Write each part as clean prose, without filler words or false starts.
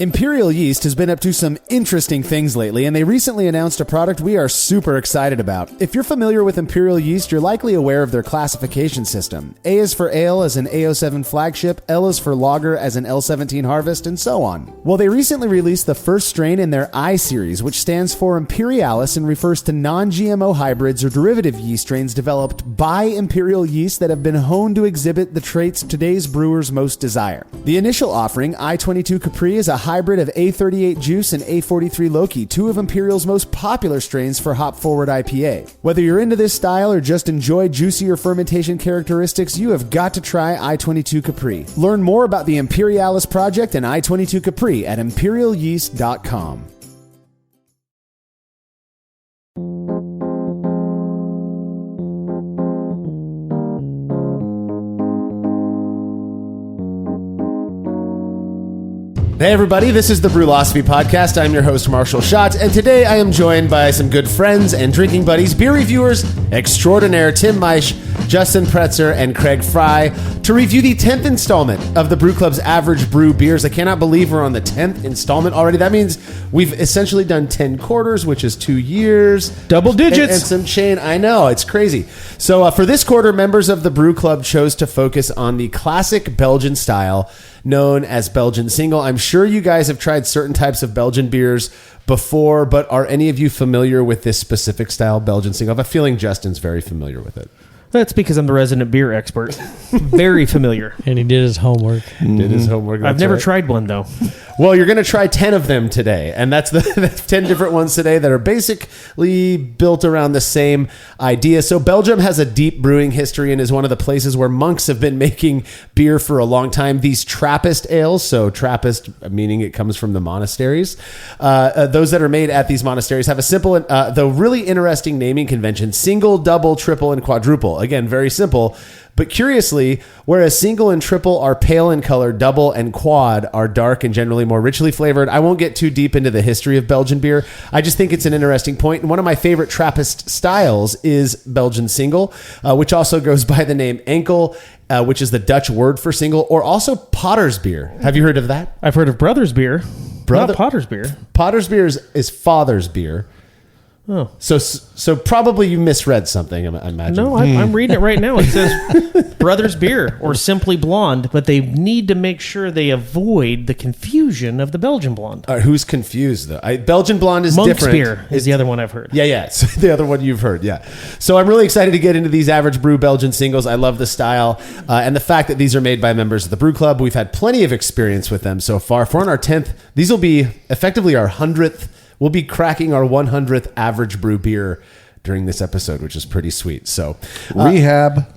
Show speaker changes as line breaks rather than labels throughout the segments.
Imperial Yeast has been up to some interesting things lately, and they recently announced a product we are super excited about. If you're familiar with Imperial Yeast, you're likely aware of their classification system. A is for ale as an AO7 flagship, L is for lager as an L17 harvest, and so on. Well, they recently released the first strain in their I series, which stands for Imperialis and refers to non-GMO hybrids or derivative yeast strains developed by Imperial Yeast that have been honed to exhibit the traits today's brewers most desire. The initial offering, I-22 Capri, is a hybrid of A38 Juice and A43 Loki, two of Imperial's most popular strains for hop-forward IPA. Whether you're into this style or just enjoy juicier fermentation characteristics, you have got to try I-22 Capri. Learn more about the Imperialis project and I-22 Capri at imperialyeast.com. Hey everybody, this is the Brülosophy Podcast. I'm your host, Marshall Schott, and today I am joined by some good friends and drinking buddies, beer reviewers extraordinaire Tim Meisch, Justin Pretzer, and Craig Fry to review the 10th installment of the Brü Club's AvgBrü beers. I cannot believe we're on the 10th installment already. That means we've essentially done 10 quarters, which is 2 years.
Double digits.
And some chain. I know, it's crazy. So for this quarter, members of the Brü Club chose to focus on the classic Belgian style known as Belgian Single. I'm sure you guys have tried certain types of Belgian beers before, but are any of you familiar with this specific style Belgian Single? I have a feeling Justin's very familiar with it.
That's because I'm the resident beer expert. Very familiar.
And he did his homework.
Did his homework.
I've never tried one, though.
Well, you're going to try 10 of them today. And that's the 10 different ones today that are basically built around the same idea. So Belgium has a deep brewing history and is one of the places where monks have been making beer for a long time. These Trappist ales, so Trappist meaning it comes from the monasteries, those that are made at these monasteries have a simple, though really interesting naming convention: single, double, triple, and quadruple. Again, very simple. But curiously, whereas single and triple are pale in color, double and quad are dark and generally more richly flavored. I won't get too deep into the history of Belgian beer. I just think it's an interesting point. And one of my favorite Trappist styles is Belgian Single, which also goes by the name Enkel, which is the Dutch word for single, or also Potter's beer. Have you heard of that?
I've heard of Brother's beer. Not Potter's beer.
Potter's beer is father's beer.
Oh,
so probably you misread something, I imagine.
No, I'm reading it right now. It says Brother's Beer or Simply Blonde, but they need to make sure they avoid the confusion of the Belgian Blonde.
Who's confused, though? Belgian Blonde is
Monk's
different.
Beer is the other one I've heard.
Yeah. So the other one you've heard, yeah. So I'm really excited to get into these AvgBrü Belgian Singles. I love the style and the fact that these are made by members of the Brü Club. We've had plenty of experience with them so far. For on our 10th, these will be effectively our 100th. We'll be cracking our 100th AvgBrü beer during this episode, which is pretty sweet. So
rehab.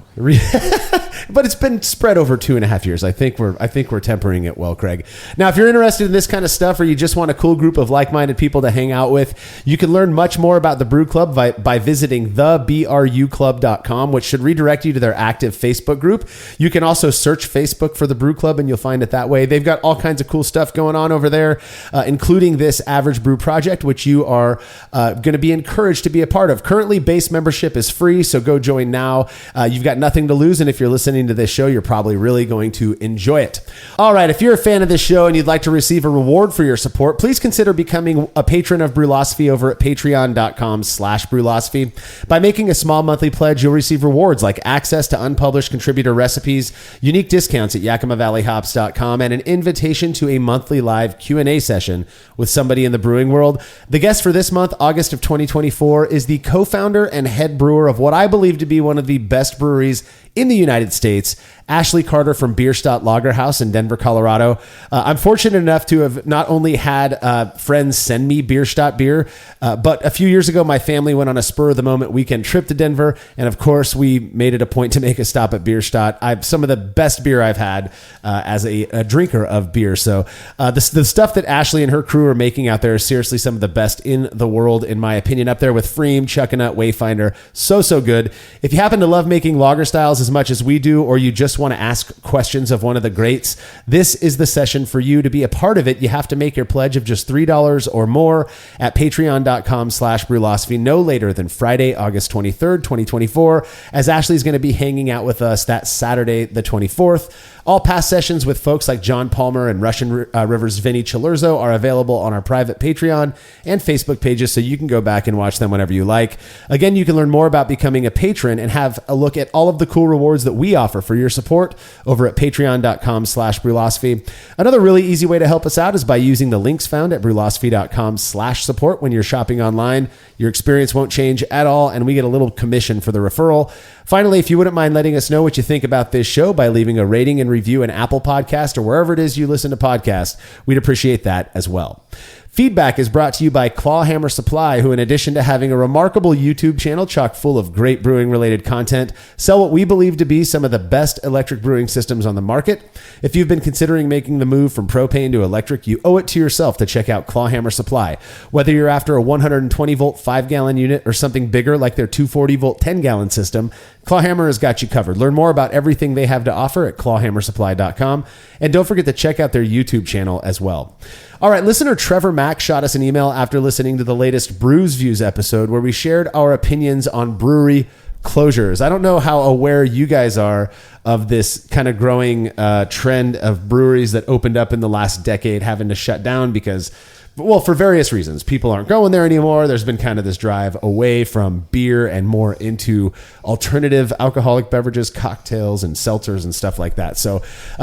But it's been spread over 2.5 years. I think we're tempering it well, Craig. Now, if you're interested in this kind of stuff, or you just want a cool group of like-minded people to hang out with, you can learn much more about the Brü Club by visiting thebruclub.com, which should redirect you to their active Facebook group. You can also search Facebook for the Brü Club, and you'll find it that way. They've got all kinds of cool stuff going on over there, including this AvgBrü project, which you are going to be encouraged to be a part of. Currently, base membership is free, so go join now. You've got nothing to lose, and if you're listening to this show, you're probably really going to enjoy it. All right, if you're a fan of this show and you'd like to receive a reward for your support, please consider becoming a patron of Brülosophy over at patreon.com/Brülosophy. By making a small monthly pledge, you'll receive rewards like access to unpublished contributor recipes, unique discounts at YakimaValleyHops.com, and an invitation to a monthly live Q&A session with somebody in the brewing world. The guest for this month, August of 2024, is the co-founder and head brewer of what I believe to be one of the best breweries in the United States, Ashley Carter from Bierstadt Lagerhaus in Denver, Colorado. I'm fortunate enough to have not only had friends send me Bierstadt beer, but a few years ago, my family went on a spur-of-the-moment weekend trip to Denver, and of course, we made it a point to make a stop at Bierstadt. Some of the best beer I've had as a drinker of beer. So the stuff that Ashley and her crew are making out there is seriously some of the best in the world, in my opinion, up there with Freem, Chuckanut, Wayfinder. So good. If you happen to love making lager styles as much as we do, or you just want to ask questions of one of the greats, this is the session for you. To be a part of it, you have to make your pledge of just $3 or more at patreon.com/Brülosophy no later than Friday, August 23rd, 2024, as Ashley's going to be hanging out with us that Saturday, the 24th. All past sessions with folks like John Palmer and Russian River's Vinny Chilurzo are available on our private Patreon and Facebook pages, so you can go back and watch them whenever you like. Again, you can learn more about becoming a patron and have a look at all of the cool rewards that we offer for your support over at patreon.com/brülosophy. Another really easy way to help us out is by using the links found at brülosophy.com/support when you're shopping online. Your experience won't change at all, and we get a little commission for the referral. Finally, if you wouldn't mind letting us know what you think about this show by leaving a rating and review in Apple Podcast or wherever it is you listen to podcasts, we'd appreciate that as well. Feedback is brought to you by Clawhammer Supply, who, in addition to having a remarkable YouTube channel chock full of great brewing-related content, sell what we believe to be some of the best electric brewing systems on the market. If you've been considering making the move from propane to electric, you owe it to yourself to check out Clawhammer Supply. Whether you're after a 120-volt 5-gallon unit or something bigger like their 240-volt 10-gallon system, Clawhammer has got you covered. Learn more about everything they have to offer at clawhammersupply.com. And don't forget to check out their YouTube channel as well. All right, listener Trevor Mack shot us an email after listening to the latest Brews Views episode where we shared our opinions on brewery closures. I don't know how aware you guys are of this kind of growing trend of breweries that opened up in the last decade having to shut down because, well, for various reasons. People aren't going there anymore. There's been kind of this drive away from beer and more into alternative alcoholic beverages, cocktails, and seltzers and stuff like that. So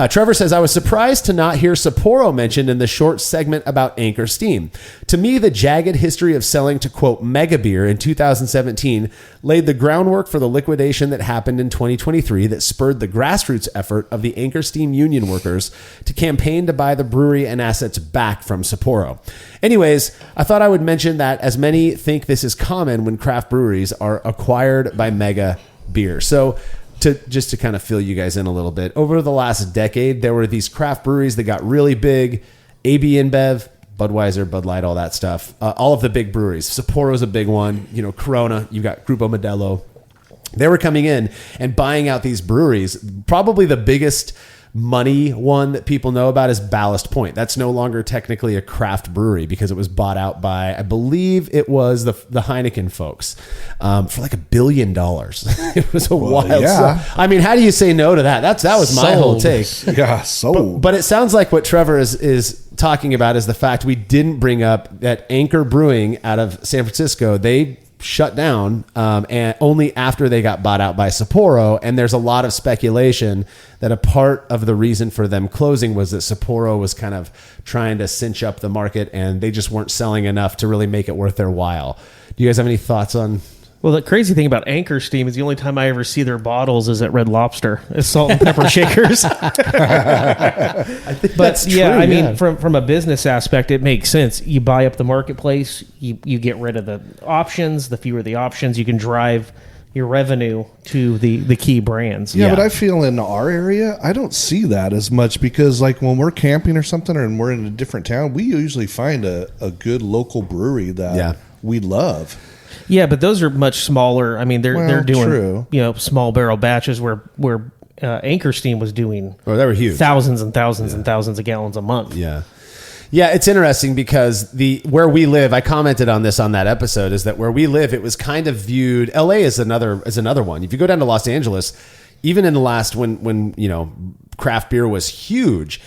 Trevor says, I was surprised to not hear Sapporo mentioned in the short segment about Anchor Steam. To me, the jagged history of selling to, quote, mega beer in 2017 laid the groundwork for the liquidation that happened in 2023 that spurred the grassroots effort of the Anchor Steam union workers to campaign to buy the brewery and assets back from Sapporo. Anyways, I thought I would mention that as many think this is common when craft breweries are acquired by mega beer. So just to kind of fill you guys in a little bit, over the last decade, there were these craft breweries that got really big. AB InBev, Budweiser, Bud Light, all that stuff. All of the big breweries. Sapporo's a big one. You know, Corona, you've got Grupo Modelo. They were coming in and buying out these breweries. Probably the biggest money one that people know about is Ballast Point. That's no longer technically a craft brewery because it was bought out by, I believe it was the Heineken folks for like $1 billion. It was a wild.
Yeah.
I mean, how do you say no to that? That was my whole take.
Yeah, sold.
But it sounds like what Trevor is talking about is the fact we didn't bring up that Anchor Brewing out of San Francisco. They shut down and only after they got bought out by Sapporo. And there's a lot of speculation that a part of the reason for them closing was that Sapporo was kind of trying to cinch up the market and they just weren't selling enough to really make it worth their while. Do you guys have any thoughts on?
Well, the crazy thing about Anchor Steam is the only time I ever see their bottles is at Red Lobster. It's salt and pepper shakers.
I think that's true,
I mean, from a business aspect, it makes sense. You buy up the marketplace, you get rid of the options. The fewer the options, you can drive your revenue to the key brands.
Yeah, but I feel in our area, I don't see that as much because like when we're camping or something and we're in a different town, we usually find a good local brewery that we love.
Yeah, but those are much smaller. I mean, they're doing
true.
Small barrel batches where Anchor Steam was doing
they were huge,
thousands and thousands and thousands of gallons a month.
Yeah, it's interesting because where we live, I commented on this on that episode, is that where we live, it was kind of viewed. LA is another one. If you go down to Los Angeles, even in the last when craft beer was huge.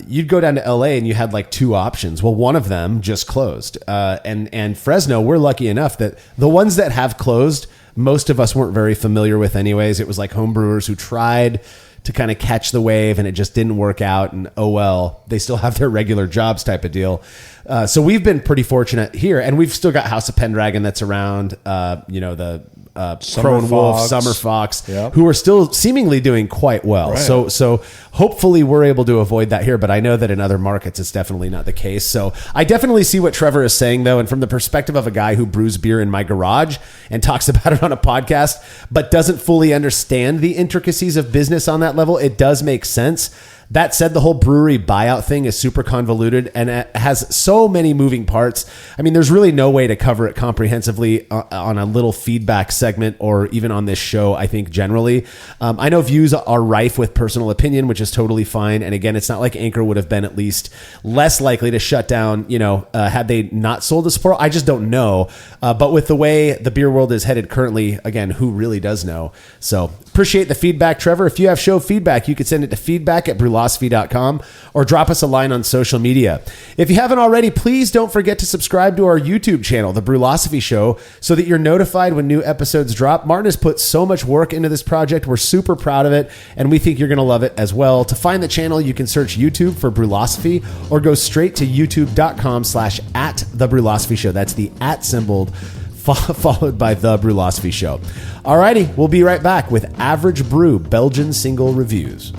You'd go down to LA and you had like two options. Well, one of them just closed. And Fresno, we're lucky enough that the ones that have closed, most of us weren't very familiar with anyways. It was like home brewers who tried to kind of catch the wave and it just didn't work out. And oh, well, they still have their regular jobs type of deal. So we've been pretty fortunate here, and we've still got House of Pendragon that's around, the Crone Wolf, Summer Fox, who are still seemingly doing quite well. Right. So hopefully we're able to avoid that here, but I know that in other markets it's definitely not the case. So I definitely see what Trevor is saying, though, and from the perspective of a guy who brews beer in my garage and talks about it on a podcast, but doesn't fully understand the intricacies of business on that level, it does make sense That said, the whole brewery buyout thing is super convoluted and it has so many moving parts. I mean, there's really no way to cover it comprehensively on a little feedback segment or even on this show, I think, generally. I know views are rife with personal opinion, which is totally fine. And again, it's not like Anchor would have been at least less likely to shut down, had they not sold the support. I just don't know. But with the way the beer world is headed currently, again, who really does know? So appreciate the feedback, Trevor. If you have show feedback, you could send it to feedback@brülosophy.com or drop us a line on social media. If you haven't already, please don't forget to subscribe to our YouTube channel, The Brülosophy Show, so that you're notified when new episodes drop. Martin has put so much work into this project. We're super proud of it, and we think you're going to love it as well. To find the channel, you can search YouTube for Brülosophy or go straight to youtube.com/@TheBrülosophy Show. That's the @ symbol followed by The Brülosophy Show. Alrighty, we'll be right back with AvgBrü Belgian Single reviews.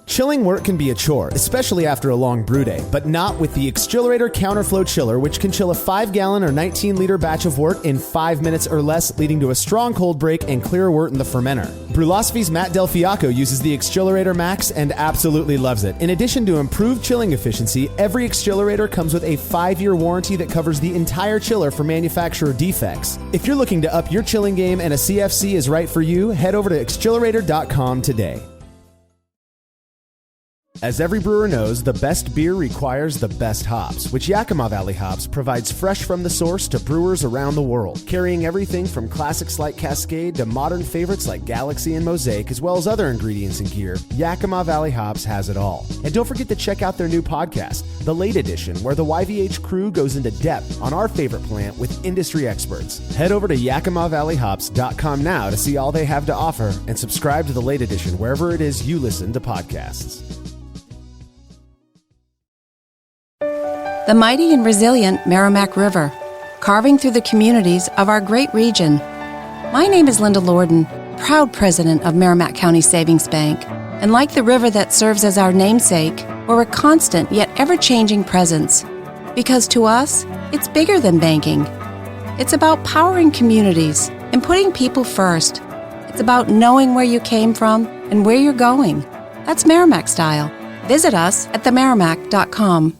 Chilling work can be a chore, especially after a long brew day, but not with the Xchillerator Counterflow Chiller, which can chill a 5-gallon or 19-liter batch of wort in 5 minutes or less, leading to a strong cold break and clear wort in the fermenter. Brülosophy's Matt Del Fiacco uses the Xchillerator Max and absolutely loves it. In addition to improved chilling efficiency, every Xchillerator comes with a 5-year warranty that covers the entire chiller for manufacturer defects. If you're looking to up your chilling game and a CFC is right for you, head over to Xchillerator.com today. As every brewer knows, the best beer requires the best hops, which Yakima Valley Hops provides fresh from the source to brewers around the world, carrying everything from classics like Cascade to modern favorites like Galaxy and Mosaic, as well as other ingredients and gear. Yakima Valley Hops has it all. And don't forget to check out their new podcast, The Late Edition, where the YVH crew goes into depth on our favorite plant with industry experts. Head over to YakimaValleyHops.com now to see all they have to offer and subscribe to The Late Edition wherever it is you listen to podcasts.
The mighty and resilient Merrimack River, carving through the communities of our great region. My name is Linda Lorden, proud president of Merrimack County Savings Bank. And like the river that serves as our namesake, we're a constant yet ever-changing presence. Because to us, it's bigger than banking. It's about powering communities and putting people first. It's about knowing where you came from and where you're going. That's Merrimack style. Visit us at themerrimack.com.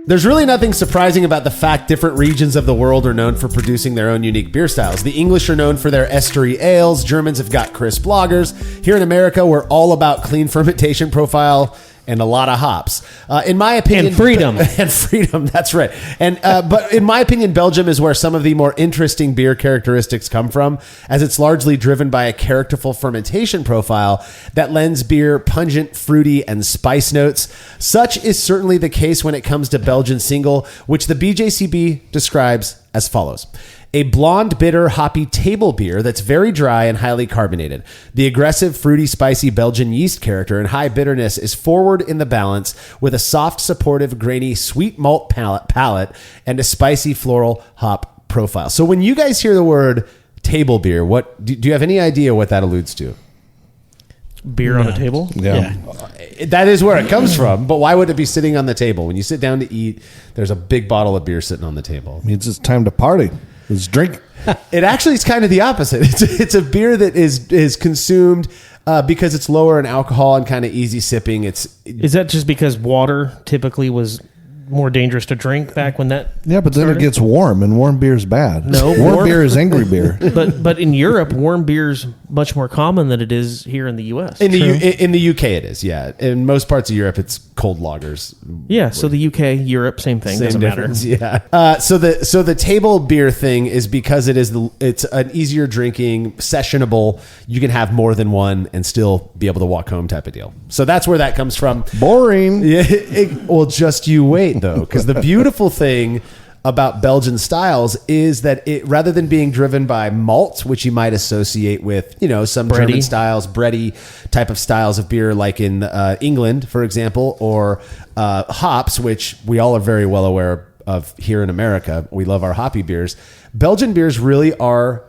There's really nothing surprising about the fact different regions of the world are known for producing their own unique beer styles. The English are known for their estery ales. Germans have got crisp lagers. Here in America, we're all about clean fermentation profile and a lot of hops. In my opinion...
And freedom.
And freedom, that's right. And but in my opinion, Belgium is where some of the more interesting beer characteristics come from, as it's largely driven by a characterful fermentation profile that lends beer pungent, fruity, and spice notes. Such is certainly the case when it comes to Belgian Single, which the BJCB describes as follows. A blonde, bitter, hoppy table beer that's very dry and highly carbonated. The aggressive, fruity, spicy Belgian yeast character and high bitterness is forward in the balance with a soft, supportive, grainy, sweet malt palate and a spicy floral hop profile. So when you guys hear the word table beer, what do you have any idea what that alludes to?
Beer on a table?
Yeah.
That is where it comes from, but why would it be sitting on the table? When you sit down to eat, there's a big bottle of beer sitting on the table.
Means it's time to party. Let's drink.
It actually is kind of the opposite. It's a beer that is consumed because it's lower in alcohol and kind of easy sipping.
Is that just because water typically was more dangerous to drink back when that
Yeah, but then
started?
it gets warm, and warm beer is bad.
No,
warm beer is angry beer.
But in Europe, warm beer's much more common than it is here in the U.S.
in the UK it is, yeah. In most parts of Europe, it's cold lagers.
Yeah, so the UK, Europe, same thing.
Same
Doesn't
difference,
matter.
yeah. So the table beer thing is because it's an easier drinking, sessionable. You can have more than one and still be able to walk home type of deal. So that's where that comes from.
Boring.
Yeah, well, just you wait though, because the beautiful thing about Belgian styles is that it, rather than being driven by malt, which you might associate with, some
Bready.
German styles, bready type of styles of beer, like in England, for example, or hops, which we all are very well aware of here in America. We love our hoppy beers. Belgian beers really are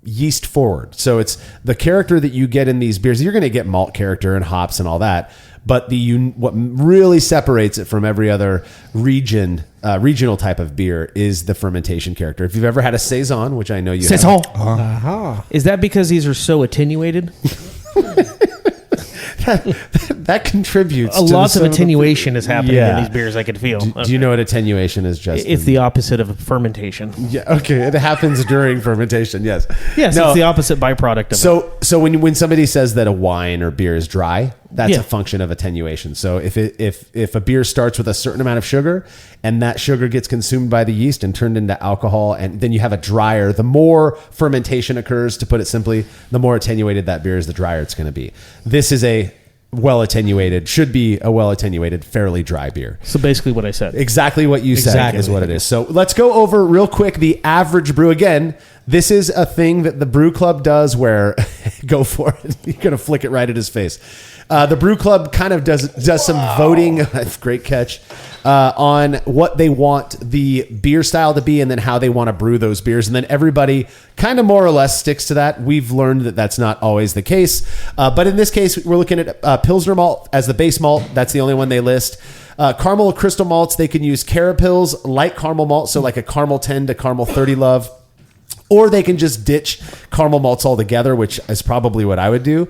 yeast forward. So it's the character that you get in these beers. You're going to get malt character and hops and all that. But what really separates it from every other regional type of beer is the fermentation character. If you've ever had a Saison, which I know you
Saison.
have.
Is that because these are so attenuated?
that contributes.
Lots of attenuation is happening in these beers. I can feel.
Do you know what attenuation is, Justin?
It's the opposite of fermentation.
Yeah. Okay. It happens during fermentation. Yes.
Yes.
No,
it's the opposite byproduct of it.
So when somebody says that a wine or beer is dry, that's a function of attenuation. So if a beer starts with a certain amount of sugar and that sugar gets consumed by the yeast and turned into alcohol, and then you have a drier, the more fermentation occurs, to put it simply, the more attenuated that beer is, the drier it's going to be. This is should be a well attenuated, fairly dry beer.
So basically what I said.
Exactly what you said is what it is. So let's go over real quick the AvgBrü. Again, this is a thing that the Brü Club does where, go for it. You're going to flick it right at his face. The Brü Club kind of does some voting, great catch, on what they want the beer style to be and then how they want to brew those beers. And then everybody kind of more or less sticks to that. We've learned that that's not always the case. But in this case, we're looking at Pilsner malt as the base malt. That's the only one they list. Caramel crystal malts, they can use Carapils, light caramel malt, so like a caramel 10 to caramel 30 love. Or they can just ditch caramel malts altogether, which is probably what I would do.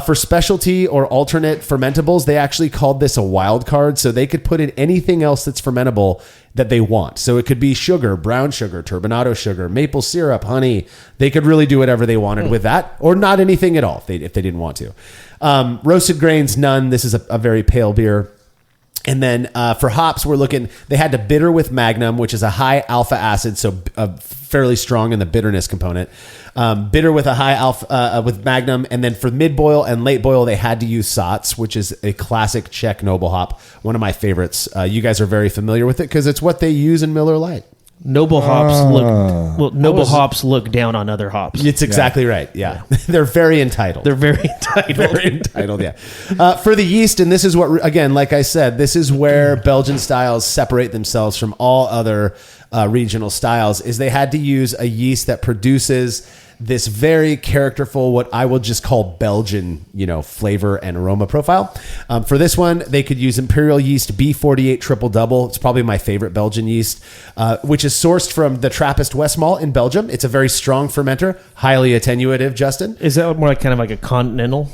For specialty or alternate fermentables, they actually called this a wild card. So they could put in anything else that's fermentable that they want. So it could be sugar, brown sugar, turbinado sugar, maple syrup, honey. They could really do whatever they wanted with that, or not anything at all if they didn't want to. Roasted grains, none. This is a very pale beer. And then for hops, they had to bitter with Magnum, which is a high alpha acid, so fairly strong in the bitterness component. Bitter with a high alpha with Magnum. And then for mid boil and late boil, they had to use Satz, which is a classic Czech noble hop, one of my favorites. You guys are very familiar with it because it's what they use in Miller Lite.
Noble hops look down on other hops.
It's exactly right. Yeah. They're very entitled.
Very entitled,
yeah. For the yeast, and this is what, again, like I said, this is where Belgian styles separate themselves from all other regional styles, is they had to use a yeast that produces this very characterful, what I will just call Belgian, flavor and aroma profile. For this one, they could use Imperial Yeast B48 Triple Double. It's probably my favorite Belgian yeast, which is sourced from the Trappist West Malt in Belgium. It's a very strong fermenter, highly attenuative, Justin.
Is that more like kind of like a continental?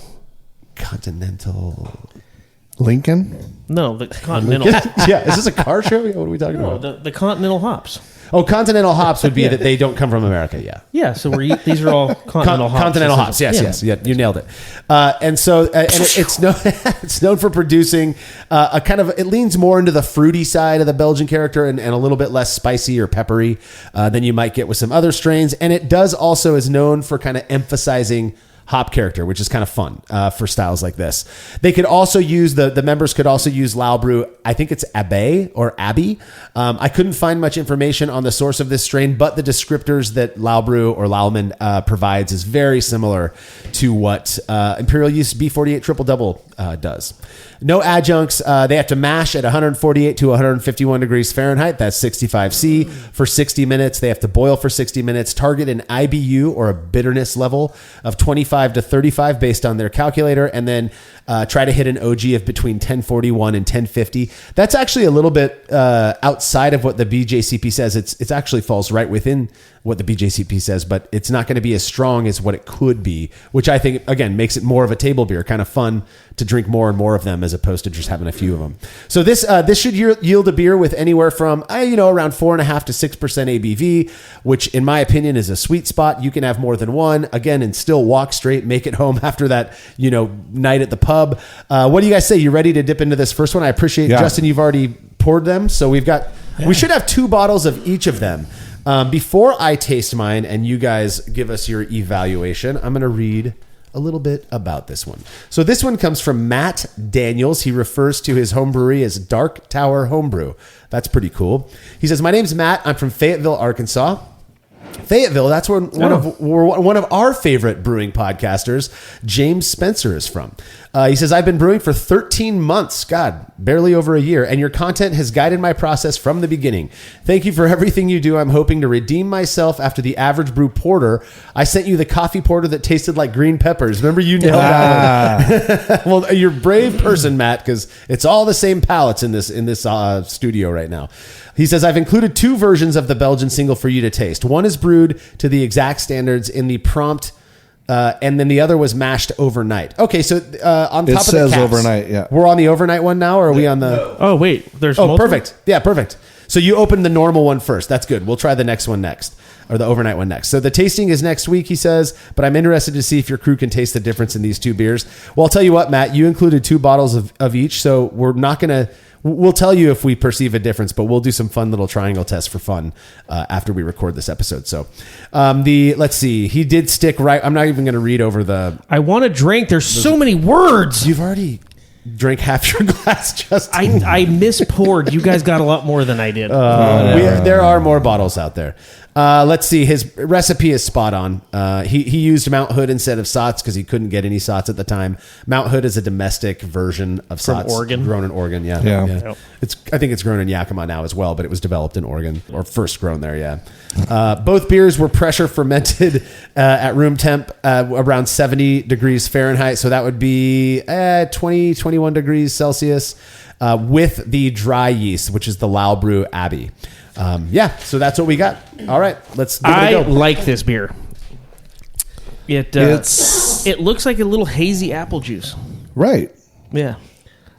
Lincoln?
No, the continental.
Yeah, is this a car show? What are we talking about?
The continental hops.
Oh, continental hops would be that they don't come from America. Yeah.
Yeah. So these are all continental hops.
Continental hops. Yes. Yeah, you nailed it. It's known for producing a kind of, it leans more into the fruity side of the Belgian character and a little bit less spicy or peppery than you might get with some other strains. And it does also is known for kind of emphasizing hop character, which is kind of fun for styles like this. They could also use, the members could also use AvgBrü. I think it's Abbey or Abbey. I couldn't find much information on the source of this strain, but the descriptors that AvgBrü or Laumann provides is very similar to what Imperial Yeast B48 Triple Double does. No adjuncts. They have to mash at 148 to 151 degrees Fahrenheit. That's 65 C for 60 minutes. They have to boil for 60 minutes. Target an IBU or a bitterness level of 25 to 35 based on their calculator. And then try to hit an OG of between 1041 and 1050. That's actually a little bit outside of what the BJCP says. It actually falls right within what the BJCP says, but it's not going to be as strong as what it could be, which I think, again, makes it more of a table beer, kind of fun to drink more and more of them as opposed to just having a few of them. So this should yield a beer with anywhere from, around 4.5 to 6% ABV, which in my opinion is a sweet spot. You can have more than one, again, and still walk straight, make it home after that, night at the pub. What do you guys say? You ready to dip into this first one? I appreciate, Justin, you've already poured them. So we should have 2 bottles of each of them. Before I taste mine and you guys give us your evaluation, I'm going to read a little bit about this one. So this one comes from Matt Daniels. He refers to his home brewery as Dark Tower Homebrew. That's pretty cool. He says, "My name's Matt. I'm from Fayetteville, Arkansas. Fayetteville. That's where one of our favorite brewing podcasters, James Spencer, is from. He says, I've been brewing for 13 months. God, barely over a year. And your content has guided my process from the beginning. Thank you for everything you do. I'm hoping to redeem myself after the AvgBrü porter. I sent you the coffee porter that tasted like green peppers. Remember you nailed that one? Well, you're a brave person, Matt, because it's all the same palates in this studio right now. He says, I've included 2 versions of the Belgian Single for you to taste. One is brewed to the exact standards in the prompt, and then the other was mashed overnight. Okay, so on top of the caps. It says
overnight, yeah.
We're on the overnight one now, or are we on the...
Oh, wait. There's multiple?
Perfect. Yeah, perfect. So you opened the normal one first. That's good. We'll try the next one next, or the overnight one next. So the tasting is next week, he says, but I'm interested to see if your crew can taste the difference in these 2 beers. Well, I'll tell you what, Matt, you included 2 bottles of each, so we're not going to... We'll tell you if we perceive a difference, but we'll do some fun little triangle tests for fun after we record this episode. So let's see. He did stick right. I'm not even going to read over the...
I want to drink. There's so many words.
You've already drank half your glass, Justin.
I mispoured. You guys got a lot more than I did.
There are more bottles out there. Let's see. His recipe is spot on. He used Mount Hood instead of Sots because he couldn't get any Sots at the time. Mount Hood is a domestic version of Sots.
From Oregon?
Grown in Oregon, yeah.
Yep.
I think it's grown in Yakima now as well, but it was developed in Oregon, or first grown there, yeah. Both beers were pressure fermented at room temp around 70 degrees Fahrenheit, so that would be 21 degrees Celsius with the dry yeast, which is the AvgBrü Abbey. So that's what we got. All right, let's give it a go.
I like this beer. It looks like a little hazy apple juice.
Right.
Yeah.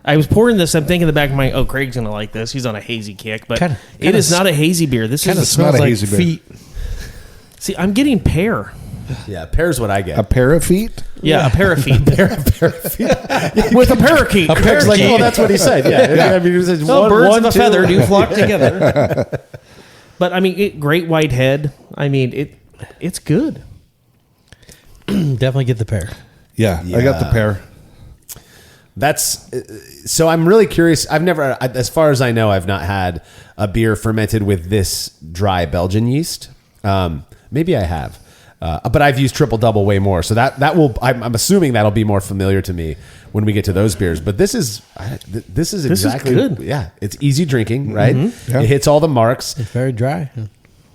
I was pouring this. I'm thinking in the back of my mind, Craig's going to like this. He's on a hazy kick, but it is not a hazy beer. This
smells like hazy
feet. Beer. See, I'm getting pear.
Yeah, pear's what I get.
A pair of feet?
Yeah, a pair of feet.
pair of feet.
With a parakeet.
Craig's like, well, that's what he said. Yeah. I mean, he says,
birds of a feather do flock together. But, I mean, great white head. I mean, it's good.
Definitely get the pear.
Yeah, I got the pear.
So I'm really curious. I've never, as far as I know, I've not had a beer fermented with this dry Belgian yeast. Maybe I have. But I've used triple double way more, so that will. I'm assuming that'll be more familiar to me when we get to those beers. But this is exactly
good.
Yeah, it's easy drinking, right?
Mm-hmm. Yeah.
It hits all the marks.
It's very dry.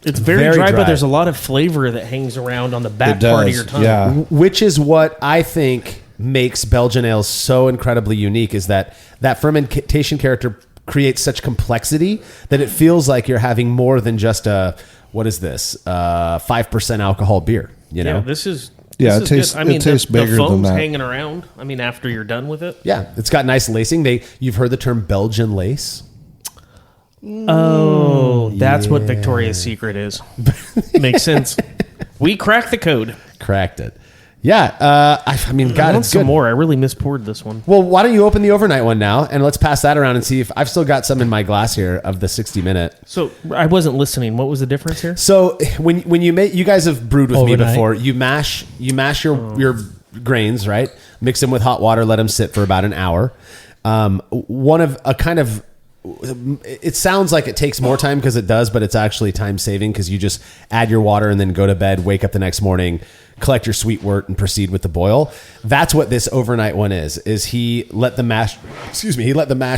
It's very dry, but there's a lot of flavor that hangs around on the back part of your tongue.
Yeah,
which is what I think makes Belgian ales so incredibly unique. Is that fermentation character creates such complexity that it feels like you're having more than just a. What is this? 5% alcohol beer. You know,
this is.
Yeah,
it
tastes.
I mean,
it tastes bigger
the foam's
than that.
hanging around. I mean, after you're done with it.
Yeah, it's got nice lacing. You've heard the term Belgian lace.
Oh, that's what Victoria's Secret is. Makes sense. We cracked the code.
Cracked it. Yeah, I mean, God, it's
some
good.
more. I really mispoured this one.
Well, why don't you open the overnight one now, and let's pass that around and see if I've still got some in my glass here of the 60-minute.
So I wasn't listening. What was the difference here?
So when you make, you guys have brewed with me before. You mash your grains, right? Mix them with hot water. Let them sit for about an hour. It sounds like it takes more time because it does, but it's actually time saving because you just add your water and then go to bed, wake up the next morning, collect your sweet wort and proceed with the boil. That's what this overnight one is he let the mash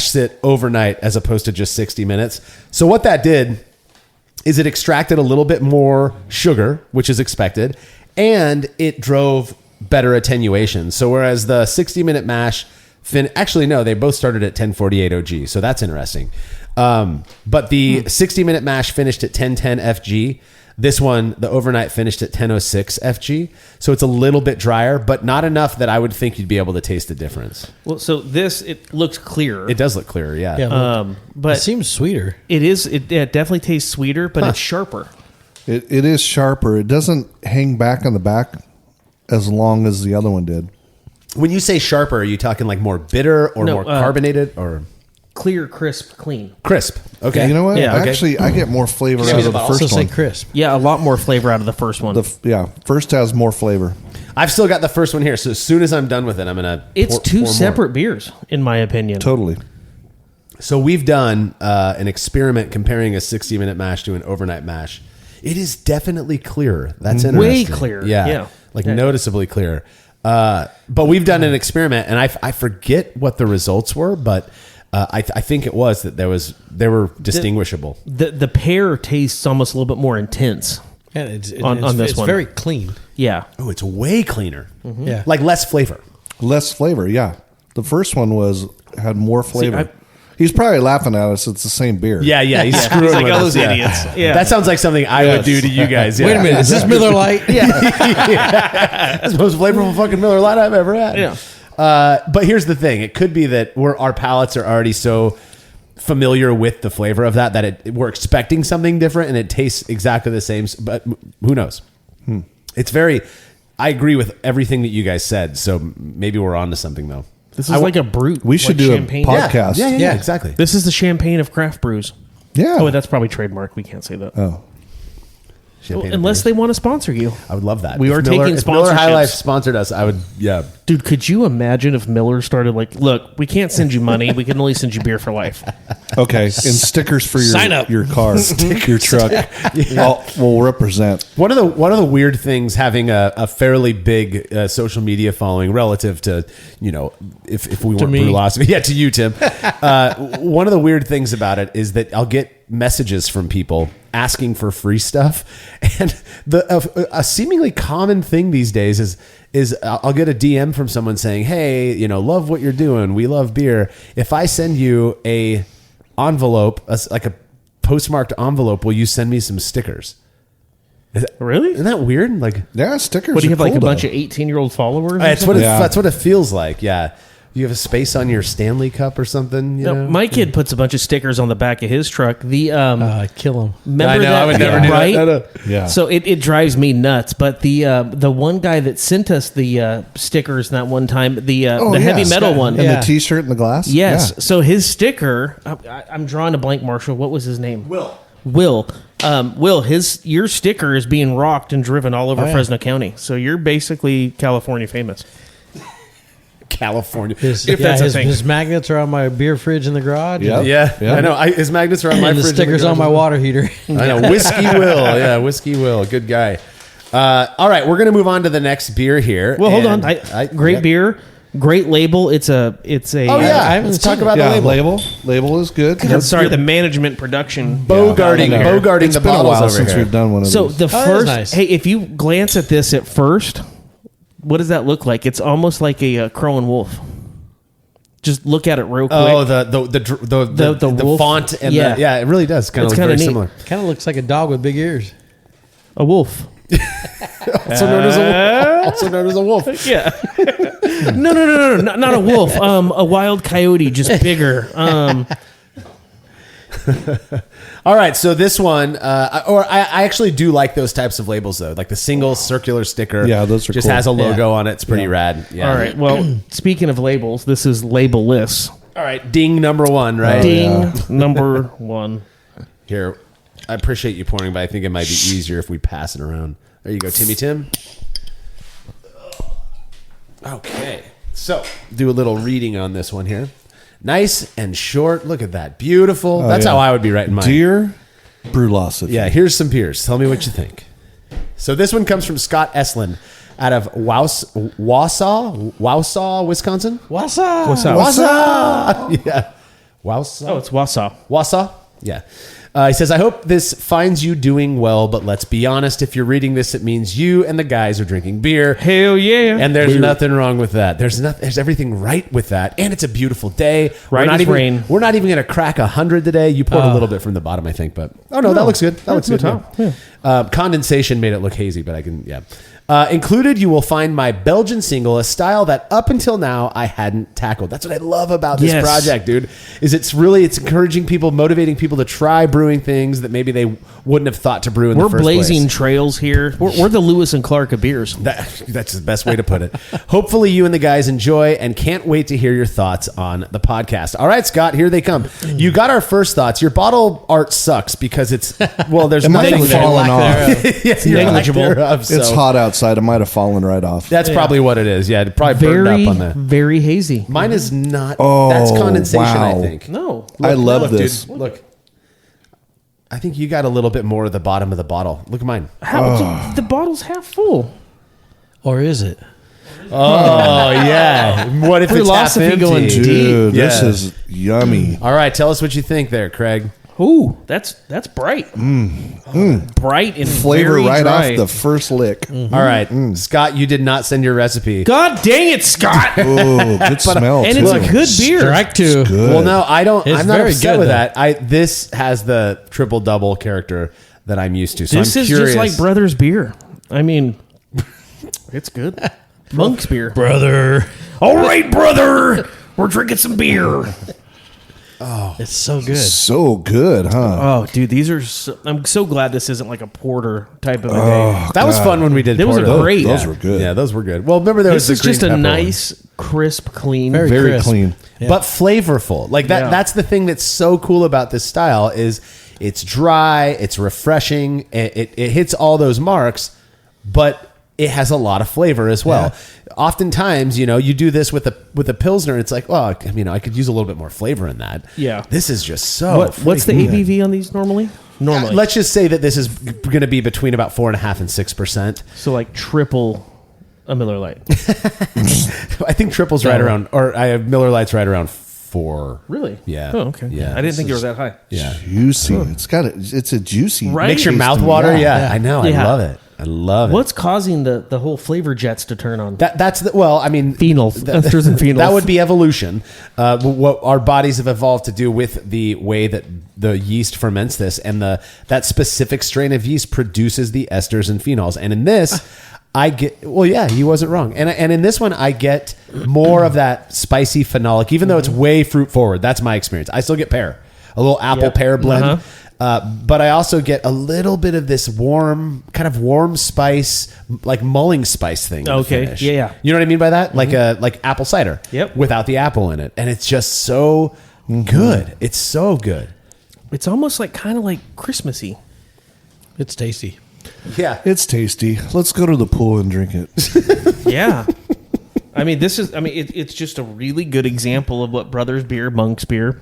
sit overnight as opposed to just 60 minutes. So what that did is it extracted a little bit more sugar, which is expected, and it drove better attenuation. So whereas the 60-minute mash actually, no, they both started at 1048 OG, so that's interesting. But the 60-minute mash finished at 1010 FG. This one, the overnight, finished at 1006 FG. So it's a little bit drier, but not enough that I would think you'd be able to taste the difference.
Well, so it looks clearer.
It does look clearer, yeah.
But
it seems sweeter.
It is. It definitely tastes sweeter, but it's sharper.
It is sharper. It doesn't hang back on the back as long as the other one did.
When you say sharper, are you talking like more bitter or more carbonated or
clear, crisp, clean?
Crisp. Okay.
You know what?
Yeah,
okay. Actually, I get more flavor out of the first
also
one.
say crisp.
Yeah, a lot more flavor out of the first one.
First has more flavor.
I've still got the first one here, so as soon as I'm done with it, I'm gonna.
It's two separate beers, in my opinion.
Totally.
So we've done an experiment comparing a 60-minute mash to an overnight mash. It is definitely clearer. That's
Way
interesting.
clearer.
Yeah.
Yeah.
Like
Yeah.
noticeably clearer. But we've done an experiment, and I forget what the results were, but I think it was that they were distinguishable.
The pear tastes almost a little bit more intense.
Yeah,
On this
it's
one.
very clean.
Yeah.
Oh, it's way cleaner.
Yeah.
Like less flavor.
Less flavor, yeah. The first one had more flavor.
I-
He's probably laughing at us. It's the same beer.
Yeah, he's screwing
He's like,
with
"Oh,
us,
those
yeah.
idiots." Yeah.
That sounds like something I would do to you guys. Yeah.
Wait a minute, is this Miller Lite?
That's the most flavorful fucking Miller Lite I've ever had.
Yeah.
But here's the thing: it could be that our palates are already so familiar with the flavor of that we're expecting something different, and it tastes exactly the same. But who knows? It's very. I agree with everything that you guys said. So maybe we're on to something though.
This is like a brute.
We should
like
do
champagne.
a podcast.
Yeah, exactly.
This is the champagne of craft brews.
Yeah.
Oh, that's probably trademark. We can't say that.
Oh.
Champagne
Unless they want to sponsor you.
I would love that.
We are taking
if Miller High
sponsorships.
Life sponsored us, I would. Yeah.
Dude, could you imagine if Miller started like, look, we can't send you money. We can only send you beer for life.
Okay. And stickers for
Sign up.
your car, your truck. We'll represent.
One of the weird things having a fairly big social media following relative to, if we weren't
me.
Brewlosophy, to you, Tim. One of the weird things about it is that I'll get messages from people asking for free stuff, and a seemingly common thing these days is I'll get a DM from someone saying, "Hey, love what you're doing. We love beer. If I send you a envelope, like a postmarked envelope, will you send me some stickers?"
Really?
Isn't that weird? Like,
Yeah, stickers.
What do you
are
have, like
cool,
a bunch
though.
of 18-year-old followers? or
that's
something?
that's what it feels like. Yeah. You have a space on your Stanley Cup or something. You
No,
know?
my kid puts a bunch of stickers on the back of his truck. The
Kill him.
remember
I know,
that,
I would never do that.
right?
No.
Yeah.
So it drives me nuts. But the one guy that sent us the stickers that one time, the heavy metal
Scott.
one,
And
Yeah.
the T-shirt and the glass.
yes.
Yeah.
So his sticker, I'm drawing a blank. Marshall, what was his name? Will. Will, your sticker is being rocked and driven all over
Oh, yeah.
Fresno County. So you're basically California famous.
California.
His,
If that's a thing.
his magnets are on my beer fridge in the garage.
Yep.
Yeah. I know. His magnets are on my
And the
fridge.
stickers on my water heater.
I know. Whiskey Will. Yeah, Whiskey Will. Good guy. All right, we're going to move on to the next beer here.
Well, hold
And
on. Great beer, great label. It's a.
Oh, yeah.
I haven't
Let's talk
seen
about
Yeah,
the label.
label is good.
sorry, the management production.
Bogarting
It's
the
been a
bottles
while
over
since
here.
we've done one of
So
these.
the
that's
first,
nice.
hey, if you glance at this at first, what does that look like? It's almost like a crow and wolf. Just look at it real quick.
Oh, the
wolf.
font and
Yeah.
it really does kind of
It's
look
kinda
very
neat.
similar.
Kind of looks like a dog with big ears.
A wolf.
Also known as a wolf.
Yeah. No, not a wolf. A wild coyote, just bigger.
All right, so this one, I actually do like those types of labels though, like the single circular sticker.
Yeah, those are
just
cool.
has a logo
Yeah.
on it. It's pretty rad. Yeah.
All right. Well, speaking of labels, this is labelless.
All right, ding number one, right?
Ding number one.
Here, I appreciate you pouring, but I think it might be easier if we pass it around. There you go, Timmy Tim. Okay, so do a little reading on this one here. Nice and short. Look at that. Beautiful. That's
yeah.
how I would be writing mine.
Dear Brewlosophy.
Yeah, here's some beers. Tell me what you think. So this one comes from Scott Eslin out of Wausau, Wisconsin.
What's up?
What's up?
Wausau. Yeah. Wausau.
Oh, it's Wausau.
Wausau? Yeah. He says, I hope this finds you doing well, but let's be honest. If you're reading this, it means you and the guys are drinking beer.
Hell yeah.
And there's nothing wrong with that. There's everything right with that. And it's a beautiful day.
Right as rain.
We're not even going to crack 100 today. You poured a little bit from the bottom, I think. But that looks good. That looks good. Condensation made it look hazy, but I can, yeah. Included, you will find my Belgian Single, a style that up until now I hadn't tackled. That's what I love about this
Yes.
project, dude. Is it's encouraging people, motivating people to try brewing things that maybe they wouldn't have thought to brew in the
We're
first
blazing
place.
trails here. We're the Lewis and Clark of beers.
That's the best way to put it. Hopefully you and the guys enjoy and can't wait to hear your thoughts on the podcast. All right, Scott, here they come. You got our first thoughts. Your bottle art sucks because there's
It might
nothing
have
there.
fallen off.
Yes,
Negligible.
It's hot outside. It might have fallen right off.
That's probably what it is. Yeah, it probably burned
Very,
up on that.
very hazy.
Mine is not.
Oh,
that's condensation, I
wow.
think.
No.
I love
Look,
this.
dude, look. I think you got a little bit more at the bottom of the bottle. Look at mine.
How the bottle's half full?
Or is it?
Oh yeah. What if it's half
Philosophy
empty?
going deep.
Dude, this
Yeah.
is yummy.
All right, tell us what you think there, Craig.
Ooh, that's bright. Bright and
Flavor
very
right
dry.
off the first lick.
All right, Scott, you did not send your recipe.
God dang it, Scott!
Oh, good smell.
And
too.
it's a good beer.
Strike two.
Good.
Well, no, I don't.
It's
I'm not
very
upset
good,
with
though.
that. This has the triple double character that I'm used to. So
This
I'm
is
curious.
just like Brothers beer. I mean, it's good. Monk's beer.
Brother.
All right, brother. We're drinking some beer.
It's so good.
So good, huh?
Oh, dude, these are. I'm so glad this isn't like a porter type of a
Oh,
day.
That was fun when we did.
Those are
porter.
great.
Those were good.
Yeah, those were good. Well, remember there
This
was
is
the green
just a
pepper one.
nice, crisp, clean.
Very
Very
crisp.
clean.
Yeah.
but flavorful. Like that.
Yeah.
That's the thing that's so cool about this style is it's dry, it's refreshing, it hits all those marks, but it has a lot of flavor as well. Oftentimes, you do this with a pilsner. It's like, well, I could use a little bit more flavor in that.
Yeah.
This is just so.
What's the
freaking good.
ABV on these normally? Normally,
Let's just say that this is going to be between about 4.5% and 6%.
so like triple a Miller Lite.
I think triple's right around, or I have Miller Lite's right around 4.
Really?
Yeah.
Oh, okay.
Yeah.
I didn't think it was that high.
Yeah.
Juicy. It's a juicy.
Right?
Makes your
taste
mouth
to me.
water. Yeah, I know.
Yeah.
I love it. I love it.
What's causing the whole flavor jets to turn on?
That's the, well, I mean,
Phenols, esters and phenols.
that would be evolution. What our bodies have evolved to do with the way that the yeast ferments this, and that specific strain of yeast produces the esters and phenols. And in this, I get, well, yeah, he wasn't wrong. And in this one, I get more of that spicy phenolic, even though it's way fruit forward. That's my experience. I still get pear, a little apple pear blend.
Uh-huh.
But I also get a little bit of this warm spice, like mulling spice thing. in the
Okay.
finish.
Yeah.
You know what I mean by that? Like apple cider.
Yep.
Without the apple in it, and it's just so good. It's so good.
It's almost like kind of like Christmassy.
It's tasty.
Yeah.
It's tasty. Let's go to the pool and drink it.
Yeah. It's just a really good example of what Brothers beer, Monk's beer.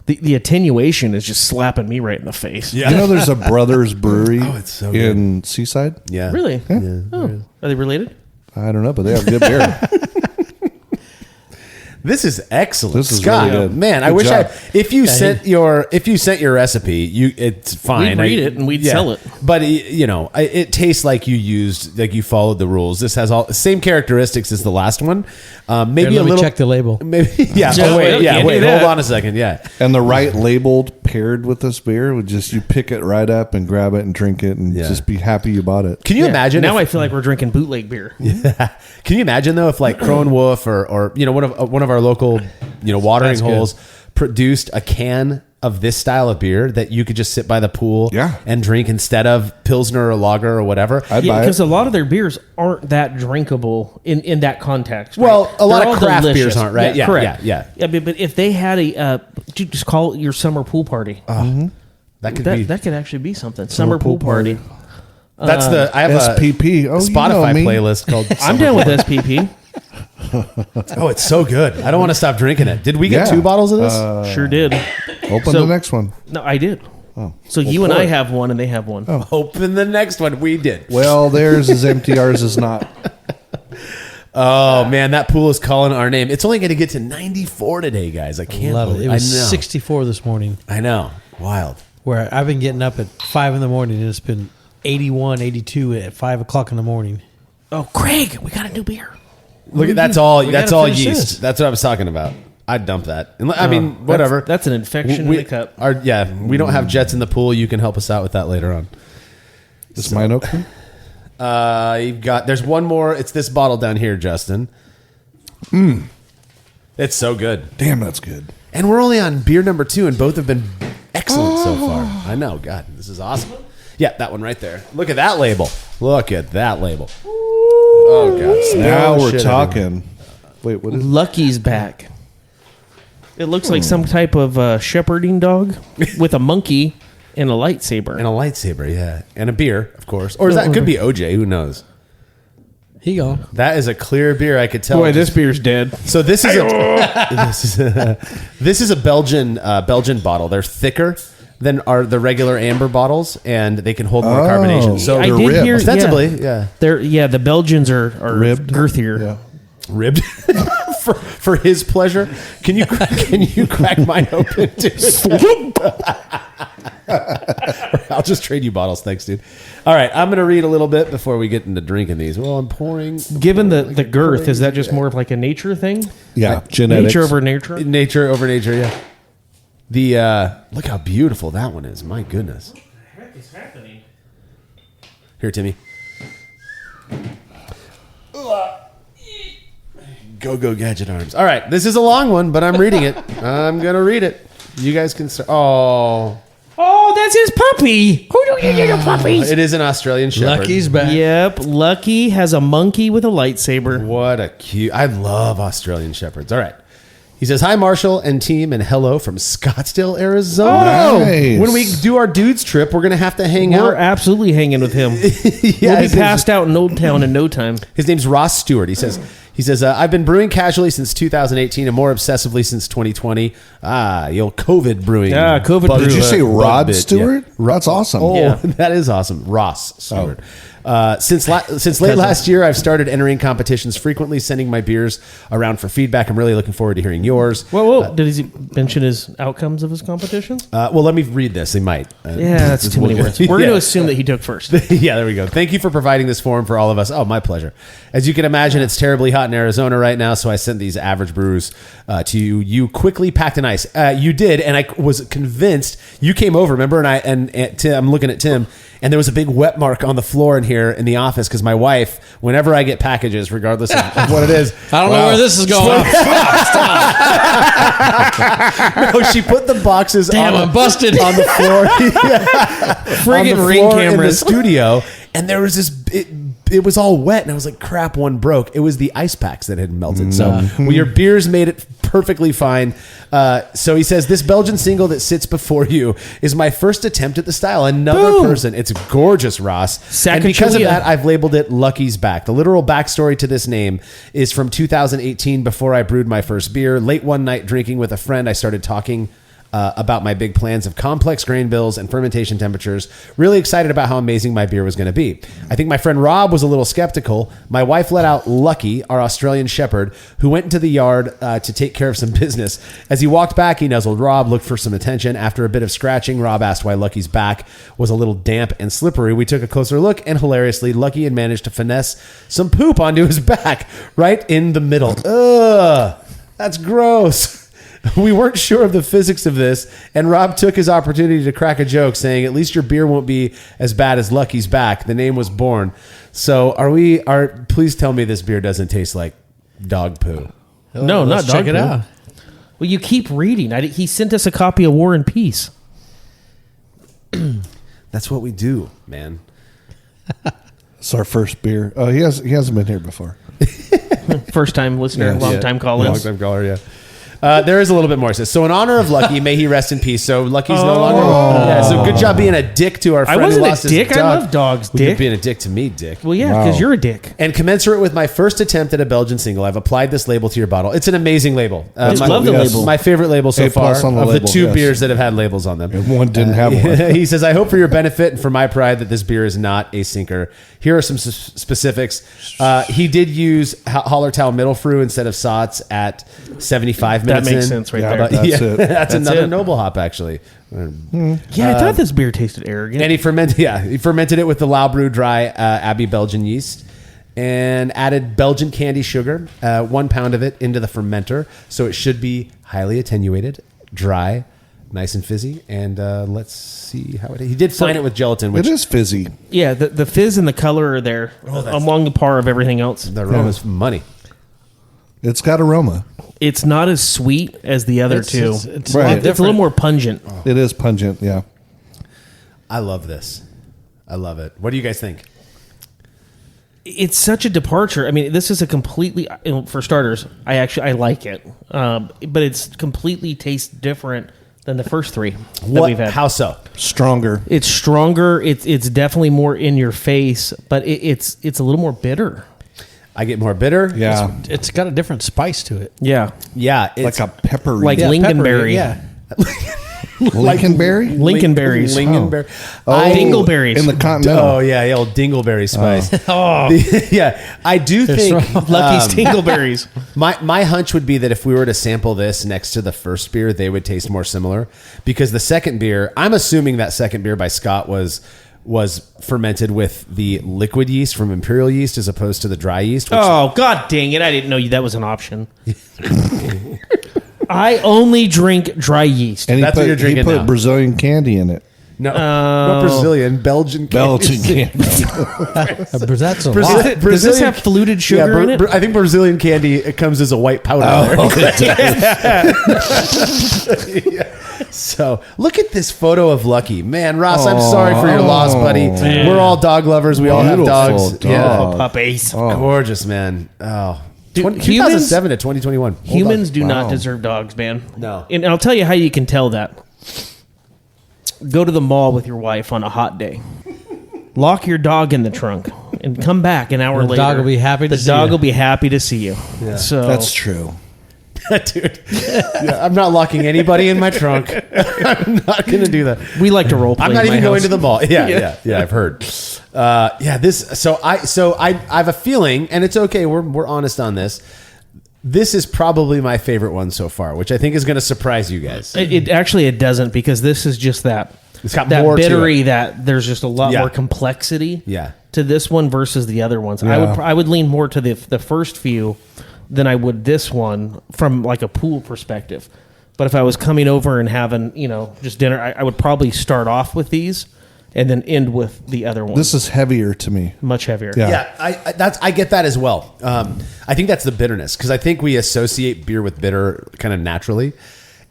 The attenuation is just slapping me right in the face.
Yeah.
You know, there's a Brothers Brewery
it's so
in Seaside.
Yeah.
Really?
Yeah.
Oh. Are they related?
I don't know, but they have good beer.
This is excellent.
This is
Scott,
really good.
man, I
Good
wish
job.
if you sent your recipe, it's fine.
We'd read it and we'd sell it.
But it tastes like you followed the rules. This has all the same characteristics as the last one. Maybe
Here,
a
let me
little
check the label.
Maybe yeah.
Yeah,
Oh, wait,
can't do
hold
that.
on a second. Yeah.
And the right labeled paired with this beer would just, you pick it right up and grab it and drink it and
Yeah.
just be happy you bought it.
Can you
Yeah.
imagine?
Now
if,
I feel like we're drinking bootleg beer.
Can you imagine though if like Crow and Wolf or one of our local watering
That's good.
holes produced a can of this style of beer that you could just sit by the pool and drink instead of Pilsner or lager or whatever.
I'd
Yeah,
buy
because
it.
a lot of their beers aren't that drinkable in that context. Right?
Well, a lot
They're
of
all
craft
delicious.
beers aren't, right? Yeah,
correct.
yeah.
But if they had you just call it your summer pool party.
That could be.
That could actually be something. Summer pool party.
That's I have
SPP.
a
Oh,
Spotify
you know me.
playlist called.
I'm down with SPP.
Oh, it's so good. I don't want to stop drinking it. Did we get
Yeah.
2 bottles of this?
Sure did.
Open
So-
the next one.
No, I did.
Oh.
So you and I have one, and they have one.
Open the next one. We did.
Well, theirs is empty. Ours is not.
Oh man, that pool is calling our name. It's only going to get to 94 today, guys. I can't
Love it.
believe
It was
I know.
64 this morning,
I know. Wild.
where I've been getting up at 5 in the morning, and it's been 81, 82 at 5 o'clock in the morning.
Oh, Craig, we got a new beer.
Look, that's all.
We
That's
gotta
all
finish
yeast.
this.
That's what I was talking about. I'd dump that. I mean, whatever.
That's an infection in the cup.
We don't have jets in the pool. You can help us out with that later on.
Is mine open?
You've got. There's one more. It's this bottle down here, Justin. It's so good,
Damn, that's good.
and we're only on beer number 2, and both have been excellent so far. I know. God, this is awesome. Yeah, that one right there. Look at that label. Look at that label. Oh God!
Now
Oh,
we're
shit,
talking. Wait, what is
Lucky's back. It looks like some type of shepherding dog with a monkey and a lightsaber.
And a lightsaber, yeah, and a beer, of course, or that could be OJ. Who knows?
He go.
That is a clear beer. I could tell.
Boy, this beer's dead.
So this is a Belgian bottle. They're thicker. than are the regular amber bottles, and they can hold more carbonation. So
I
they're
did
ribbed.
hear,
ostensibly, yeah.
The Belgians are
Ribbed.
girthier.
Yeah.
Ribbed for his pleasure. Can you crack mine open, dude? I'll just trade you bottles. Thanks, dude. All right, I'm going to read a little bit before we get into drinking these. Well, I'm pouring.
Given the girth, is that just more of like a nature thing?
Yeah, genetics.
Nature over nature?
Nature over nature, yeah. The look how beautiful that one is. My goodness.
What the heck is happening?
Here, Timmy. Go gadget arms. All right, this is a long one, but I'm reading it. I'm gonna read it. You guys can start.
Oh, that's his puppy. Who do you get a puppy?
It is an Australian Shepherd.
Lucky's back.
Yep, Lucky has a monkey with a lightsaber.
What a cute. I love Australian Shepherds. All right. He says, hi, Marshall and team, and hello from Scottsdale, Arizona.
Nice.
When we do our dudes trip, we're going to have to hang
We're
out.
absolutely hanging with him.
Yeah,
We'll be
his
passed out in Old Town in no time.
His name's Ross Stewart. He says, I've been brewing casually since 2018 and more obsessively since 2020. Your COVID brewing.
Yeah, COVID
Bug-
brew.
Did you say
bug
Rod
bit,
Stewart?
yeah.
That's awesome.
Oh,
Yeah.
that is awesome. Ross Stewart. Since late last year, I've started entering competitions frequently, sending my beers around for feedback. I'm really looking forward to hearing yours.
Whoa. Did he mention his outcomes of his competitions?
Well, let me read this. They might.
Yeah, that's too many words. We're going to assume that he took first.
Yeah, there we go. Thank you for providing this forum for all of us. Oh, my pleasure. As you can imagine, it's terribly hot in Arizona right now, so I sent these average brews to you. You quickly packed an ice. You did, and I was convinced you came over. Remember, and Tim, I'm looking at Tim, and there was a big wet mark on the floor in here in the office because my wife, whenever I get packages, regardless of what it is,
I don't know where this is going.
no, she put the boxes
Damn, I'm busted.
on the floor.
Friggin'
on the
ring
floor in the
cameras.
studio, and there was this. It was all wet, and I was like, "Crap!" One broke. It was the ice packs that had melted. So your beers made it perfectly fine. So he says, "This Belgian single that sits before you is my first attempt at the style. Another
Boom.
person. It's gorgeous, Ross. And because of
Sacagawea.
that, I've labeled it Lucky's Back. The literal backstory to this name is from 2018. Before I brewed my first beer, late one night drinking with a friend, I started talking." About my big plans of complex grain bills and fermentation temperatures. Really excited about how amazing my beer was going to be. I think my friend Rob was a little skeptical. My wife let out Lucky, our Australian Shepherd, who went into the yard to take care of some business. As he walked back, he nuzzled Rob, looked for some attention. After a bit of scratching, Rob asked why Lucky's back was a little damp and slippery. We took a closer look, and hilariously, Lucky had managed to finesse some poop onto his back, right in the middle. Ugh, that's gross. We weren't sure of the physics of this, and Rob took his opportunity to crack a joke, saying, "At least your beer won't be as bad as Lucky's Back." The name was born. So, please tell me this beer doesn't taste like dog poo.
No, not
Let's
dog
check it
poo.
out.
Well, you keep reading. He sent us a copy of War and Peace.
That's what we do, man.
It's our first beer. Oh, he hasn't been here before.
First time listener,
Yeah.
long time caller.
Long time caller, yeah. There is a little bit more. It says, so in honor of Lucky, may he rest in peace. So Lucky's no longer. Yeah, so good job being a dick to our friend.
I wasn't
who
a
lost his
dick. I
dog.
love dogs,
Well, you're
Dick.
being a dick to me, Dick.
Well, yeah,
Wow.
because you're a dick.
And commensurate with my first attempt at a Belgian single, I've applied this label to your bottle. It's an amazing label.
Just love the label.
My favorite label so
A
far
plus on the
of
label,
the two
yes.
beers that have had labels on them.
And one didn't have one.
He says, I hope for your benefit and for my pride that this beer is not a sinker. Here are some specifics. He did use Hallertau Middle Fruit instead of Sots at 75
That
minutes
makes
in.
sense right
Yeah,
there.
but that's it.
That's
That's
another
it.
noble hop, actually.
Yeah, I thought this beer tasted arrogant.
And he fermented it with the AvgBrü dry Abbey Belgian yeast and added Belgian candy sugar, 1 pound of it, into the fermenter. So it should be highly attenuated, dry, nice and fizzy. And let's see how it is. He did fine it with gelatin, which
It is fizzy.
Yeah, the fizz and the color are there among the par of everything else.
the aroma's money.
It's got aroma.
It's not as sweet as the other two.
It's
Right.
a lot
It's a little
different.
more pungent.
It is pungent. Yeah.
I love this. I love it. What do you guys think?
It's such a departure. I mean, this is a completely, for starters, I like it, but it's completely tastes different than the first three that we've had.
How so?
Stronger.
It's stronger. It's definitely more in your face, but it's a little more bitter.
I get more bitter.
Yeah.
It's got a different spice to it.
Yeah,
Yeah. It's
Like a peppery.
like
Yeah,
lingonberry.
peppery, yeah.
Lincolnberry?
Lincolnberries.
Lincolnberry.
Dingleberries.
In the Continental.
Oh yeah, old Dingleberry spice.
Oh,
Yeah, I do think
Lucky's Dingleberries.
my hunch would be that if we were to sample this next to the first beer, they would taste more similar. Because the second beer, I'm assuming that second beer by Scott was fermented with the liquid yeast from imperial yeast as opposed to the dry yeast.
Oh, god dang it. I didn't know that was an option. I only drink dry yeast.
And
That's what you're drinking
he put
now.
Brazilian candy in it.
No, not Brazilian, Belgian candy.
Belgian candy.
That's a
Does
lot.
this have fluted sugar in it?
I think Brazilian candy, it comes as a white powder. Yeah. So look at this photo of Lucky. Man, Ross, I'm sorry for your loss, buddy.
Man.
We're all dog lovers. We all have dogs.
Beautiful
Yeah.
dog.
Puppies.
Gorgeous, man. Oh.
Dude,
2007 to 2021.
Humans do
Wow.
not deserve dogs, man.
No.
And I'll tell you how you can tell that. Go to the mall with your wife on a hot day. Lock your dog in the trunk and come back an hour
The
later.
dog will be happy to
The
see
dog
you.
will be happy to see you.
Yeah.
So
That's true.
Dude. Yeah, I'm not locking anybody in my trunk. I'm not going to do that.
we like to role play.
I'm not
in my
even going
house.
to the mall. Yeah. I've heard. I have a feeling, and it's okay. We're honest on this. This is probably my favorite one so far, which I think is going to surprise you guys.
It doesn't, because this is just that.
It's got
that
more to
bittery
it.
that there's just a lot
Yeah.
more complexity.
Yeah.
To this one versus the other ones,
Yeah.
I would lean more to the first few than I would this one from like a pool perspective. But if I was coming over and having just dinner, I would probably start off with these and then end with the other one.
This is heavier to me.
much heavier.
Yeah.
Yeah, I get that as well. I think that's the bitterness, because I think we associate beer with bitter kind of naturally,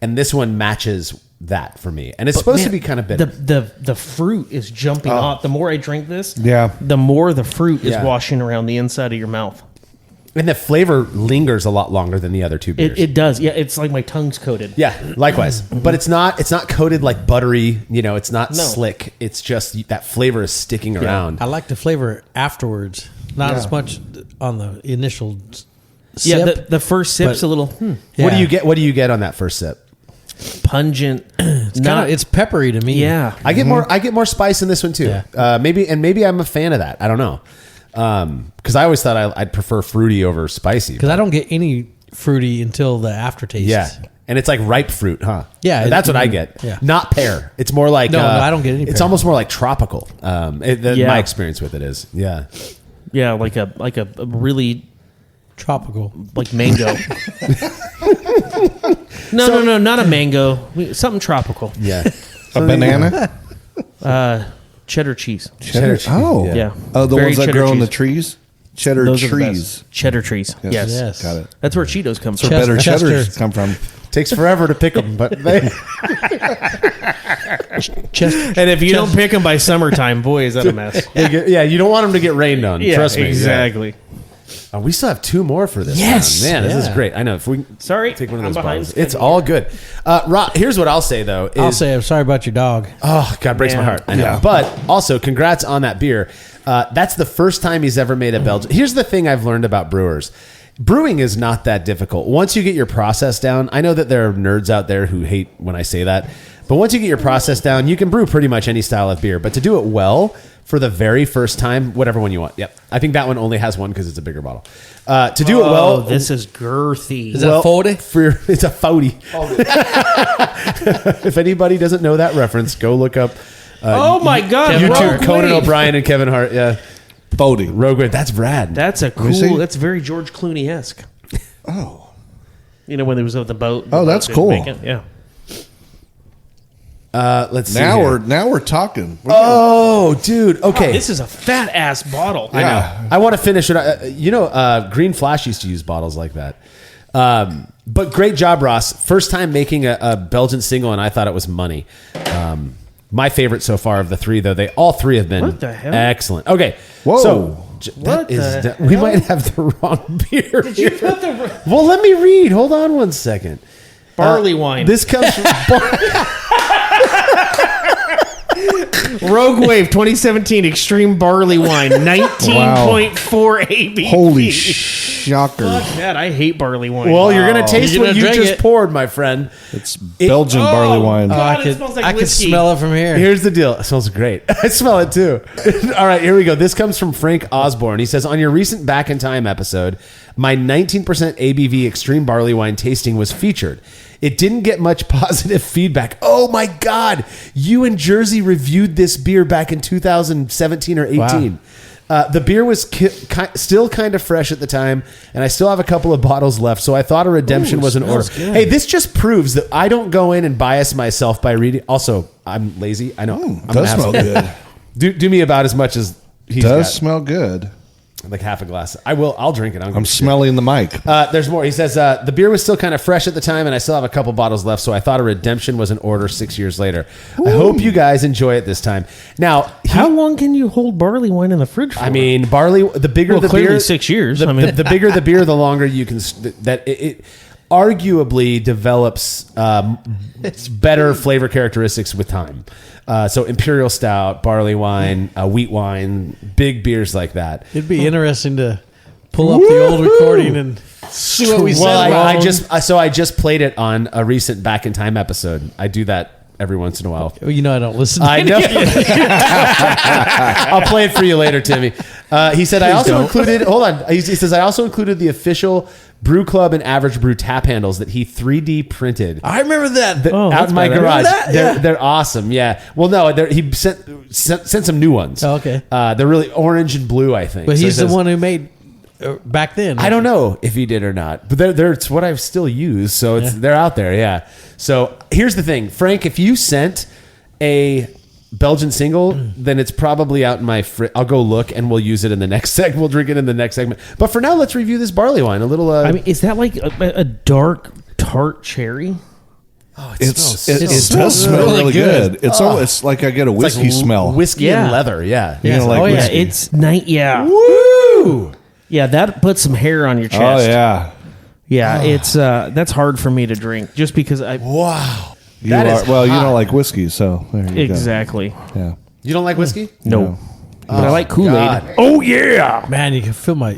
and this one matches that for me. And it's supposed to be kind of bitter.
The fruit is jumping off. The more I drink this,
Yeah.
the more the fruit is
Yeah.
washing around the inside of your mouth.
And the flavor lingers a lot longer than the other two beers.
It does. Yeah, it's like my tongue's coated.
Yeah, likewise. But it's not coated like buttery, it's not
No.
slick. It's just that flavor is sticking around.
I like the flavor afterwards, not as much on the initial
Yeah,
sip.
the first sip's
but-
a little
Yeah.
What do you get on that first sip?
pungent.
It's peppery to me.
Yeah.
I get more spice in this one too.
Yeah.
Maybe I'm a fan of that. I don't know. Because I always thought I'd prefer fruity over spicy.
because I don't get any fruity until the aftertaste.
Yeah. And it's like ripe fruit, huh?
Yeah,
That's what I get.
yeah.
Not pear. It's more like
No, I don't get any
It's
pear.
almost more like tropical.
Yeah.
My experience with it is. Yeah.
Yeah, like a really
tropical.
like mango. No, not a mango. Something tropical.
Yeah.
A banana?
Cheddar cheese.
Cheddar cheese.
Oh.
Yeah.
Oh, the
Very
ones that
cheddar
grow in the
cheese.
trees? Cheddar
Those are the
trees.
best. Cheddar trees. Yes.
Yes.
Got it.
That's where Cheetos come from.
Where better
Chester.
cheddars come from.
Takes forever to pick them, but they.
And if you don't pick them by summertime, boy, is that a mess.
You don't want them to get rained on.
Yeah,
Trust me. Yeah.
exactly.
Oh, we still have two more for this.
Yes.
round. Man, this is
Yeah.
great. I know. If we
Sorry,
take one of
I'm
those
behind
bottles,
schedule.
it's all good. Rob, here's what I'll say though.
I'll say I'm sorry about your dog.
Oh, God, breaks my
Man.
heart. I know.
Yeah.
But also, congrats on that beer. That's the first time he's ever made a Belgian. Here's the thing I've learned about brewers. Brewing is not that difficult. Once you get your process down, I know that there are nerds out there who hate when I say that, but once you get your process down, you can brew pretty much any style of beer. But to do it well for the very first time, whatever one you want. Yep. I think that one only has one because it's a bigger bottle. To do it well,
this is girthy.
Is that 40?
It's a 40. If anybody doesn't know that reference, go look up
oh my God!
YouTube
Rogue
Conan
Wave.
O'Brien and Kevin Hart. Yeah.
Bodie.
Rogue Wave. That's rad.
That's a
me see.
cool. That's very George Clooney-esque.
Oh.
When there was the boat.
Oh, that's
the
cool.
bacon. Yeah.
Let's see.
Now
here.
we're talking.
Oh, dude. Okay.
This is a fat ass bottle.
I know.
I want to finish it. Green Flash used to use bottles like that. But great job, Ross. First time making a Belgian single, and I thought it was money. My favorite so far of the three, though. All three have been
What the hell?
excellent. Okay.
Whoa.
So,
What the
we might have the wrong beer.
Did you put the
Well, let me read. Hold on one second.
barley wine?
This comes from
Rogue Wave 2017 Extreme Barley Wine, 19.4 ABV.
Holy shocker.
Fuck that. I hate barley wine.
Well, you're going to taste
You're
what
gonna
you
drink
just
it.
poured, my friend.
It's Belgian barley wine.
God, it smells like
I could
whiskey.
smell it from here.
Here's the deal. It smells great. I smell it too. All right, here we go. This comes from Frank Osborne. He says, on your recent Back in Time episode, my 19% ABV extreme barley wine tasting was featured. It didn't get much positive feedback. Oh my God. You and Jersey reviewed this beer back in 2017 or 18. The beer was still kind of fresh at the time, and I still have a couple of bottles left, so I thought a redemption was in order.
Good.
Hey, this just proves that I don't go in and bias myself by reading. Also, I'm lazy. I know. I'm
Does smell good.
Do me about as much as he's
Does
got.
smell good.
Like half a glass. I'll drink it.
I'm smelling the mic.
There's more. He says, the beer was still kind of fresh at the time, and I still have a couple bottles left, so I thought a redemption was in order 6 years later. I hope you guys enjoy it this time. Now,
How long can you hold barley wine in the fridge for?
I mean, barley, the bigger
Well,
the
clearly
beer...
6 years.
The,
I mean.
the bigger the beer, the longer you can... It arguably develops better flavor characteristics with time. So imperial stout, barley wine, wheat wine, big beers like that.
It'd be interesting to pull up the old recording and see what we said.
Well, I just played it on a recent Back in Time episode. I do that every once in a while.
Well, you know I don't listen to
I know. I'll play it for you later, Timmy. He said I also included. Hold on. He says I also included the official Brü Club and AvgBrü tap handles that he 3D printed.
I remember that.
Out in my garage.
That?
They're awesome. Yeah. Well, no, he sent some new ones.
Oh, okay.
They're really orange and blue, I think.
But
So he
he's the
says-
one who made back then.
I don't know if he did or not, but it's what I've still used, so they're out there. Yeah. So here's the thing, Frank. If you sent a Belgian Single, then it's probably out in my fridge. I'll go look, and we'll use it in the next segment. We'll drink it in the next segment. But for now, let's review this barley wine. A little.
I mean, is that like a dark tart cherry?
Oh,
It does smell really good. It's like I get a whiskey smell.
Whiskey
Yeah.
and leather. Yeah.
You know, like
oh
whiskey.
yeah, it's nice. Yeah,
Woo!
yeah. That puts some hair on your chest.
Oh yeah.
yeah. It's that's hard for me to drink just because I
Wow.
You
That is
you
hot.
don't like whiskey, so there you
exactly.
go. Yeah.
You don't like whiskey?
No, but I like Kool-Aid.
God.
Oh yeah.
Man, you can feel my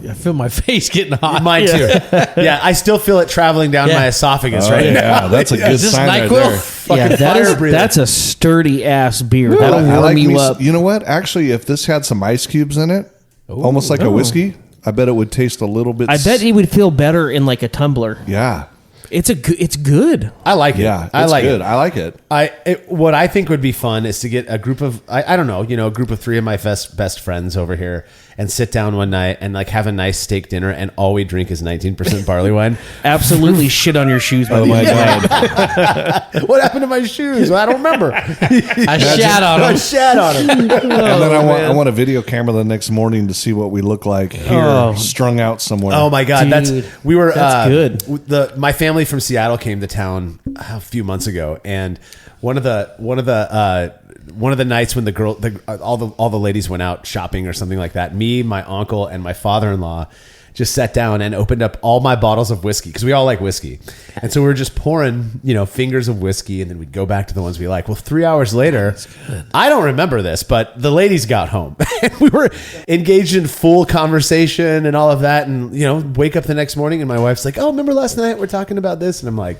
face getting hot.
Mine too. Yeah, I still feel it traveling down
Yeah.
my esophagus
Oh,
right
yeah.
now.
That's a good
Is this
sign right
NyQuil?
there.
Yeah,
Fucking
that is,
fire breather.
that's a sturdy ass beer. That'll
I
warm
like
you
me-
up.
You know what? Actually, if this had some ice cubes in it, almost like a whiskey, I bet it would taste a little bit.
I bet it would feel better in like a tumbler.
Yeah.
It's good.
I like it.
Yeah.
I
It's
like
good.
it.
I like it.
What I think would be fun is to get a group of I don't know, a group of 3 of my best friends over here and sit down one night and like have a nice steak dinner, and all we drink is 19% barley wine.
Absolutely shit on your shoes.
Oh my god.
What happened to my shoes? Well, I don't remember.
I shat on
I
him.
shat on them.
And then I want a video camera the next morning to see what we look like here,
Oh.
strung out somewhere.
Oh my god,
Dude, that's good.
My family from Seattle came to town a few months ago, and one of the nights when all the ladies went out shopping or something like that, me, my uncle, and my father-in-law just sat down and opened up all my bottles of whiskey, because we all like whiskey, and so we were just pouring fingers of whiskey, and then we'd go back to the ones we like. Well, 3 hours later, I don't remember this, but the ladies got home and we were engaged in full conversation and all of that, and wake up the next morning and my wife's like, oh, remember last night we're talking about this, and I'm like,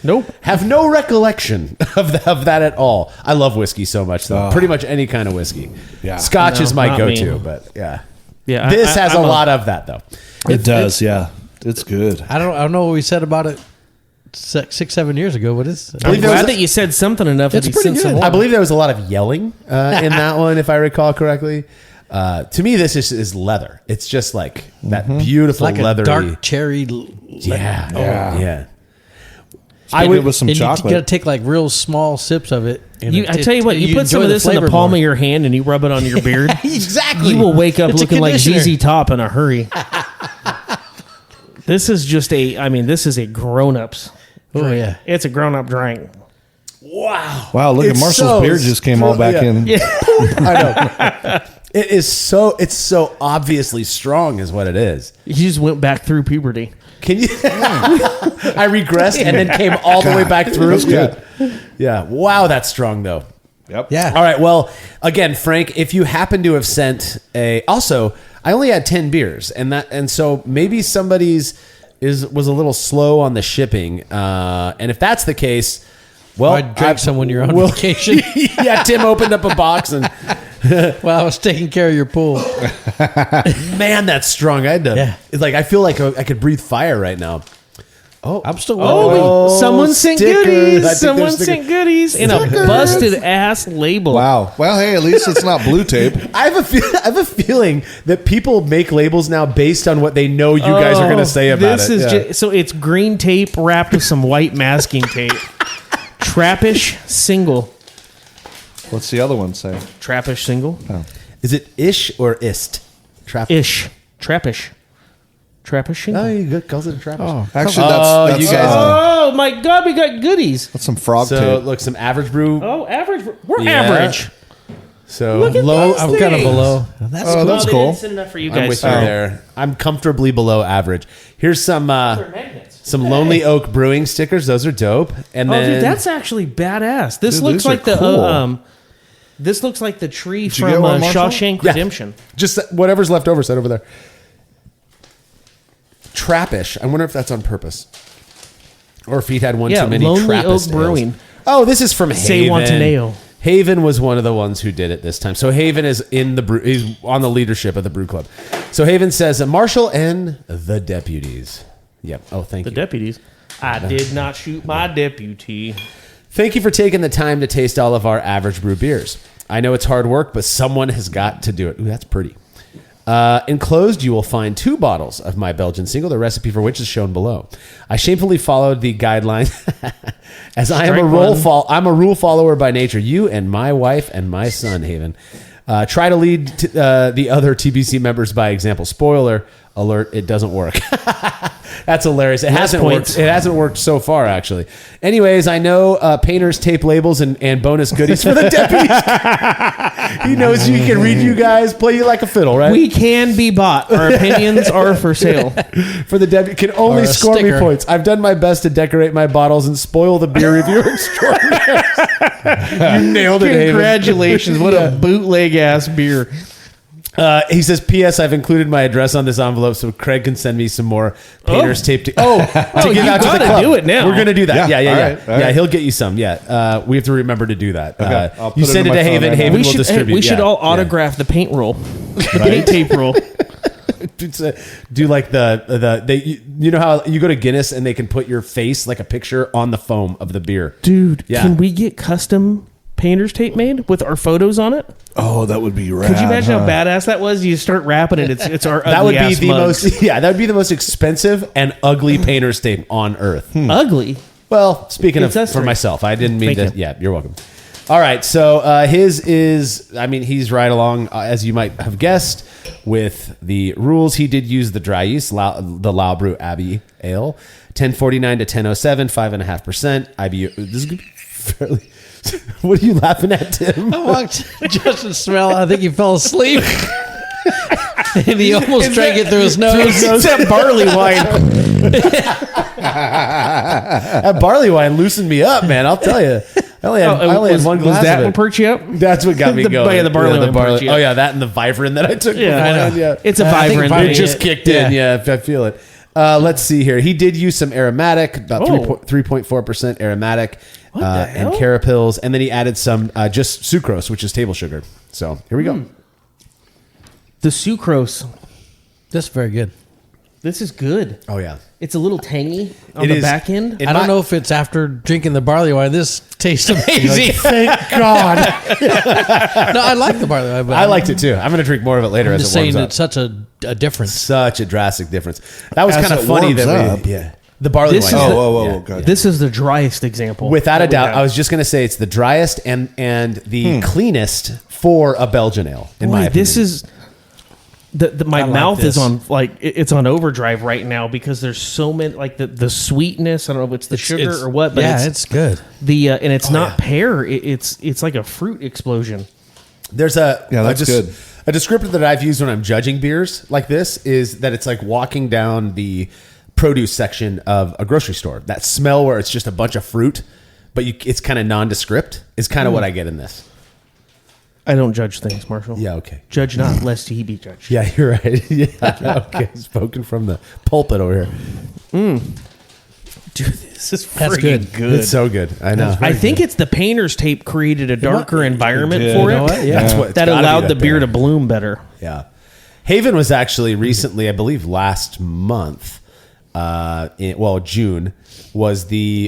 Nope.
have no recollection of that at all. I love whiskey so much, though. Pretty much any kind of whiskey.
Yeah.
Scotch
No,
is my
not
go-to,
me.
but yeah.
Yeah,
This has
I'm
a lot of that, though.
It does, yeah. It's good.
I don't know what we said about it 6-7 years ago. What is?
I'm
believe there was
glad
a-
that you said something enough.
It's
that you
pretty
sent some
good.
more.
I believe there was a lot of yelling in that one, if I recall correctly. To me, this is leather. It's just like that beautiful
like a
leathery.
dark cherry.
Yeah.
Yeah.
I
I
would.
with some
And you got to
chocolate.
take like real small sips of it. And
I tell you what, you put some
enjoy
of
the
this in the
flavor
palm
more.
of your hand and you rub it on your beard.
Exactly.
You will wake up
It's a
looking like
conditioner.
ZZ Top in a hurry. This is just this is a grown-up's.
Oh yeah.
It's a grown-up drink.
Wow, look at
It's
Marshall's
so
beard just came all back in.
I know. It's so obviously strong, is what it is.
You just went back through puberty.
Can you? I regressed and then came all the way back through.
That's good.
Yeah. Wow, that's strong though.
Yep.
Yeah.
All right. Well, again, Frank, if you happen to have sent also, I only had 10 beers, and so maybe somebody's was a little slow on the shipping. And if that's the case, well,
I drank some when you're on vacation.
Yeah, Tim opened up a box and
Well, I was taking care of your pool.
man, that's strong. I had to.
Yeah.
It's like I feel like I could breathe fire right now. Oh,
I'm still
Someone sent
stickers. I
goodies.
think
Someone
they're
sent goodies in a busted ass label.
Wow. Well, hey, at least it's not blue tape.
I have a feeling that people make labels now based on what they know you guys are going to say about
this
it.
is
Yeah.
so it's green tape wrapped with some white masking tape. Trappish Single.
What's the other one say?
Trappish Single.
Is it ish or ist?
Ish. Trappish. Trappish Single.
Oh, you calls it a trappish.
Oh, actually, that's
you guys-
Oh my God, we got goodies.
that's some frog
So
tape.
look, some average brew.
Oh, average. We're
Yeah.
average.
So
Look at
low.
those
I'm kind of
things.
below. That's
Oh,
cool.
that's
they
cool.
didn't send enough for you
I'm
guys.
with you there. I'm comfortably below average. Here's some
Magnets.
some Lonely Oak Brewing stickers. Those are dope. And
Oh,
then
dude, that's actually badass. This
Dude,
looks
these are
like the
cool.
this looks like the tree
you
from
get one, Marshall?
Shawshank
Yeah.
Redemption.
just whatever's left over. Set over there. Trappish. I wonder if that's on purpose, or if he'd had one
Yeah,
too many.
Lonely
Trappist
Oak Brewing.
ales. Oh, this is from
Say
Haven.
Wantaneo.
Haven was one of the ones who did it this time. So Haven is in the brew. He's on the leadership of the Brü Club. So Haven says Marshall and the deputies. Yep. Oh, thank
The
you.
deputies. I did not shoot my deputy.
Thank you for taking the time to taste all of our average brew beers. I know it's hard work, but someone has got to do it. Ooh, that's pretty. Enclosed, you will find 2 bottles of my Belgian Single, the recipe for which is shown below. I shamefully followed the guidelines as I am I'm a rule follower by nature. You and my wife and my son, Haven, try to lead the other TBC members by example. Spoiler alert, it doesn't work. That's hilarious. It hasn't
points.
worked. It hasn't worked so far, actually. Anyways, I know painters tape labels and bonus goodies for the deputies. He knows he can read you guys, play you like a fiddle, right?
We can be bought. Our opinions are for sale.
For the deputy can only
Or a
score me
sticker.
points. I've done my best to decorate my bottles and spoil the beer reviewer extraordinaire. You nailed it, Haven.
Congratulations. What a bootleg ass beer.
He says, P.S. I've included my address on this envelope so Craig can send me some more painters tape to give
you
out to the
gotta
club.
do it now.
We're gonna do that.
Yeah,
Yeah.
all right, all
Yeah,
right.
he'll get you some. Yeah, we have to remember to do that.
Okay, I'll put
You
it
send
in
it
my
to
phone
Haven.
right now.
Haven
We
will
should,
distribute.
we should
Yeah,
all
yeah.
autograph the paint roll. The paint tape roll.
Do like you know how you go to Guinness and they can put your face like a picture on the foam of the beer.
Dude,
Yeah.
can we get custom painter's tape made with our photos on it?
Oh, that would be rad.
Could you imagine how badass that was? You start wrapping it, it's our
That would
ugly
be the most that would be the most expensive and ugly painter's tape on earth.
ugly.
Well, speaking
It's
of
us
for
three.
myself, I didn't mean
Thank
to.
you.
Yeah, you're welcome. All right, so his is. I mean, he's right along as you might have guessed with the rules. He did use the dry yeast, the AvgBrü Abbey Ale, 1049 to 1007, 5.5% IBU. This is gonna be fairly. What are you laughing at, Tim?
I walked Justin Smell. I think he fell asleep. And he almost drank it through his nose.
It's that barley wine.
That barley wine loosened me up, man. I'll tell you. I only had one glass
Was that
of it.
what perked you up?
That's what got me
The-
going.
yeah, the barley wine perked you up.
Oh yeah, that and the Vibrant that I took.
Yeah,
beforehand,
I know.
Yeah,
It's a
I think
vibrant.
vibrant
it just kicked in. Yeah, I feel it. Let's see here. He did use some aromatic, about 3.4% aromatic, and
hell?
carapils, and then he added some just sucrose, which is table sugar. So here we go.
The sucrose.
That's very good.
This is good.
Oh yeah,
It's a little tangy on
It
the
is.
back end.
It
I don't
might-
know if it's after drinking the barley wine. This tastes amazing.
Thank God.
No, I like the barley wine. But
I liked it too. I'm going to drink more of it later
I'm
as
just
it warms
saying
up.
it's such a difference.
Such a drastic difference. That was
As
kind of
it
funny
warms
that
up.
yeah. The barley
This
wine.
is the-
Whoa,
Yeah.
God.
This is the driest example.
Without a
that we
doubt,
have.
I was just going to say it's the driest and the cleanest for a Belgian ale. In my
Boy,
opinion,
this is my
I like
mouth is
this.
on it's on overdrive right now because there's so many like the sweetness. I don't know if it's the sugar
It's-
or what, but
yeah,
it's
it's good.
the and it's not pear. It's like a fruit explosion.
There's
that's good.
A descriptor that I've used when I'm judging beers like this is that it's like walking down the produce section of a grocery store. That smell where it's just a bunch of fruit, but it's kind of nondescript is kind of what I get in this.
I don't judge things, Marshall.
Yeah, okay.
Judge not, lest he be judged.
Yeah, you're right. Yeah, okay. Spoken from the pulpit over here.
Dude, this is
That's
freaking good.
It's so good. I know.
I think it's the painter's tape created a darker environment
did.
for
You
it.
know
what? Yeah.
That's what- it's
That
gotta be
allowed
that
the beer
beer.
to bloom better.
Yeah. Haven was actually recently, I believe last month, June, was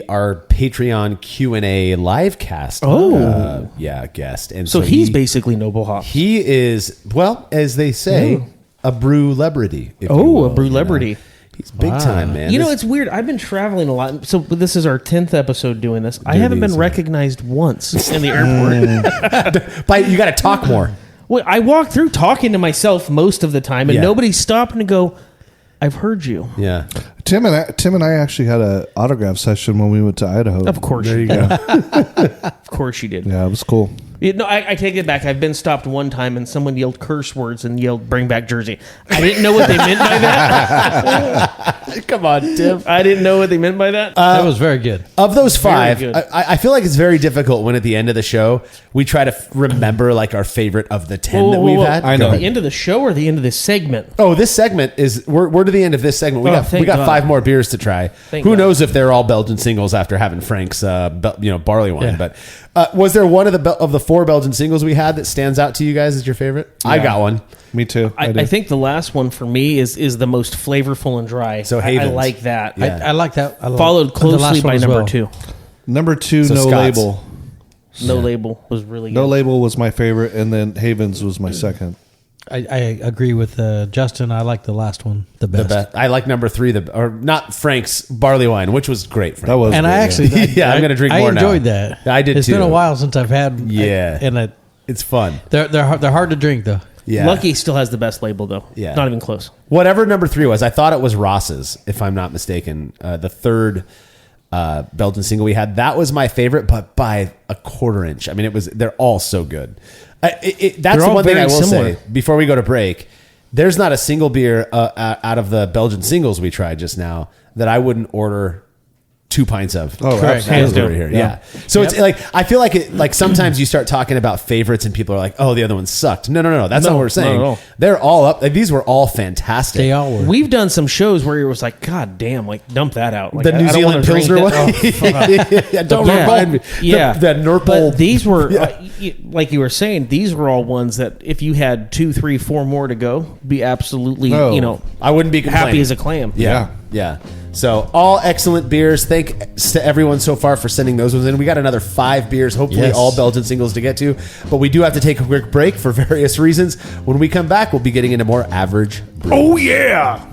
our Patreon Q&A live cast.
Oh.
Guest. And
So he's basically Noble Hops.
He is, well, as they say, a brew celebrity.
a brew celebrity.
He's big time, man.
You know, it's weird. I've been traveling a lot. So this is our 10th episode doing this. I haven't been recognized once in the airport.
But you got to talk more.
Well, I walk through talking to myself most of the time, and
Yeah.
nobody stopped and go, I've heard you.
Yeah.
Tim and I actually had an autograph session when we went to Idaho.
Of course
There
you
you
did.
go.
Of course you did.
Yeah, it was cool.
No, I take it back. I've been stopped one time and someone yelled curse words and yelled "Bring back Jersey." I didn't know what they meant by that.
Come on, Tim.
I didn't know what they meant by that.
That was very good.
Of those five,
good.
I feel like it's very difficult when at the end of the show we try to remember like our favorite of the 10 that we've had.
I know.
The end of the show or the end of this segment?
Oh, this segment is we're to the end of this segment. We
Oh,
got
thank God.
5 more beers to try.
Thank
Who
God.
knows if they're all Belgian singles after having Frank's barley wine?
Yeah.
But was there one of the 4 Belgian singles we had that stands out to you guys as your favorite? I got one.
Me too.
I think the last one for me is the most flavorful and dry.
So
I
Havens.
like that.
Yeah.
I like that.
Followed
the
closely
last one
by
as
number
well.
2.
Number 2,
So
No
Scott's.
Label.
No Label was really good.
No Label was my favorite, and then Havens was my second.
I agree with Justin. I like the last one the best.
I like number 3, or not Frank's barley wine, which was great. Frank.
That was
And
good,
I actually,
Yeah, I'm gonna drink more
I
now.
enjoyed that.
I did
It's
too.
been a while since I've had.
Yeah.
and
It's fun.
they're hard to drink though.
Yeah.
Lucky still has the best label though.
Yeah.
Not even close.
Whatever number 3 was, I thought it was Ross's, if I'm not mistaken. The third Belgian single we had, that was my favorite, but by a quarter inch. I mean, they're all so good. That's
They're
the
all
one thing I
very
will
similar.
say before we go to break. There's not a single beer out of the Belgian singles we tried just now that I wouldn't order 2 pints of.
Oh,
Correct.
absolutely.
Hands down.
Over here. Yeah. So it's like, I feel like sometimes you start talking about favorites and people are like, oh, the other one sucked. No. That's not
No,
what we're saying.
not at all.
They're all up. Like, these were all fantastic.
They all were.
We've done some shows where it was like, God damn, like dump that out. Like,
The New
I don't
Zealand
wanna drink
Pilsner
that.
one. Yeah, don't remind me.
Yeah,
The Nurple.
But these were,
Yeah.
like you were saying, these were all ones that if you had 2, 3, 4 more to go, be absolutely,
No.
I wouldn't be complaining.
happy as a clam.
Yeah. So all excellent beers. Thanks to everyone so far for sending those ones in. We got another 5 beers, hopefully
Yes.
all Belgian singles to get to. But we do have to take a quick break for various reasons. When we come back, we'll be getting into more average brew.
Oh yeah.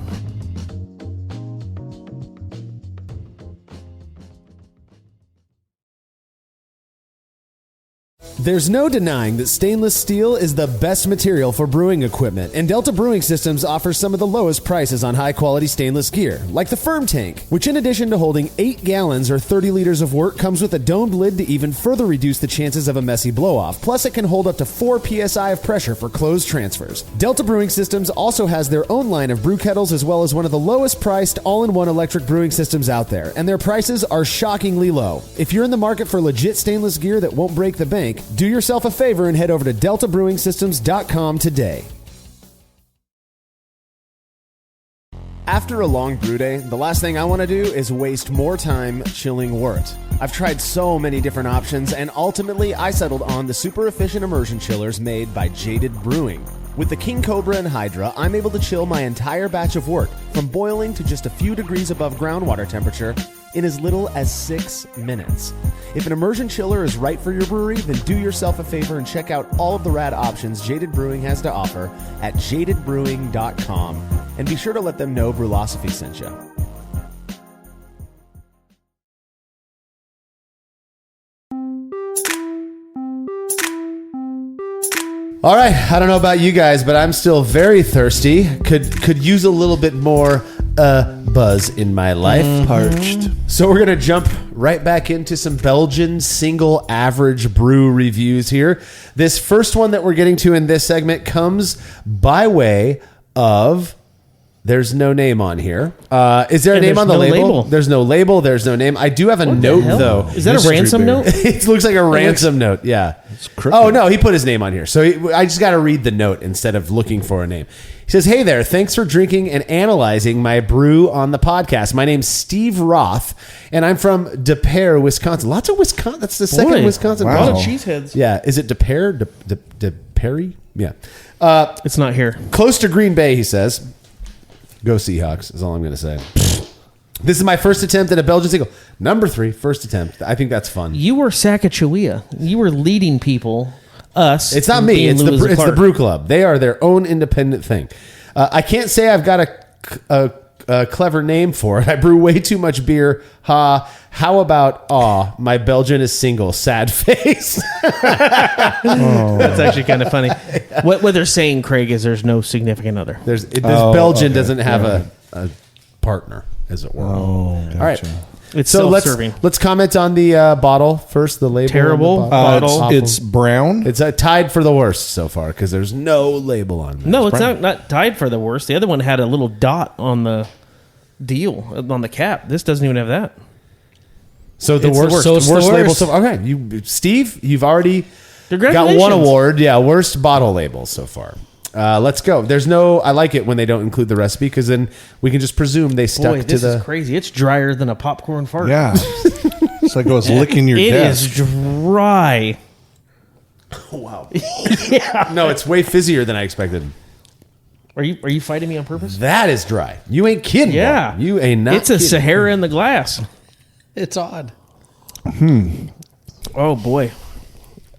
There's no denying that stainless steel is the best material for brewing equipment, and Delta Brewing Systems offers some of the lowest prices on high-quality stainless gear, like the Firm Tank, which in addition to holding 8 gallons or 30 liters of work, comes with a domed lid to even further reduce the chances of a messy blow-off. Plus, it can hold up to 4 psi of pressure for closed transfers. Delta Brewing Systems also has their own line of brew kettles, as well as one of the lowest-priced all-in-one electric brewing systems out there, and their prices are shockingly low. If you're in the market for legit stainless gear that won't break the bank, do yourself a favor and head over to deltabrewingsystems.com today. After a long brew day, the last thing I want to do is waste more time chilling wort. I've tried so many different options, and ultimately I settled on the super efficient immersion chillers made by Jaded Brewing. With the King Cobra and Hydra, I'm able to chill my entire batch of wort from boiling to just a few degrees above groundwater temperature in as little as 6 minutes. If an immersion chiller is right for your brewery, then do yourself a favor and check out all of the rad options Jaded Brewing has to offer at jadedbrewing.com, and be sure to let them know Brewlosophy sent you. All right, I don't know about you guys, but I'm still very thirsty. Could use a little bit more buzz in my life.
Parched.
So we're going to jump right back into some Belgian single average brew reviews here. This first one that we're getting to in this segment comes by way of There's no name on here. Is there a name on the
there's no
label?
label.
There's no label. There's no name. I do have a note, though.
Is that a
Mystery
ransom
beer.
note?
It looks like a ransom note. Yeah.
crooked.
Oh, no. He put his name on here. So I just got to read the note instead of looking for a name. He says, "Hey there. Thanks for drinking and analyzing my brew on the podcast. My name's Steve Roth, and I'm from De Pere, Wisconsin." Lots of Wisconsin. That's the second Wisconsin.
Wow.
A lot of
bottle.
cheeseheads.
Yeah. Is it De Pere? De Pere? Yeah.
It's not here.
Close to Green Bay, he says. Go Seahawks is all I'm going to say. This is my first attempt at a Belgian single. Number 3, first attempt. I think that's fun.
You were Sacagawea. You were leading people. Us.
It's not me. It's the Brü Club. They are their own independent thing. I can't say I've got a clever name for it. I brew way too much beer. Ha. How about my Belgian is single. Sad face.
That's actually kind of funny. What they're saying, Craig, is there's no significant other.
This Belgian doesn't have a partner, as it were.
Oh, gotcha.
All right.
It's
So
self-serving.
let's comment on the bottle first. The label.
Terrible
on the bottle.
bottle.
It's brown.
It's tied for the worst so far because there's no label on it.
No, it's not tied for the worst. The other one had a little dot on the deal on the cap. This doesn't even have that.
So the
It's the
worst,
worst.
So it's the
worst label.
worst.
So okay, Steve, you've already got
Congratulations.
one award. Yeah, worst bottle label so far. Let's go. There's no. I like it when they don't include the recipe because then we can just presume they stuck
Boy,
to
this
the.
is crazy. It's drier than a popcorn fart.
Yeah. It's like I was licking your
It
desk.
is dry.
Wow. No, it's way fizzier than I expected.
Are you fighting me on purpose?
That is dry. You ain't kidding.
Yeah.
Boy. You ain't not.
It's a
kidding.
Sahara in the glass.
It's odd.
Oh boy.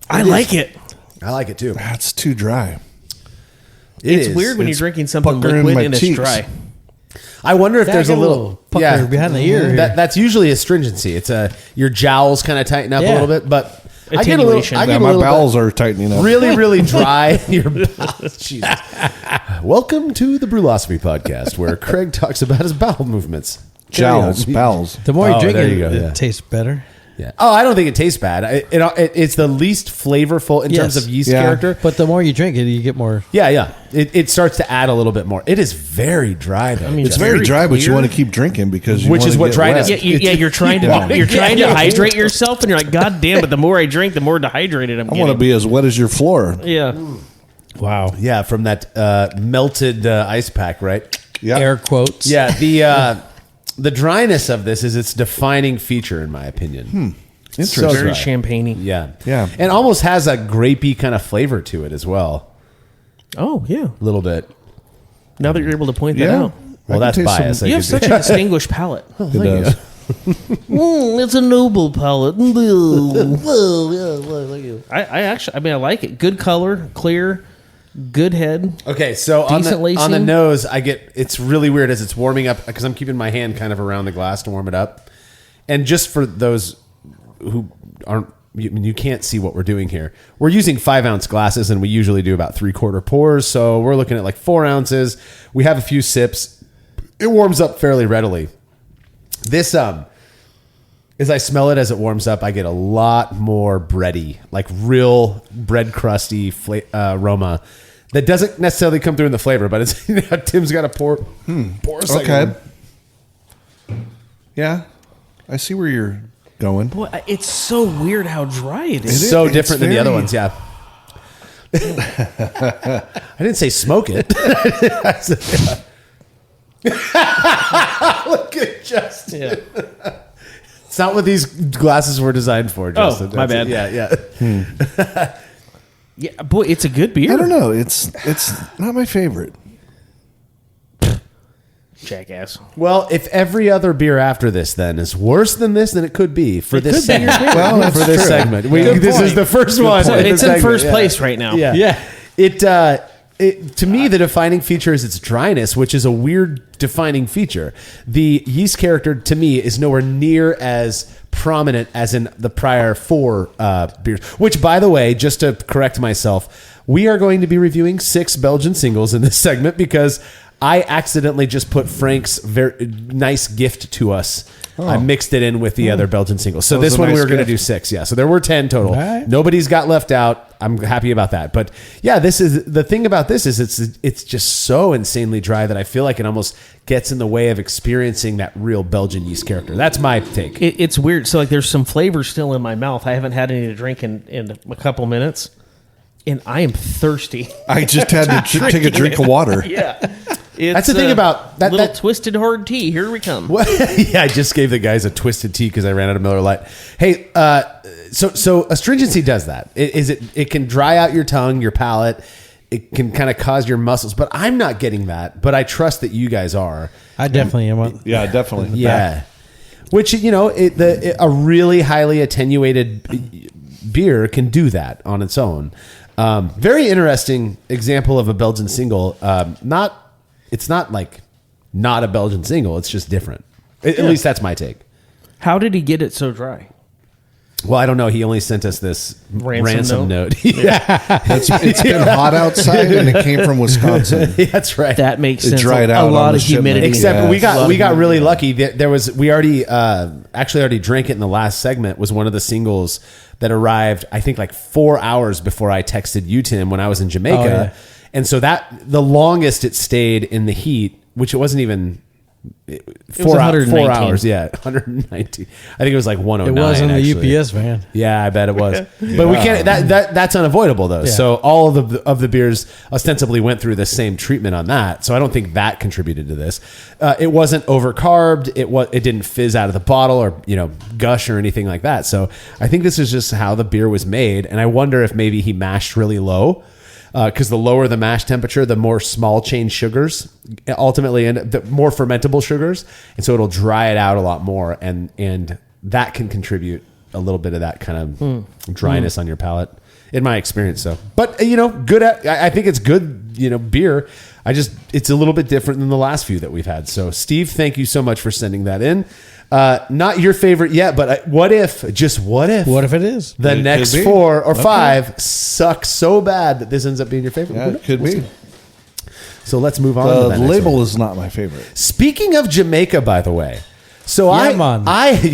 I like it.
I like it too.
That's too dry.
It's
is.
weird when you're
It's
drinking something
puckering
liquid
my
and it's
cheeks.
dry.
I wonder if
Yeah,
there's
I
a
got a
little
little pucker behind the ear here.
That's usually astringency. It's your jowls kind of tighten up a
Yeah.
little bit, but I get a little.
Attenuation.
I
Yeah,
get a
my
little
bowels are tightening up.
really, really dry. Your bowels. Jesus. Welcome to the Brülosophy podcast, where Craig talks about his bowel movements.
Jowls,
Carry on.
bowels.
The more you
Oh,
drink
there
it,
you go,
it
yeah.
tastes better.
Yeah. Oh, I don't think it tastes bad. It's the least flavorful in terms
Yes.
of yeast
Yeah.
character.
But the more you drink it, you get more.
Yeah. It starts to add a little bit more. It is very dry though.
I mean,
It's very
very
dry, but you
clear.
want to keep drinking because you
Which
want
is
to
what
get
dryness-
wet.
Yeah, you're trying to hydrate yourself, and you're like, God damn! But the more I drink, the more dehydrated I'm
I
getting.
want to be as wet as your floor.
Yeah.
Wow.
yeah, from that melted ice pack, right?
Yeah.
Air quotes.
Yeah. The dryness of this is its defining feature, in my opinion.
Interesting.
So
Very
dry.
champagne-y.
Yeah.
Yeah.
And almost has a grapey kind of flavor to it as well.
Oh yeah.
A little bit.
Now that you're able to point that
Yeah.
out,
Well,
I can
that's
taste
bias.
some-
I
you have
could-
such a distinguished palate.
It does.
It's a noble palate. I like it. Good color, clear, good head.
Okay, so
Decent
on the
lacing.
nose, it's really weird as it's warming up because I'm keeping my hand kind of around the glass to warm it up. And just for those who aren't, you can't see what we're doing here. We're using 5-ounce glasses, and we usually do about 3/4 pours. So we're looking at like 4 ounces. We have a few sips. It warms up fairly readily. This as I smell it as it warms up, I get a lot more bready, like real bread crusty aroma that doesn't necessarily come through in the flavor, but it's Tim's got to pour a second.
Okay. Yeah. I see where you're going.
Boy, it's so weird how dry it is.
It's so
It's
different than the other
very-
ones, yeah. I didn't say smoke it. I said, look at Justin.
Yeah.
It's not what these glasses were designed for, Justin.
my
That's
bad.
it. Yeah.
Yeah, boy, it's a good beer.
I don't know. It's not my favorite.
Jackass.
Well, if every other beer after this then is worse than this, then it could be for
It
this
could be your
segment.
favorite.
Well, that's
for this
true.
segment.
Good
This
point.
is the first one.
point.
the
It's in
segment,
first place right now.
Yeah.
Yeah.
It to me, the defining feature is its dryness, which is a weird defining feature. The yeast character to me is nowhere near as prominent as in the prior 4 beers. Which, by the way, just to correct myself, we are going to be reviewing 6 Belgian singles in this segment because I accidentally just put Frank's very nice gift to us. I mixed it in with the other Belgian singles. So
That was
this
a
one we
nice
were going to
gift.
do 6. Yeah, so there were 10 total.
All right.
Nobody's got left out. I'm happy about that. But yeah, this is the thing about this is it's just so insanely dry that I feel like it almost gets in the way of experiencing that real Belgian yeast character. That's my take.
It's weird. So like there's some flavor still in my mouth. I haven't had any to drink in a couple minutes, and I am thirsty.
I just had to take a drink of water.
Yeah.
That's the thing about that.
Little twisted hard tea. Here we come.
Yeah, I just gave the guys a twisted tea because I ran out of Miller Lite. Hey, so astringency does that. It can dry out your tongue, your palate. It can kind of cause your muscles, but I'm not getting that. But I trust that you guys are.
I definitely am.
Yeah, definitely.
Yeah, which a really highly attenuated beer can do that on its own. Very interesting example of a Belgian single. It's not like not a Belgian single. It's just different. At least that's my take.
How did he get it so dry?
Well, I don't know. He only sent us this ransom note.
Yeah. It's been hot outside and it came from Wisconsin.
That's right.
That makes sense.
It dried
a
out
lot of humidity.
Except we got really lucky. We already drank it in the last segment. Was one of the singles that arrived, I think, like 4 hours before I texted you, Tim, when I was in Jamaica.
Oh, yeah.
And so the longest it stayed in the heat, which it wasn't even 4 hours. Yeah, 119. I think it was like 109.
It was in the
actually.
UPS van.
Yeah, I bet it was. But we can't. That's unavoidable though.
Yeah.
So all of the beers ostensibly went through the same treatment on that. So I don't think that contributed to this. It wasn't overcarbed. It didn't fizz out of the bottle or gush or anything like that. So I think this is just how the beer was made. And I wonder if maybe he mashed really low. Because the lower the mash temperature, the more small chain sugars ultimately, and the more fermentable sugars, and so it'll dry it out a lot more, and that can contribute a little bit of that kind of dryness on your palate, in my experience. So, but good. I think it's good. Beer. It's a little bit different than the last few that we've had. So, Steve, thank you so much for sending that in. Not your favorite yet, but what if it is the next 4 or 5 suck so bad that this ends up being your favorite?
Yeah, it could be.
So let's move on.
The label is not my favorite.
Speaking of Jamaica, by the way, so I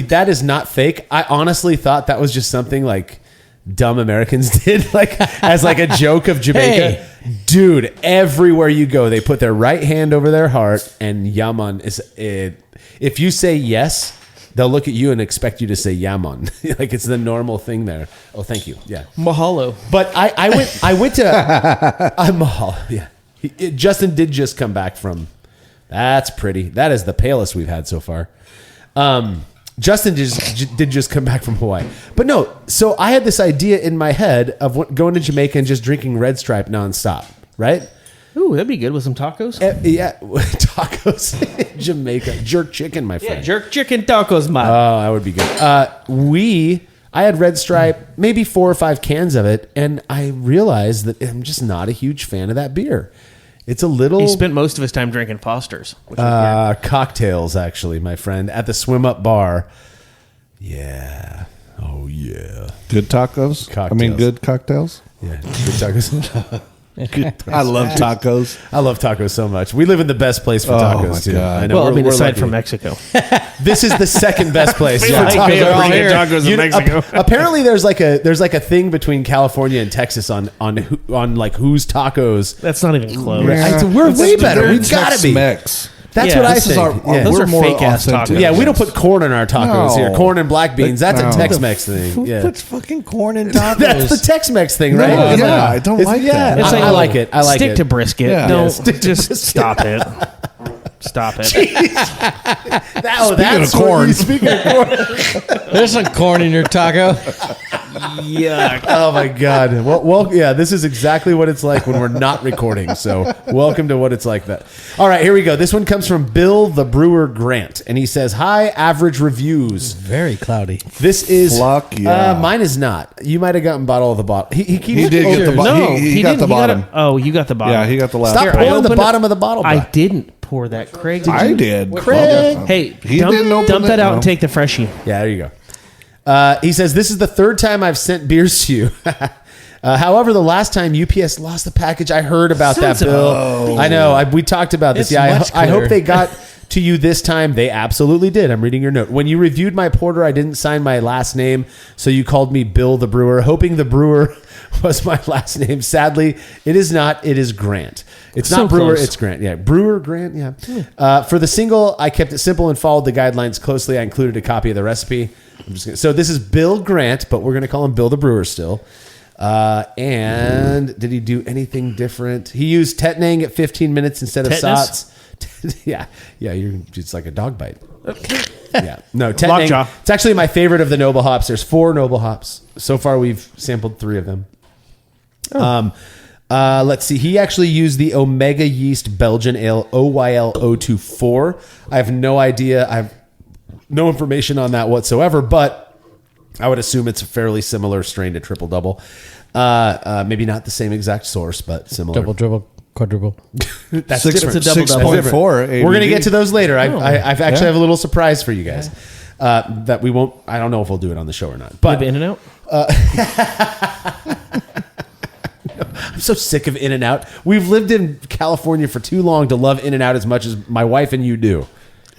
that is not fake. I honestly thought that was just something like dumb Americans did, like as like a joke of Jamaica.
Hey.
Dude, everywhere you go, they put their right hand over their heart, and yaman is it. If you say yes, they'll look at you and expect you to say yaman. Like it's the normal thing there. Oh, thank you. Yeah.
Mahalo.
But I went to mahalo. Yeah. Justin did just come back from. That's pretty. That is the palest we've had so far. Justin did just come back from Hawaii. But no, so I had this idea in my head of going to Jamaica and just drinking Red Stripe nonstop, right?
Ooh, that'd be good with some tacos.
Yeah, tacos. Jamaica. Jerk chicken, my friend.
Yeah, jerk chicken tacos, man.
Oh, that would be good. I had Red Stripe, maybe 4 or 5 cans of it, and I realized that I'm just not a huge fan of that beer. It's a little...
He spent most of his time drinking Foster's.
Cocktails, actually, my friend, at the Swim Up Bar. Yeah. Oh, yeah.
Good tacos? Good cocktails?
Yeah, good tacos.
I love tacos.
I love tacos so much. We live in the best place for tacos, too.
God.
I know.
Well, aside
lucky.
from Mexico.
This is the second best place.
We like tacos in Mexico.
Apparently, there's like a thing between California and Texas on like whose tacos.
That's not even close.
Yeah.
We're way better. We've got to be.
Tex-Mex.
That's
Yeah,
what I
this
think.
Those
We're
are
more
fake ass
authentic.
tacos.
Yeah, we don't put corn in our tacos here. Corn and black beans. That's a Tex-Mex thing.
Who
Yeah.
puts fucking corn in tacos?
That's the Tex-Mex thing, right?
No, yeah, I don't like that.
It's
I like it. I like
stick
it.
to brisket.
Yeah.
Don't
Stick to
just
brisket.
stop it. Stop it.
That's
corn.
Speaking of corn.
There's some corn in your taco.
Yuck.
Oh my God. Well, yeah, this is exactly what it's like when we're not recording. So welcome to what it's like that. All right, here we go. This one comes from Bill the Brewer Grant. And he says, hi, average reviews.
Very cloudy.
This is,
Fuck yeah.
mine is not. You might have gotten bottle of the bottle. He
He did get the bottom.
No,
He got
didn't.
the bottom.
You got the bottom.
Yeah, he got the last.
Stop
Here, I
pouring the
opened
bottom of the bottle.
I
back.
didn't pour that. Craig, did
I
you?
did.
Craig.
Hey,
He didn't open
dump
it,
that out
no.
and take the freshie.
Yeah, there you go. He says, this is the third time I've sent beers to you. However, the last time UPS lost the package, I heard about
Sons
that,
of
Bill. I know. We talked about this.
It's much
I hope
clearer.
they got to you this time. They absolutely did. I'm reading your note. When you reviewed my porter, I didn't sign my last name, so you called me Bill the Brewer, hoping the Brewer was my last name. Sadly, it is not. It is Grant. It's not Brewer.
Close.
It's Grant. Yeah, Brewer, Grant. Yeah. For the single, I kept it simple and followed the guidelines closely. I included a copy of the recipe. So this is Bill Grant, but we're going to call him Bill the Brewer still. And did he do anything different? He used Tettnang at 15 minutes instead of
Tetanus?
Sots. yeah. It's like a dog bite. Yeah. No, Tettnang.
Lockjaw.
It's actually my favorite of the noble hops. There's 4 noble hops. So far, we've sampled 3 of them. Let's see. He actually used the Omega Yeast Belgian Ale OYL 024. I have no idea. I have no information on that whatsoever, but I would assume it's a fairly similar strain to Triple Double. Maybe not the same exact source, but similar.
Double, triple, quadruple.
That's
Six-
different.
It's a double double.
6.4
We're going to
ABV.
get to those later. I've actually have a little surprise for you guys that we won't. I don't know if we'll do it on the show or not. But
In and Out.
I'm so sick of In-N-Out. We've lived in California for too long to love In-N-Out as much as my wife and you do.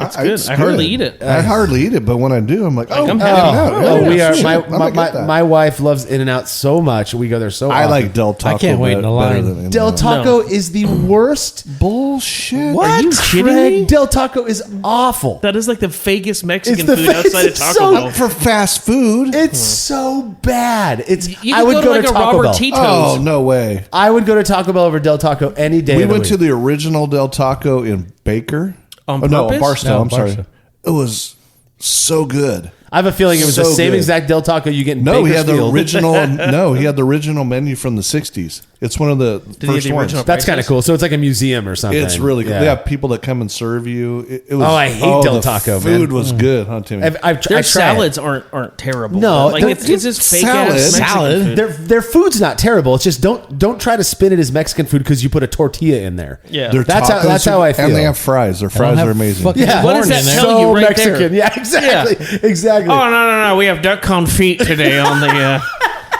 It's good. I hardly eat it.
I hardly eat it, but when I do, I'm like, oh,
I'm
In-N-Out.
Oh, we are.
Shoot, I'm gonna get that.
My wife loves In-N-Out so much. We go there so
I
often.
like Del Taco.
I can't wait in the line.
better than
Del
In-N-Out.
Taco is the worst.
Bullshit.
What?
Are you kidding
Craig?
me?
Del Taco is awful.
That is like the fakest Mexican
It's the
food outside of
it's
Taco
so-
Bell.
For fast food.
It's so bad. It's.
You
I
could
would
go to like a
Taco
Robert
Bell.
Tito's.
Oh, no way.
I would go to Taco Bell over Del Taco any day.
We
of the
went to
week.
the original Del Taco in Baker.
On
No,
purpose?
Barstow.
No,
I'm sorry.
Barstow.
It was so good.
I have a feeling it was the
So
same
good.
exact Del Taco you get in
No, he had the
Bakersfield.
original. No, he had the original menu from the '60s. It's one of the
he have
first
the
ones.
original?
That's kind of cool. So it's like a museum or something.
It's really good. They have people that come and serve you. It was,
Oh, I hate Del
the
Taco,
Food
man.
was good, huh, Timmy?
I've
Their
tried it.
salads aren't terrible.
No,
but, like it's just fake
salad.
ass Mexican
Salad.
food.
Their food's not terrible. It's just don't try to spin it as Mexican food because you put a tortilla in there.
Yeah.
Their
That's how-
tacos
that's how I feel.
And they have fries. Their
They don't
fries
have
are amazing.
fucking
Yeah,
What
corn
does that
in there.
tell you right there?
Mexican. Yeah, exactly. Exactly.
Oh no! We have duck confit today on the.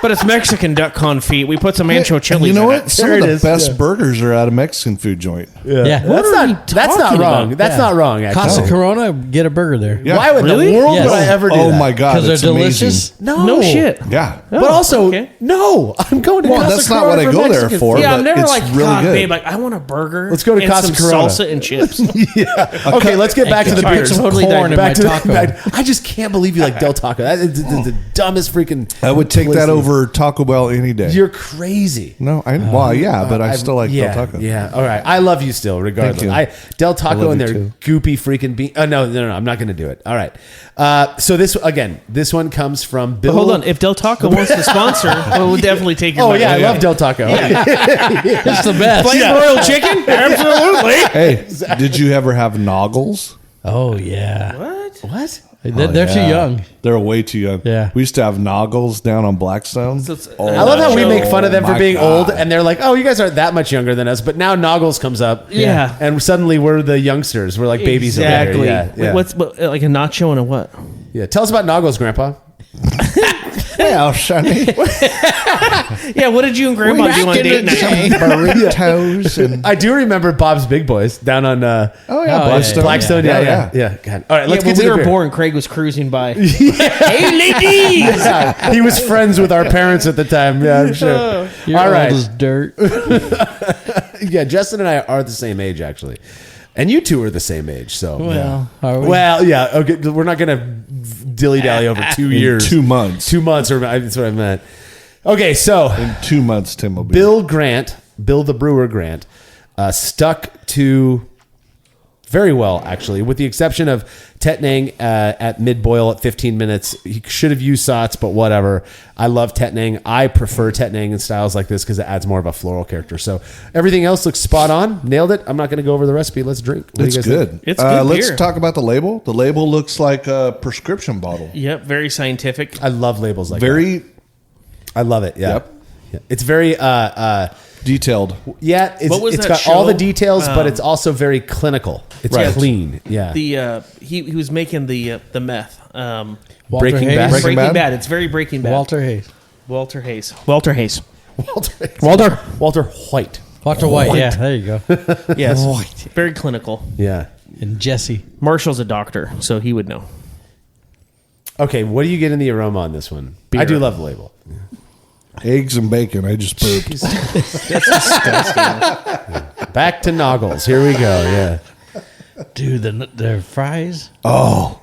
But it's Mexican duck confit. We put some ancho chilies.
You know
in
what?
it.
Some
There
of
it
the
is,
best
yeah.
burgers are at a Mexican food joint.
Yeah.
That's not
talking
wrong.
about?
That's not wrong. Actually.
Casa Corona, get a burger there.
Yeah.
Why would
Really?
the world
Yes.
would I ever do
Oh
that?
my god,
Because
it's
they're
amazing.
delicious.
No shit.
Yeah.
But also,
okay.
no, I'm going to
Well,
Casa
that's not
Corona
what I
for
go there
Mexican
for.
food.
Yeah,
but
I'm never
it's
like,
really
God,
good.
babe, like I want a burger.
Let's go to
and
Casa
some
Corona.
salsa and chips.
Okay, let's get back to the
Put
beers.
some
Totally
corn in my
Back to
taco.
I just can't believe you like Del Taco. That is the dumbest freaking.
I would take that
publicity.
over Taco Bell any day.
You're crazy.
No, but I still like
yeah,
Del Taco.
Yeah, all right. I love you still, regardless.
Thank you.
Del
I
Taco
love
and
you
their
too.
goopy freaking bean. Oh no, I'm not going to do it. All right. So this one comes from Bill.
But hold on, if Del Taco wants to sponsor, we'll definitely take your
Oh
money.
yeah, I love Del Taco.
It's the best.
Plain broiled chicken? Absolutely.
Hey, did you ever have noggles?
Oh, yeah.
What?
What?
They're too
Yeah.
young.
They're way too young.
Yeah.
We used to have noggles down on Blackstone.
I love how we make fun of them for
my
being
God.
old, and they're like, "Oh, you guys aren't that much younger than us." But now Noggles comes up,
Yeah.
and suddenly we're the youngsters. We're like babies
Exactly.
over here. Yeah, yeah.
What's like a nacho and a what?
Yeah. Tell us about Noggles, Grandpa.
Well, Sonny,
Yeah, what did you and Grandma do on date night?
burritos and
I do remember Bob's Big Boys down on
Blackstone.
Blackstone. Yeah,
Yeah,
yeah. God. All right, let's
Yeah,
get
when
to
we
the
were
beer.
born, Craig was cruising by. Hey, ladies!
Yeah, he was friends with our parents at the time. Yeah, I'm sure.
You're
All
old
right.
as dirt.
Yeah, Justin and I are the same age, actually. And you two are the same age, so.
Well, are we?
Well, yeah. Okay, we're not going to dilly-dally over 2 years.
2 months.
2 months, or that's what I meant. Okay, so
In 2 months, Tim will be.
Bill the Brewer Grant, stuck to very well, actually, with the exception of Tettnang at mid-boil at 15 minutes. He should have used Sots, but whatever. I love Tettnang. I prefer Tettnang in styles like this because it adds more of a floral character. So everything else looks spot on. Nailed it. I'm not going to go over the recipe. Let's drink. What do you
It's
guys
good.
think?
It's good
Let's
beer.
talk about the label. The label looks like a prescription bottle.
Yep, very scientific.
I love labels like that.
Very
I love it. Yeah.
Yep.
Yeah. It's very
detailed.
yeah,
What was
it's
that
got all the
show?
details, but it's also very clinical. It's
Right.
clean. Yeah.
The he was making the meth.
Walter
Breaking
Hayes.
Bad.
Breaking
Breaking
Bad?
Bad. It's very Breaking Bad.
Walter Hayes.
Walter Hayes. Walter Hayes.
Walter White.
Walter White. Yeah, there you go.
Yes. Very clinical.
Yeah.
And Jesse.
Marshall's a doctor, so he would know.
Okay, what do you get in the aroma on this one?
Beer.
I do love the label.
Eggs and bacon. I just pooped.
Back to Noggles. Here we go. Yeah.
Dude, their fries.
Oh,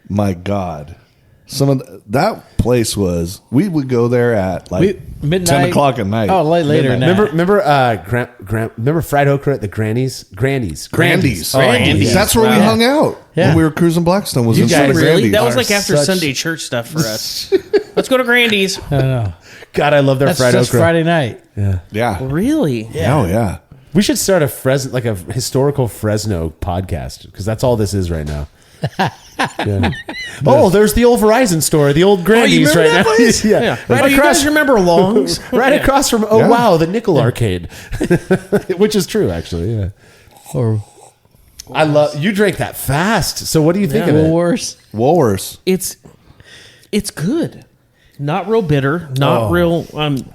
my God. That place was, we would go there at like
Midnight.
10 o'clock at night.
Oh, later in
Remember fried okra at the Granny's? Grandy's.
Grandy's.
Oh, Grandy's.
That's where we hung out
Yeah.
when we were cruising Blackstone. Was
You
in front
guys
of
Really?
Grandy's.
That was like
are
after
such-
Sunday church stuff for us. Let's go to Grandy's.
I don't know.
God, I love their
That's
fried
just
okra.
Friday night.
Yeah.
Really?
Oh, yeah.
We should start a like a historical Fresno podcast because that's all this is right now. Yeah. Oh, there's the old Verizon store, the old Grandy's
remember
right
that
now.
place?
Yeah.
Yeah.
Right
Oh, you
across
guys remember Long's?
right across from
Yeah.
wow, the Nickel Arcade. Which is true actually, yeah.
Or
I love you drank that fast. So what do you think of it?
worse.
Woolworths.
It's good. Not real bitter. Not real.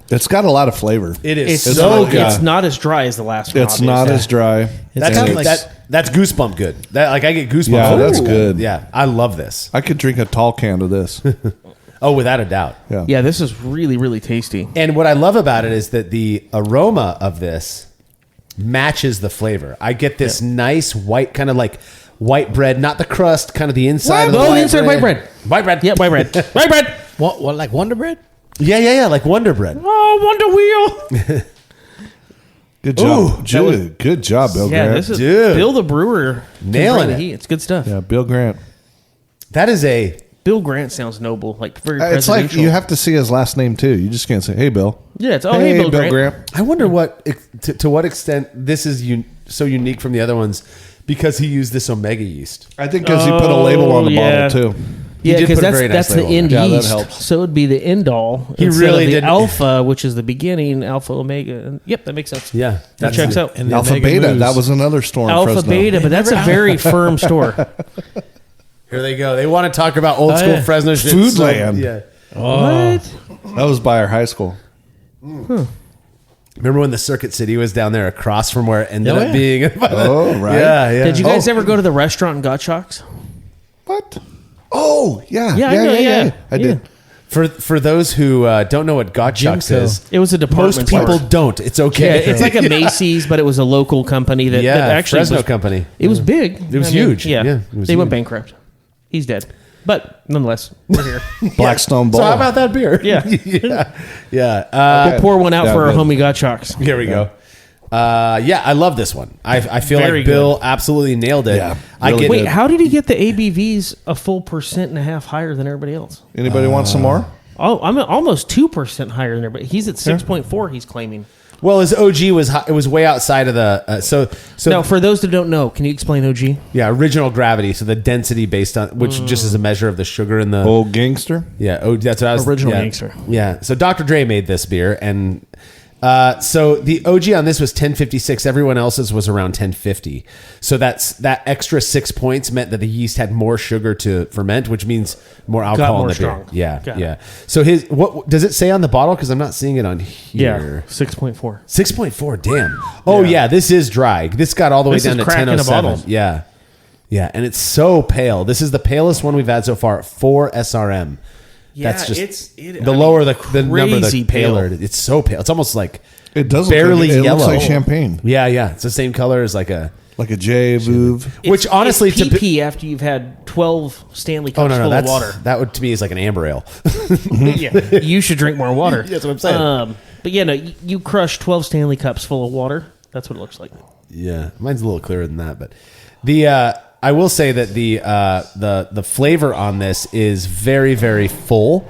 It's got a lot of flavor.
It is
It's
so
really
good.
It's not as dry as the last one.
It's not as dry.
That's
And
like,
it's-
that's goosebump good. That like I get goosebumps.
Yeah,
from
that's
it.
good.
Yeah, I love this.
I could drink a tall can of this.
Oh, without a doubt.
Yeah.
Yeah, this is really, really tasty.
And what I love about it is that the aroma of this matches the flavor. I get this nice white kind of like white bread, not the crust, kind of the inside. of the
Oh,
white
inside white bread.
White bread.
Yeah, white bread. White bread.
What, like Wonder Bread?
Yeah, like Wonder Bread.
Oh, Wonder Wheel.
Good job. Good job, Bill
Yeah,
Grant.
this is
Dude.
Bill the brewer. can
Nailing
bring the
it.
heat. It's good stuff.
Yeah, Bill Grant.
That is a
Bill Grant sounds noble, like very
It's like
presidential.
you have to see his last name too. You just can't say, "Hey, Bill."
Yeah, it's hey Bill Grant.
I wonder what to what extent this is so unique from the other ones because he used this Omega yeast.
I think because he put a label on the
yeah.
bottle too.
Yeah,
did
because
put a very nice
that's the
label on
end
there. Yeah, that
yeast.
helps.
So it'd be the end all.
He
instead
really
of the
did-
alpha, which is the beginning, alpha omega. And, yep, that makes sense.
Yeah,
That checks out.
And the
Alpha
Omega
Beta.
moves.
That was another store in
Alpha
Fresno.
beta, but that's a very firm store.
Here they go. They want to talk about old school
yeah.
Fresno shit.
Foodland.
Yeah.
What?
That was by our high school.
Remember when the Circuit City was down there across from where it ended
Oh,
up
yeah.
being?
Oh, right.
Yeah.
Did you guys
Oh.
ever go to the restaurant and got shocks?
What? Oh, yeah.
Yeah, I know, yeah.
I did.
For those who don't know what Gottschalks
Jimco.
is,
It was a department
most people
store.
don't. It's
Yeah,
okay.
it's like a Macy's, but it was a local company that actually
Fresno
was,
company.
It was big.
It was huge.
Yeah,
Yeah, it was
they went
huge.
bankrupt. He's dead, but nonetheless, we're here.
Blackstone Bowl.
So how about that beer?
Yeah.
yeah.
We'll pour one out
Yeah,
for our
good.
homie Gottschalks.
Here we go. I love this one. I feel
Very
like Bill absolutely nailed it.
Yeah,
I
really
get
good.
Wait, how did he get the ABVs a full 1.5% higher than everybody else?
Anybody want some more?
Oh, I'm almost 2% higher than everybody. He's at 6.4. He's claiming.
Well, his OG was high, it was way outside of the so
Now, for those that don't know, can you explain OG?
yeah, original gravity. So the density based on which just is a measure of the sugar in the
Old gangster.
yeah. Oh, that's what I was
Original
yeah,
gangster.
Yeah. So Dr. Dre made this beer, and so the OG on this was 1056. Everyone else's was around 1050. So that extra 6 points meant that the yeast had more sugar to ferment, which means more alcohol
more
in the
strong.
beer. Yeah,
Got
yeah.
it.
So his what does it say on the bottle? Because I'm not seeing it on
Yeah,
here.
6.4.
6.4. Damn. Oh yeah, this is dry. This got all the way
This
down
is
to
crack in a
1007.
bottle.
Yeah, yeah, and it's so pale. This is the palest one we've had so far. 4 SRM. That's just the lower the number, the
crazy
paler.
pale.
It's so pale. It's almost like
It does
barely
look like, it
yellow.
looks like champagne,
Yeah, yeah. It's the same color as like a.
like a J Vouv.
Which honestly,
it's PP after you've had 12 Stanley cups
oh no,
full
that's
of water.
that would to me is like an amber ale.
Yeah, you should drink more water.
That's what I'm saying.
But yeah, no, you crush 12 Stanley cups full of water. That's what it looks like.
Yeah, mine's a little clearer than that, but the I will say that the flavor on this is very very full,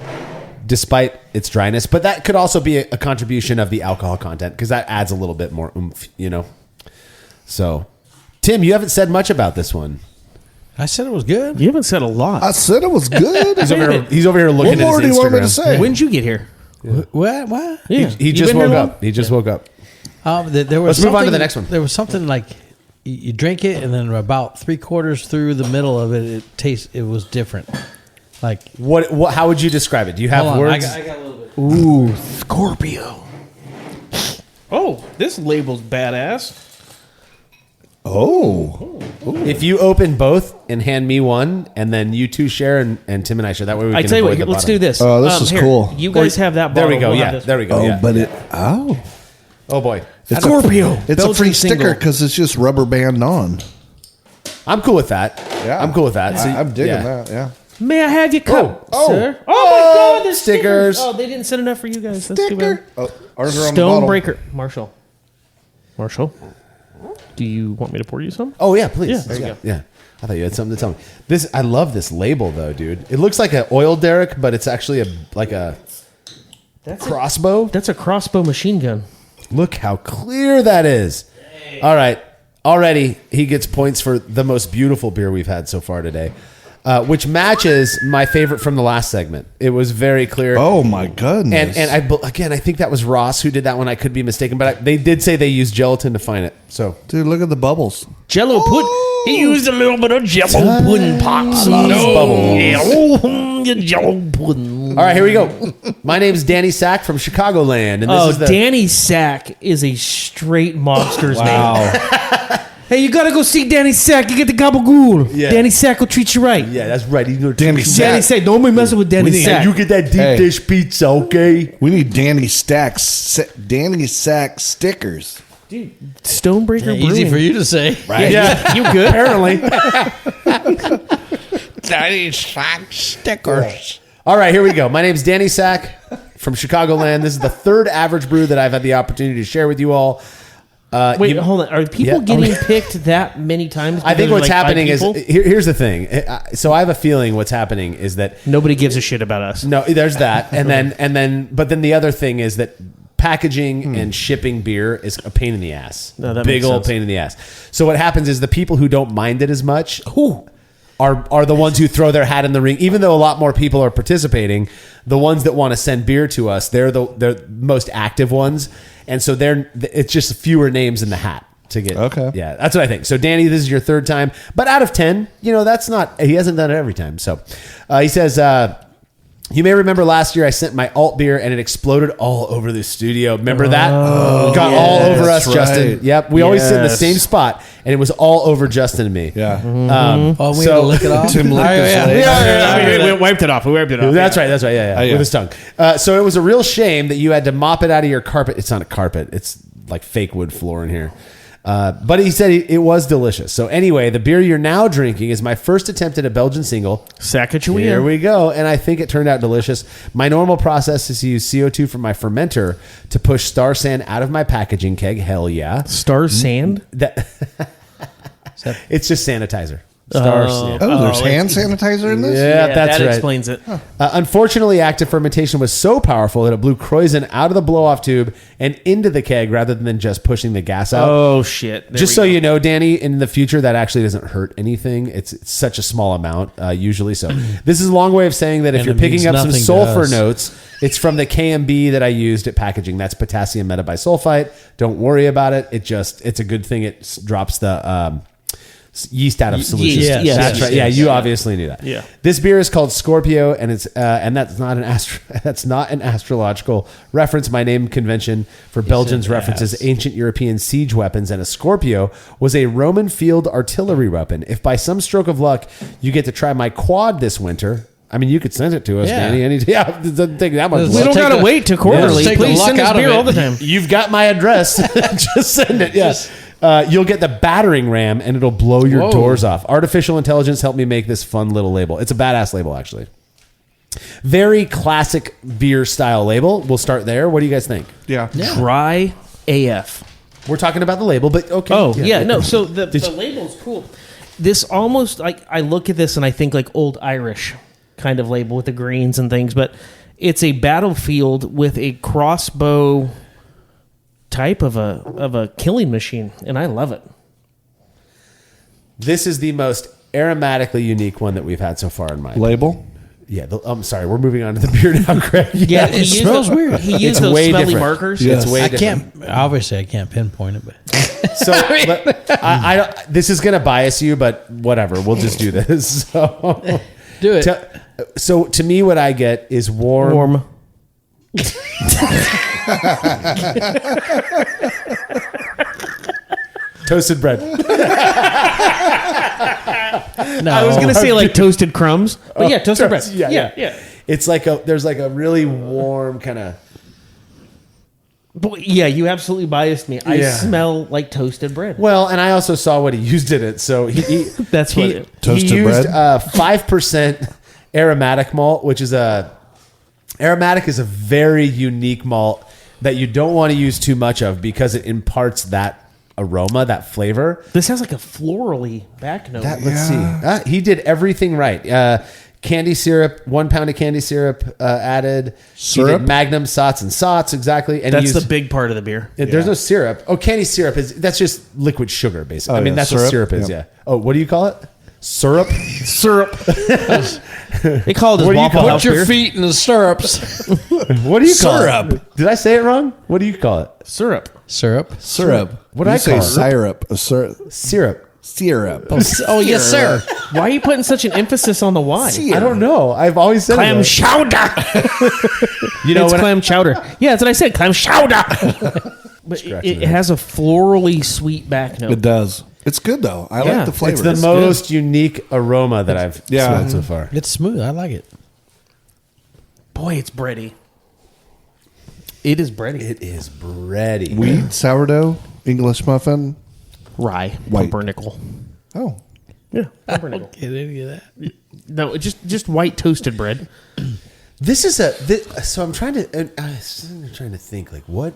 despite its dryness. But that could also be a contribution of the alcohol content because that adds a little bit more oomph, you know. So, Tim, you haven't said much about this one.
I said it was good.
You haven't said a lot.
I said it was good.
He's over here looking
What
at
more do
his
you want me to
Instagram.
say?
When did you get here?
What?
Yeah,
He
You
just
been here
woke
long?
up. He just woke up.
There was
Let's move on to the
something-
next one.
There was something like you drink it, and then about 3/4 through the middle of it, it was different. Like
What? How would you describe it? Do you have
hold on,
words?
I got a little bit.
Ooh, Scorpio. Oh, this label's badass.
Oh,
If you open both and hand me one, and then you two share, and Tim and I share, that way we can
I tell you
avoid
what,
the
let's
bottom.
do this.
Oh, this is
here,
cool.
You guys have that bottle.
There we go.
We'll have
Yeah,
this.
there we go.
Oh,
yeah.
but
Oh boy.
it's
Scorpio.
it's
Belgian
a free
Single.
sticker because it's just rubber band on.
I'm cool with that.
Yeah,
I'm cool with that. So,
I'm digging
yeah.
that. Yeah.
May I have your cup,
Oh.
sir? Oh my God, the
Stickers.
stickers. Oh, they didn't send enough for you guys. That's too bad.
Oh, ours are on the bottle.
Stonebreaker. Marshall, do you want me to pour you some?
Oh yeah, please.
Yeah, there you go.
Yeah. I thought you had something to tell me. I love this label though, dude. It looks like an oil derrick, but it's actually a crossbow.
That's a crossbow machine gun.
Look how clear that is. All right. Already, he gets points for the most beautiful beer we've had so far today, which matches my favorite from the last segment. It was very clear.
Oh my goodness!
And I think that was Ross who did that one. I could be mistaken, but they did say they used gelatin to find it. So,
dude, look at the bubbles.
Jello pudding. He used a little bit of Jello pudding pops.
bubbles.
Jello pudding.
All right, here we go. My name's Danny Sack from Chicagoland, and this is the
Danny Sack is a straight mobster's name. Hey, you gotta go see Danny Sack. You get the gabagool.
Yeah.
Danny Sack will treat you right.
Yeah, that's right. He's gonna
Danny
treat you
Sack.
Danny Sack, don't be messing with Danny Sack.
You get that deep dish pizza, okay?
We need Danny Sack stickers.
Dude, Stonebreaker Brewing.
Easy for you to say.
Right?
Yeah, you good?
Apparently.
Danny Sack stickers.
All right, here we go. My name's Danny Sack from Chicagoland. This is the third average brew that I've had the opportunity to share with you all.
Wait, hold on. Are people getting picked that many times?
I think
because
what's
there's, like,
happening is
5 people?
here's the thing. So I have a feeling what's happening is that
Nobody gives a shit about us.
no, there's that, and then the other thing is that packaging and shipping beer is a pain in the ass.
No, that
big
makes
old
sense.
pain in the ass. So what happens is the people who don't mind it as much are the ones who throw their hat in the ring. Even though a lot more people are participating, the ones that want to send beer to us, they're the most active ones, and so it's just fewer names in the hat. To get yeah, that's what I think. So Danny, this is your third time, but out of 10, that's not. He hasn't done it every time. So he says, you may remember last year I sent my alt beer and it exploded all over the studio. Remember that? Got all over us,
that's
Justin.
right.
Yep, we always sit in the same spot, and it was all over Justin and me.
Yeah.
Oh, we had to lick it off.
Tim licked his
yeah.
leg.
We wiped it off.
That's right. Yeah.
Yeah.
With his tongue. So it was a real shame that you had to mop it out of your carpet. It's not a carpet. It's like fake wood floor in here. But he said it was delicious. So anyway, the beer you're now drinking is my first attempt at a Belgian single.
Sacagawea.
Here we go. And I think it turned out delicious. My normal process is to use CO2 from my fermenter to push Star Sand out of my packaging keg. Hell yeah.
Star Sand?
It's just sanitizer. Star Sand.
Oh, there's hand sanitizer in this?
Yeah, that's
that
right.
explains it.
Unfortunately, active fermentation was so powerful that it blew Kreuzen out of the blow-off tube and into the keg rather than just pushing the gas out.
Oh, shit.
Just so you know, Danny, in the future, that actually doesn't hurt anything. It's such a small amount, usually. So this is a long way of saying that if
And
you're
it
picking
means
up some
nothing to
sulfur
us.
notes, it's from the KMB that I used at packaging. That's potassium metabisulfite. Don't worry about it. It's a good thing. It drops the yeast out of solution.
Yes,
That's
yes,
right.
yes.
Yeah, you obviously knew that.
Yeah.
This beer is called Scorpio, and it's and that's not an astrological reference. My name convention for Belgians references ancient European siege weapons, and a Scorpio was a Roman field artillery weapon. If by some stroke of luck you get to try my quad this winter. I mean, you could send it to us,
Yeah.
Danny. It doesn't take that much.
We
We
luck.
don't
take
got to
the-
wait to quarterly.
take the
Please
luck
send us
out of
beer
it.
all the time.
You've got my address. Just send it. Yes. You'll get the battering ram, and it'll blow your
Whoa.
doors off. Artificial intelligence helped me make this fun little label. It's a badass label, actually. Very classic beer style label. We'll start there. What do you guys think?
Yeah.
Dry AF.
We're talking about the label, but okay.
Oh, yeah. No, so the label's cool. This almost, like, I look at this and I think like old Irish kind of label with the greens and things, but it's a battlefield with a crossbow type of a killing machine, and I love it.
This is the most aromatically unique one that we've had so far in mind.
Label?
Yeah, I'm sorry. We're moving on to the beer now, Craig.
Yeah,
it smells weird.
He used
It's
those
way
smelly
different.
markers.
Yes.
It's way
I
different.
can't. Obviously, I can't pinpoint it, but
So I don't, this is going to bias you, but whatever. We'll just do this. So,
do it.
so to me, what I get is warm. Toasted bread.
I was gonna say like toasted crumbs, but yeah, toasted bread. Yeah.
It's like there's like a really warm kind of.
Yeah, you absolutely biased me. I smell like toasted bread.
Well, and I also saw what he used in it. So he
That's what it,
Toasted
he used
bread?
5% aromatic malt, which is aromatic is a very unique malt that you don't want to use too much of because it imparts that aroma, that flavor.
This has like a florally back note.
Let's see. He did everything right. Candy syrup, 1 pound of candy syrup added.
Syrup?
He did Magnum Sots and Sots, exactly. And
That's
he used,
the big part of the beer.
There's no syrup. Oh, candy syrup that's just liquid sugar, basically.
Oh,
I mean,
yeah,
that's
syrup?
what syrup is.
Yep.
Yeah. Oh, what do you call it? Syrup.
Syrup. They call it
What do you
Waffle
call it?
House
Put your
beer.
feet in the stirrups.
What do you call
Syrup.
it? Did I say it wrong? What do you call it?
Syrup.
Syrup.
What do I
You say
call it?
syrup?
Syrup.
Syrup.
Oh, yes, sir.
Why are you putting such an emphasis on the Y?
I don't know. I've always said
Clam
it.
chowder.
You know
It's
when
clam chowder. Yeah, that's what I said. Clam chowder. But
Scratching
it has a florally sweet back note.
It does. It's good though. I
Yeah.
like the flavor.
it's the most unique aroma that I've smelled so far.
It's smooth. I like it.
Boy, it's bready. It is bready.
It is bready.
wheat sourdough English muffin.
Rye.
White.
Pumpernickel.
Oh,
Yeah, pumpernickel.
Get any of that?
No, just white toasted bread.
This is so I'm trying to think like what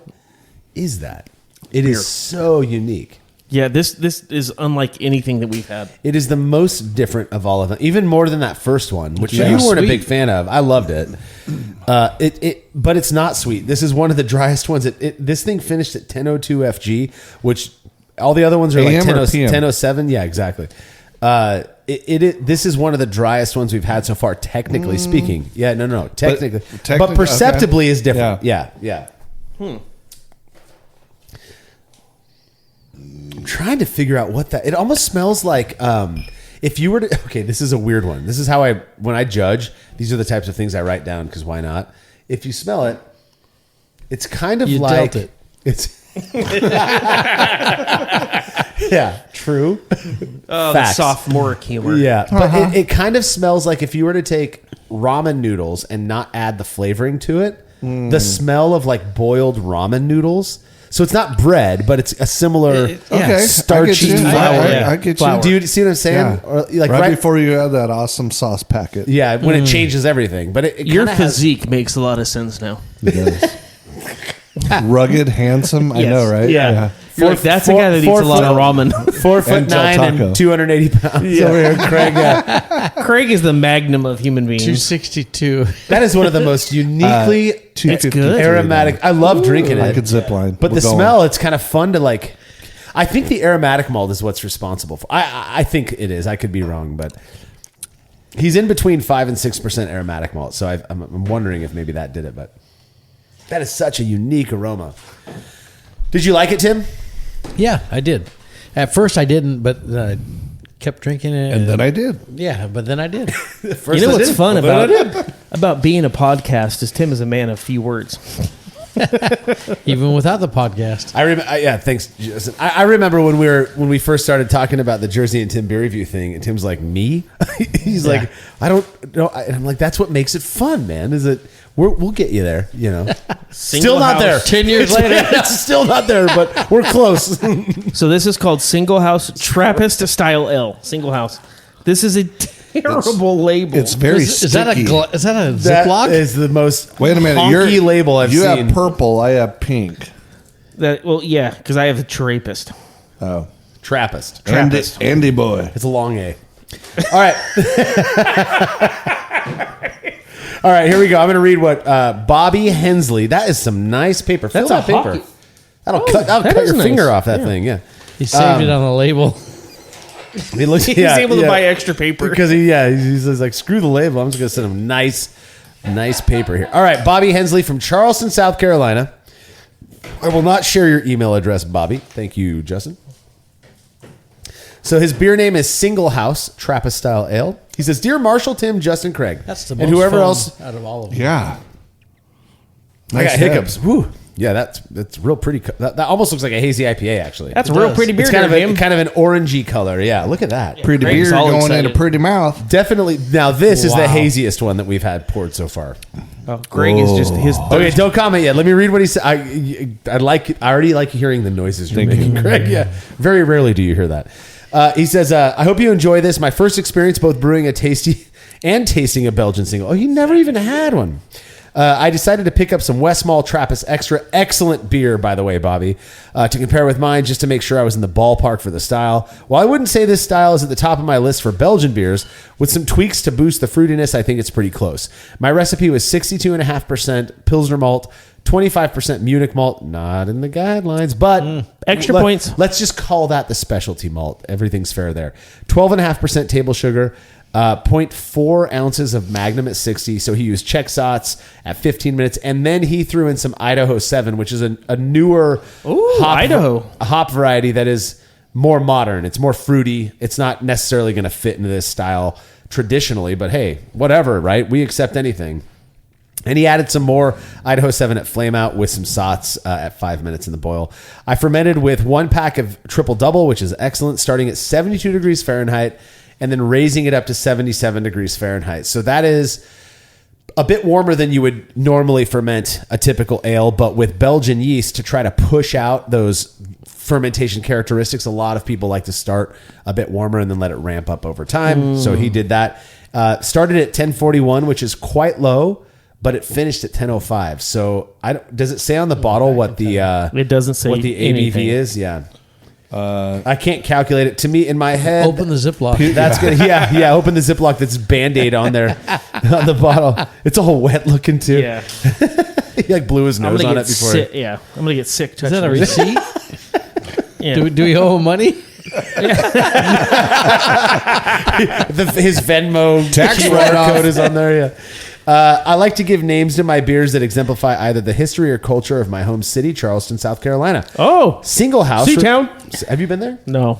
is that? It is so unique.
Yeah, this is unlike anything that we've had.
It is the most different of all of them, even more than that first one, which
Yeah.
you weren't a big
Sweet.
fan of. I loved it. But it's not sweet. This is one of the driest ones. This thing finished at 10:02 FG, which all the other ones are like
AM or PM?
10:07. Yeah, exactly. This is one of the driest ones we've had so far, technically speaking. Yeah, no, technically, but perceptibly is different.
Yeah.
Yeah. I'm trying to figure out what that. It almost smells like if you were to. Okay, this is a weird one. This is how when I judge. These are the types of things I write down because why not? If you smell it, it's kind of
You
like
dealt it.
it's. Yeah, true.
Oh, the
Facts.
sophomoric humor.
Yeah, but it kind of smells like if you were to take ramen noodles and not add the flavoring to it, the smell of like boiled ramen noodles. So it's not bread, but it's a similar starchy flour.
I get you.
Do you see what I'm saying?
Yeah.
Or like
right before you add that awesome sauce packet.
yeah, when it changes everything. But it
Your
kinda has-
physique makes a lot of sense now.
It does. Rugged, handsome. I know, right?
Yeah. You're like, that's a guy that eats a lot of ramen.
4'9"
Taco.
and 280 pounds. Over here, Craig.
Craig is the magnum of human beings.
262.
That is one of the most uniquely
253
good.
aromatic. I love drinking
I
it.
could zip line.
But
We're
the
going.
smell, it's kind of fun to like. I think the aromatic malt is what's responsible for. I think it is. I could be wrong, but he's in between 5 and 6% aromatic malt. So I'm wondering if maybe that did it. But that is such a unique aroma. Did you like it, Tim?
Yeah, I did. At first I didn't, but I kept drinking it.
And then I did.
Yeah, but then I did.
You know what's fun about being a podcast is Tim is a man of few words.
Even without the podcast.
Yeah, thanks, Justin. I remember when we first started talking about the Jersey and Tim beer review thing, and Tim's like, "Me?" He's like, "I don't know," and I'm like, "That's what makes it fun, man. Is it? We'll get you there, you know." Still not there.
10 years later.
It's still not there, but we're close.
So this is called Single House Trappist Style Ale. Single House. This is a terrible label.
It's very
Is that a
sticky.
is that a
That
Ziploc?
is the most
Wait a minute.
honky label I've
you
seen.
have purple. I have pink.
yeah, because I have a Trappist.
Oh.
Trappist.
Andy boy.
It's a long A. All right. All right, here we go. I'm going to read what Bobby Hensley. That is some nice paper. Fill
That's
that
a
paper.
hockey-
That'll
that
cut
is
your
nice.
finger off that
Yeah.
thing. Yeah.
He saved it on the label.
He looks,
He's able to buy extra paper.
because he's like, screw the label. I'm just going to send him nice paper here. All right, Bobby Hensley from Charleston, South Carolina. I will not share your email address, Bobby. Thank you, Justin. So his beer name is Single House Trappist Style Ale. He says, "Dear Marshall, Tim, Justin, Craig,
That's the
and
most
whoever
fun
else."
out of all of them.
Yeah.
I got
Nice
hiccups. Woo. Yeah, that's real pretty. That almost looks like a hazy IPA, actually.
That's a real pretty beer.
It's kind of an orangey color. Yeah, look at that.
Pretty beer going in a pretty mouth.
Definitely. Now this is the haziest one that we've had poured so far.
Oh, Greg is just his.
Okay, don't comment yet. Let me read what he said. I already like hearing the noises you're making, Greg. Yeah, very rarely do you hear that. He says, "I hope you enjoy this. My first experience both brewing a tasty and tasting a Belgian single. Oh, you never even had one." I decided to pick up some West Mall Trappist Extra. Excellent beer, by the way, Bobby, to compare with mine just to make sure I was in the ballpark for the style. While I wouldn't say this style is at the top of my list for Belgian beers, with some tweaks to boost the fruitiness, I think it's pretty close. My recipe was 62.5% Pilsner malt, 25% Munich malt, not in the guidelines, but
extra points.
Let's just call that the specialty malt. Everything's fair there. 12.5% table sugar. 0.4 ounces of Magnum at 60. So he used Czech Sots at 15 minutes. And then he threw in some Idaho 7, which is a newer hop variety that is more modern. It's more fruity. It's not necessarily going to fit into this style traditionally, but hey, whatever, right? We accept anything. And he added some more Idaho 7 at flame out with some Sots at 5 minutes in the boil. I fermented with 1 pack of triple double, which is excellent, starting at 72 degrees Fahrenheit. And then raising it up to 77 degrees Fahrenheit. So that is a bit warmer than you would normally ferment a typical ale, but with Belgian yeast to try to push out those fermentation characteristics, a lot of people like to start a bit warmer and then let it ramp up over time. So he did that. Started at 1041, which is quite low, but it finished at 1005. So does it say on the bottle what the
it doesn't say
what the
anything.
ABV is? Yeah. I can't calculate it. To me, in my head,
open the Ziploc.
That's good. Yeah. Open the Ziploc. That's Band-Aid on there on the bottle. It's all wet looking too.
Yeah.
He like blew his nose on it before.
I'm gonna get sick.
Is that a receipt?
Yeah.
Do we owe him money?
His Venmo tax code is on there. Yeah. I like to give names to my beers that exemplify either the history or culture of my home city, Charleston, South Carolina.
Oh,
Single House.
Seatown.
Have you been there?
No.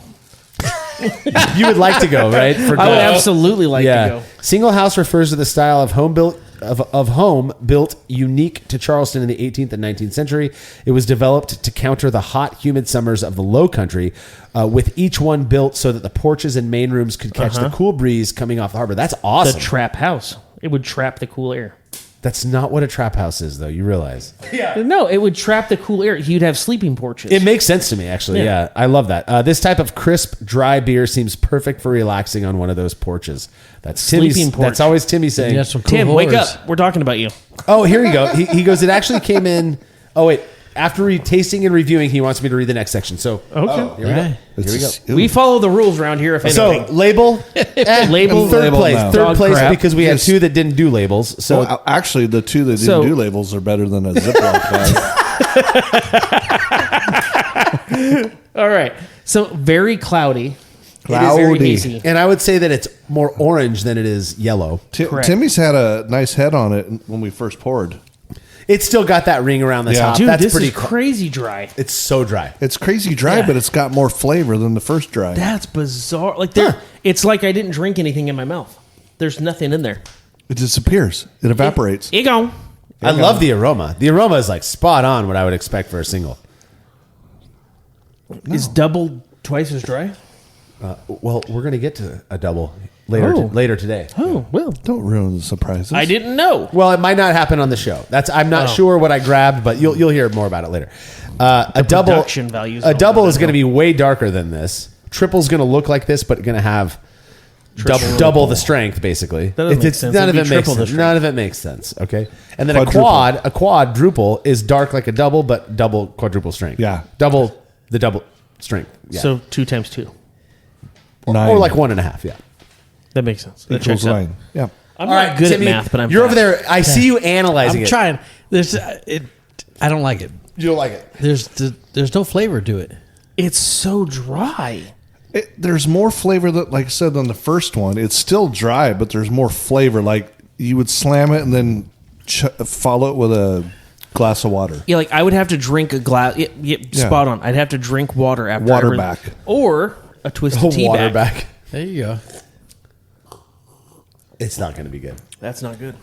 You would like to go, right?
I would absolutely like to go.
Single House refers to the style of home built unique to Charleston in the 18th and 19th century. It was developed to counter the hot, humid summers of the Low Country, with each one built so that the porches and main rooms could catch the cool breeze coming off the harbor. That's awesome.
The trap house. It would trap the cool air.
That's not what a trap house is, though. You realize?
Yeah. No, it would trap the cool air. You'd have sleeping porches.
It makes sense to me, actually. Yeah, I love that. This type of crisp, dry beer seems perfect for relaxing on one of those porches. That's Timmy's.
Sleeping porch.
That's always Timmy saying.
Yeah, some cool
Tim, wake
whores.
up. We're talking about you.
Oh, here you go. He goes, it actually came in. Oh, wait. After tasting and reviewing, he wants me to read the next section. So,
okay.
Here we go.
We follow the rules around here, if anything.
So, label.
Label.
Third place.
no.
Third
Dog
place
crap.
because we had two that didn't do labels. So,
Well, actually, the two that didn't do labels are better than a Ziploc bag.
All right. So, very cloudy. It is very hazy.
And I would say that it's more orange than it is yellow.
Correct.
Timmy's had a nice head on it when we first poured.
It's still got that ring around the top.
Dude,
That's
this
pretty
is crazy dry.
It's so dry.
It's crazy dry, but it's got more flavor than the first dry.
That's bizarre. Like it's like I didn't drink anything in my mouth. There's nothing in there.
It disappears. It evaporates.
You go.
I love the aroma. The aroma is like spot on what I would expect for a single.
Is double twice as dry?
Well, we're going to get to a double later today.
Oh, well.
Don't ruin the surprises.
I didn't know.
Well, it might not happen on the show. I'm not sure what I grabbed, but you'll hear more about it later. A double
production values.
A double is going to be way darker than this. Triple's going to look like this, but going to have double the strength, basically.
That doesn't make sense.
None of
It'd
it
be
makes
triple the
sense.
strength.
None of it makes sense. Okay, and then
Quadruple.
a quadruple is dark like a double, but double quadruple strength.
Yeah.
double strength. Yeah.
So 2 times 2.
Nine.
or like 1.5. Yeah.
That makes sense. That
Equals
checks out.
9. Yeah.
I'm
All
not
right,
good
Timmy,
at math, but I'm
You're
fast.
over there. I see you analyzing
I'm
it.
trying. I don't like it.
You don't like it.
There's no flavor to it.
It's so dry.
There's more flavor, like I said, than the first one. It's still dry, but there's more flavor. Like you would slam it and then follow it with a glass of water.
Yeah, like I would have to drink a glass. Yeah. Spot on. I'd have to drink water after
Water
I
back.
or a twisted tea
water
bag.
back.
There you go.
It's not going to be good.
That's not good.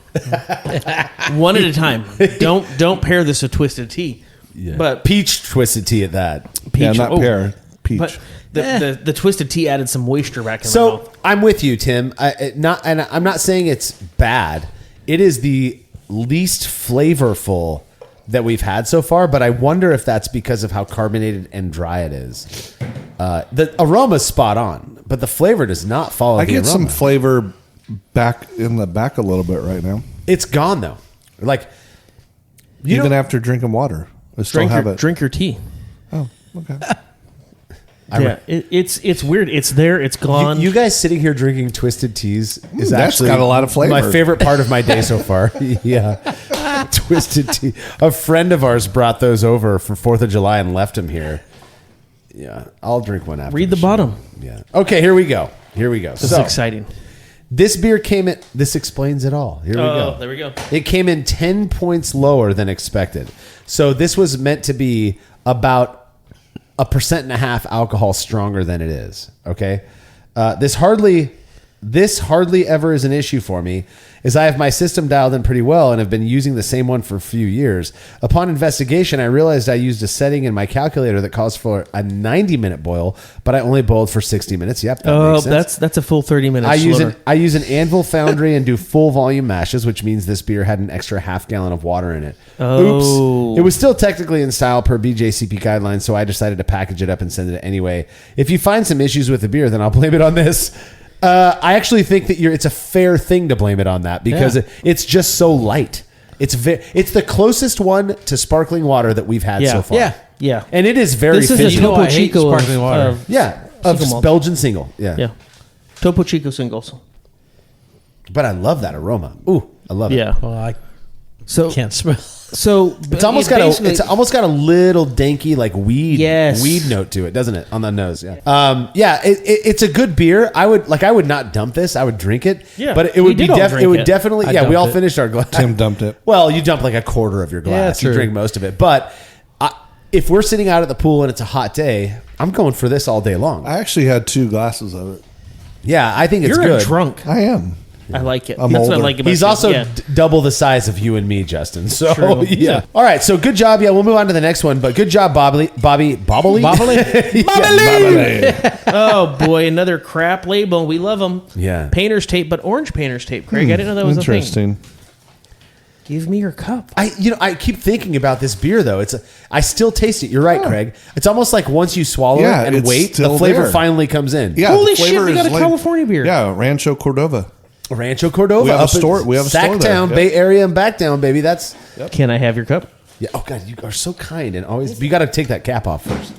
One at a time. Don't pair this with twisted tea.
Yeah.
But
peach twisted tea at that.
peach,
Yeah, not pear. Peach.
But the twisted tea added some moisture back in my
So
mouth.
I'm with you, Tim. And I'm not saying it's bad. It is the least flavorful that we've had so far, but I wonder if that's because of how carbonated and dry it is. The aroma's spot on, but the flavor does not follow
I
the
get
aroma.
some flavor back in the back a little bit right now.
It's gone though. Like
Even after drinking water, I still have it.
Drink your tea.
Oh, okay.
It's weird. It's there. It's gone.
you guys sitting here drinking twisted teas is
that's
actually
got a lot of flavor.
my favorite part of my day so far. Yeah, twisted tea. A friend of ours brought those over for 4th of July and left them here. Yeah, I'll drink one after.
Read the
show.
bottom.
Yeah. Okay, here we go.
This is exciting.
This beer came in. This explains it all. Here we go.
There we go.
It came in 10 points lower than expected. So this was meant to be about 1.5% alcohol stronger than it is. Okay. This hardly ever is an issue for me, as I have my system dialed in pretty well and have been using the same one for a few years. Upon investigation, I realized I used a setting in my calculator that calls for a 90-minute boil, but I only boiled for 60 minutes. Yep, that makes sense.
That's a full 30 minutes.
I use an Anvil foundry and do full volume mashes, which means this beer had an extra half gallon of water in it.
Oh.
Oops. It was still technically in style per BJCP guidelines, so I decided to package it up and send it anyway. If you find some issues with the beer, then I'll blame it on this. I actually think that it's a fair thing to blame it on that because it's just so light. It's the closest one to sparkling water that we've had so far.
Yeah.
And it is very
This is a
fishy.
Topo
I hate
Chico
sparkling water.
of
Of
single malt.
Belgian single.
Yeah. Topo Chico singles.
But I love that aroma. Ooh, I love it.
Yeah.
Well, I
So
can't smell.
So
It's almost got a little danky like weed note to it, doesn't it? On the nose, yeah. It's a good beer. I would not dump this. I would drink it.
Yeah,
but it
we
would be
did all drink it.
definitely.
I
Yeah, we
dumped
all
it.
finished our glass.
Tim dumped it.
Well, you dump like a quarter of your glass.
Yeah,
You
true.
drink most of it. But if we're sitting out at the pool and it's a hot day, I'm going for this all day long.
I actually had 2 glasses of it.
Yeah, I think it's
You're
good.
a drunk.
I am.
I like it.
I'm
That's what I
older.
like about
He's
you.
also
Yeah.
double the size of you and me, Justin. So
True.
yeah. All right. So good job. Yeah, we'll move on to the next one. But good job, Bobby.
Oh boy, another crap label. We love them.
Yeah.
Painter's tape, but orange painter's tape. Craig, I didn't know that was a thing.
Interesting.
Give me your cup.
I keep thinking about this beer though. I still taste it. You're right, Craig. It's almost like once you swallow
Yeah,
it and
it's
wait, the
still
flavor
there.
finally comes in.
Yeah,
Holy
the flavor
shit, we got
is
a California beer.
Yeah, Rancho Cordova.
Rancho Cordova.
We have a
up in
store- we have a store there.
Sacktown,
Yep.
Bay Area, and Backtown, baby. That's
Can I have your cup?
yeah. Oh God, you are so kind and always. You got to take that cap off first.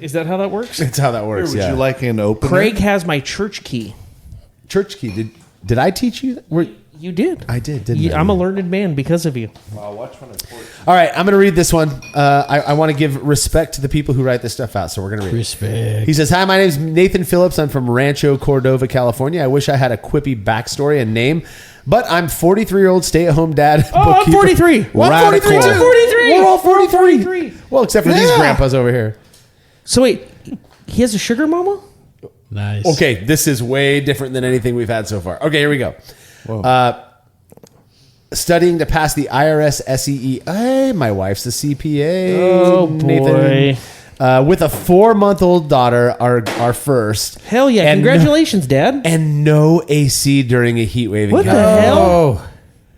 Is that how that works?
That's how that works.
Would
yeah.
you like an opener?
Craig has my church key.
church key? Did I teach you?
You did.
I did, didn't I?
I'm a learned man because of you.
All right, I'm going to read this one. I want to give respect to the people who write this stuff out, so we're going to read it.
Respect.
He says, hi, my name is Nathan Phillips. I'm from Rancho Cordova, California. I wish I had a quippy backstory and name, but I'm 43-year-old stay-at-home dad.
Oh, I'm 43.
Well, I'm 43 too.
I'm 43.
We're all 43.
We're all 43.
Well, except for these grandpas over here.
So wait, he has a sugar mama?
Nice.
Okay, this is way different than anything we've had so far. Okay, here we go. Studying to pass the IRS SEE. Hey, my wife's a CPA.
Oh, boy.
With a 4-month-old daughter, our first.
Hell yeah.
And
Congratulations, Dad.
And no AC during a heat wave. in
What the
California.
hell?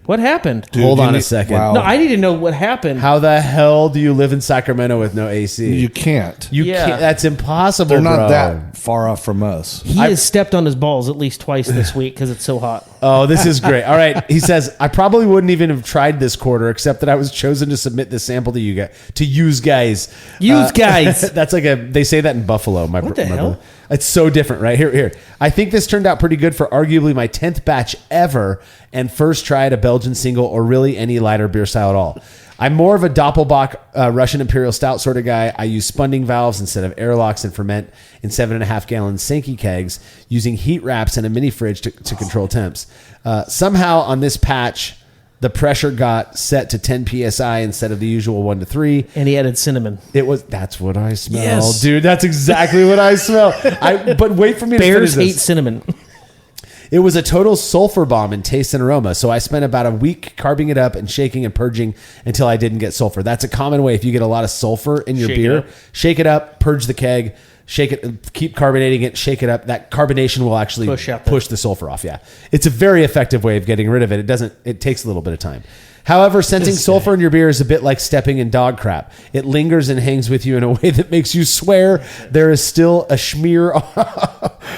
What happened?
Dude,
Hold
you
on a
need-
second.
wow.
No, I need to know what happened.
How the hell do you live in Sacramento with no AC?
You can't.
You
Yeah.
can't. That's impossible.
They're not
bro.
that far off from us.
He has stepped on his balls at least twice this week because it's so hot.
Oh, this is great. All right. He says, I probably wouldn't even have tried this quarter, except that I was chosen to submit this sample to you guys. To use guys.
Use guys.
That's like they say that in Buffalo.
What the hell?
brother. It's so different, right? Here. I think this turned out pretty good for arguably my 10th batch ever and first try at a Belgian single or really any lighter beer style at all. I'm more of a Doppelbock Russian Imperial Stout sort of guy. I use spunding valves instead of airlocks and ferment in 7.5 gallon Sankey kegs using heat wraps and a mini fridge to control temps. Somehow on this patch, the pressure got set to 10 psi instead of the usual 1 to 3.
And he added cinnamon.
That's what I smell,
Yes.
dude. That's exactly what I smell. But wait for me to finish
Bears hate
this.
cinnamon.
It was a total sulfur bomb in taste and aroma, so I spent about a week carving it up and shaking and purging until I didn't get sulfur. That's a common way if you get a lot of sulfur in your beer. Shake it up, purge the keg, shake it, keep carbonating it, shake it up. That carbonation will actually push the sulfur off. Yeah. It's a very effective way of getting rid of it. It takes a little bit of time. However, sensing sulfur in your beer is a bit like stepping in dog crap. It lingers and hangs with you in a way that makes you swear there is still a smear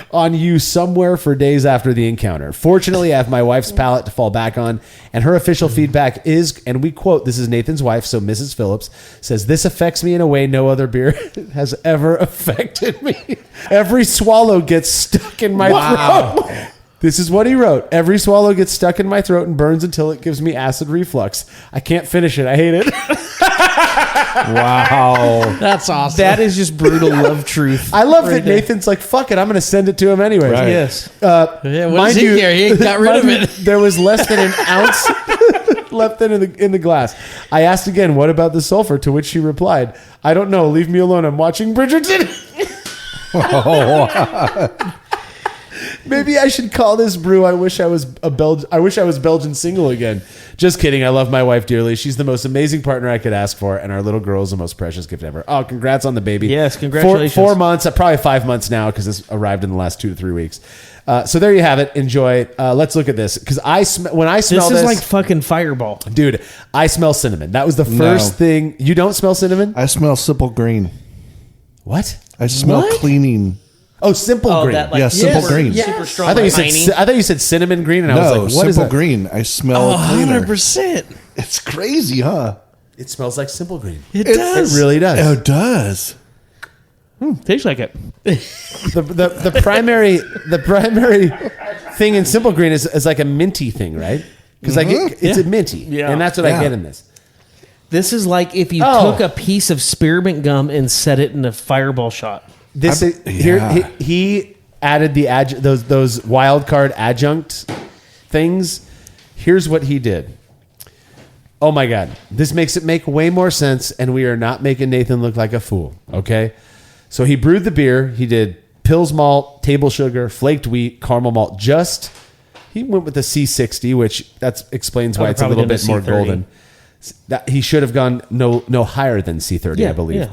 on you somewhere for days after the encounter. Fortunately, I have my wife's palate to fall back on, and her official feedback is, and we quote, this is Nathan's wife, so Mrs. Phillips, says, "This affects me in a way no other beer has ever affected me. Every swallow gets stuck in my throat." This is what he wrote. "Every swallow gets stuck in my throat and burns until it gives me acid reflux. I can't finish it. I hate it."
Wow. That's awesome.
That is just brutal love truth.
I love that Nathan's like, fuck it, I'm going to send it to him anyways.
Right.
Yes.
What does he care? He ain't got rid of it.
There was less than an ounce left in the glass. I asked again, "What about the sulfur?" To which she replied, "I don't know. Leave me alone. I'm watching Bridgerton." Maybe I should call this brew. I wish I was Belgian Single again. Just kidding. I love my wife dearly. She's the most amazing partner I could ask for, and our little girl is the most precious gift ever. Oh, congrats on the baby.
Yes, congratulations.
4 months, probably 5 months now, because this arrived in the last 2 to 3 weeks. So there you have it. Enjoy. Let's look at this, because when I smell this,
is like fucking Fireball,
dude. I smell cinnamon. That was the first thing. You don't smell cinnamon?
I smell Simple Green.
What?
I smell cleaning.
Oh, Simple Green.
That, like, Simple Green.
Yes. Super strong.
I thought you said cinnamon green, and I was like, "What is
Simple
that?"
Green. I smell cleaner.
100%.
It's crazy, huh?
It smells like Simple Green.
It does.
It really does.
It does.
Tastes like it.
The primary thing in Simple Green is like a minty thing, right? Because it's a minty, and that's what I get in this.
This is like if you took a piece of spearmint gum and set it in a Fireball shot. He
added those wild card adjunct things. Here's what he did. Oh my God, this makes it make way more sense, and we are not making Nathan look like a fool. Okay, so he brewed the beer. He did Pils malt, table sugar, flaked wheat, caramel malt. He went with the C60, which that explains why it's a little bit more golden. He should have gone no higher than C30, I believe.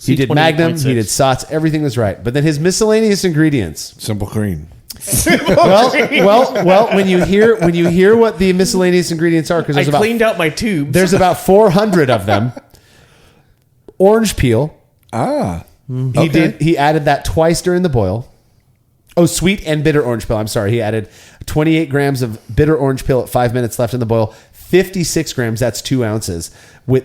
He did Magnum, he did Sots, everything was right. But then his miscellaneous ingredients.
Simple Green.
Well, when you hear what the miscellaneous ingredients are, because
I cleaned out my tubes.
There's about 400 of them. Orange peel. He added that twice during the boil. Oh, sweet and bitter orange peel. I'm sorry. He added 28 grams of bitter orange peel at 5 minutes left in the boil. 56 grams, that's 2 ounces,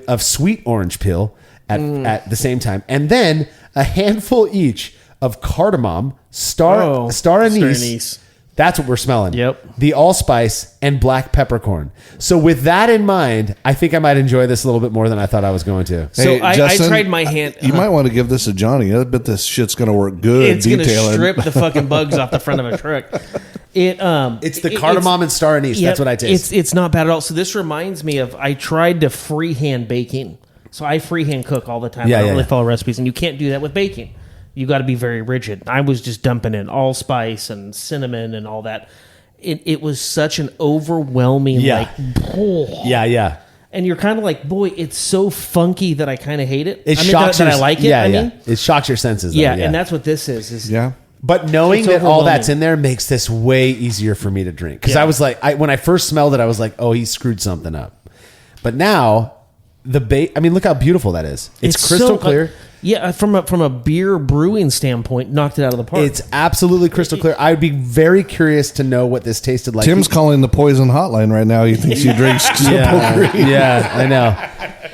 of sweet orange peel at the same time. And then a handful each of cardamom, star anise. That's what we're smelling.
Yep.
The allspice and black peppercorn. So with that in mind, I think I might enjoy this a little bit more than I thought I was going to.
So hey, Justin, I tried my hand.
You might want to give this a Johnny. I bet this shit's going to work good.
It's going to strip the fucking bugs off the front of a truck.
It's the cardamom and star anise. That's what I taste.
It's not bad at all. So this reminds me of, I tried to freehand baking. So I freehand cook all the time. I don't really follow recipes, and you can't do that with baking. You got to be very rigid. I was just dumping in allspice and cinnamon and all that. It was such an overwhelming
yeah.
And you're kind of like, boy, it's so funky that I kind of hate it.
It shocks
that I like it.
Yeah, it shocks your senses. Though,
and that's what this is.
But knowing that all that's in there makes this way easier for me to drink. Because I was like, when I first smelled it, I was like, oh, he screwed something up. But now look how beautiful that is. It's crystal clear.
From a beer brewing standpoint, knocked it out of the park.
It's absolutely crystal clear. I would be very curious to know what this tasted like.
Tim's calling the poison hotline right now. He thinks he drinks Simple Green.
Yeah, I know.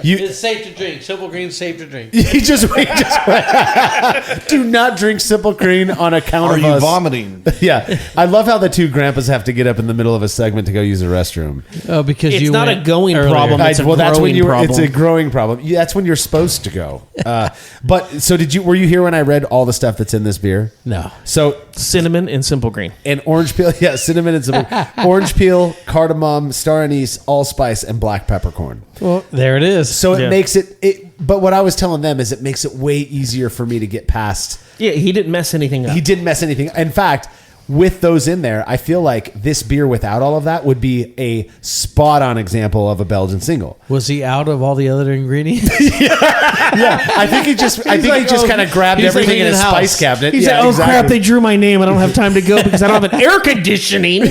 It's safe to drink. Simple Green's safe to drink.
You just do not drink Simple Green on account of us.
Are you vomiting?
Yeah. I love how the two grandpas have to get up in the middle of a segment to go use a restroom.
Oh, because
it's not a going problem. It's a growing problem.
It's a growing problem. Yeah, that's when you're supposed to go. But so were you here when I read all the stuff that's in this beer?
No.
So
cinnamon and Simple Green
and orange peel. Yeah, cinnamon and simple orange peel, cardamom, star anise, allspice, and black peppercorn.
Well, there it is.
So it makes it. But what I was telling them is it makes it way easier for me to get past.
Yeah, he didn't mess anything up.
He didn't mess anything. In fact, with those in there, I feel like this beer without all of that would be a spot-on example of a Belgian single.
Was he out of all the other ingredients?
I think he just kind of grabbed everything in his spice cabinet.
He's like, crap, they drew my name. I don't have time to go because I don't have an air conditioning.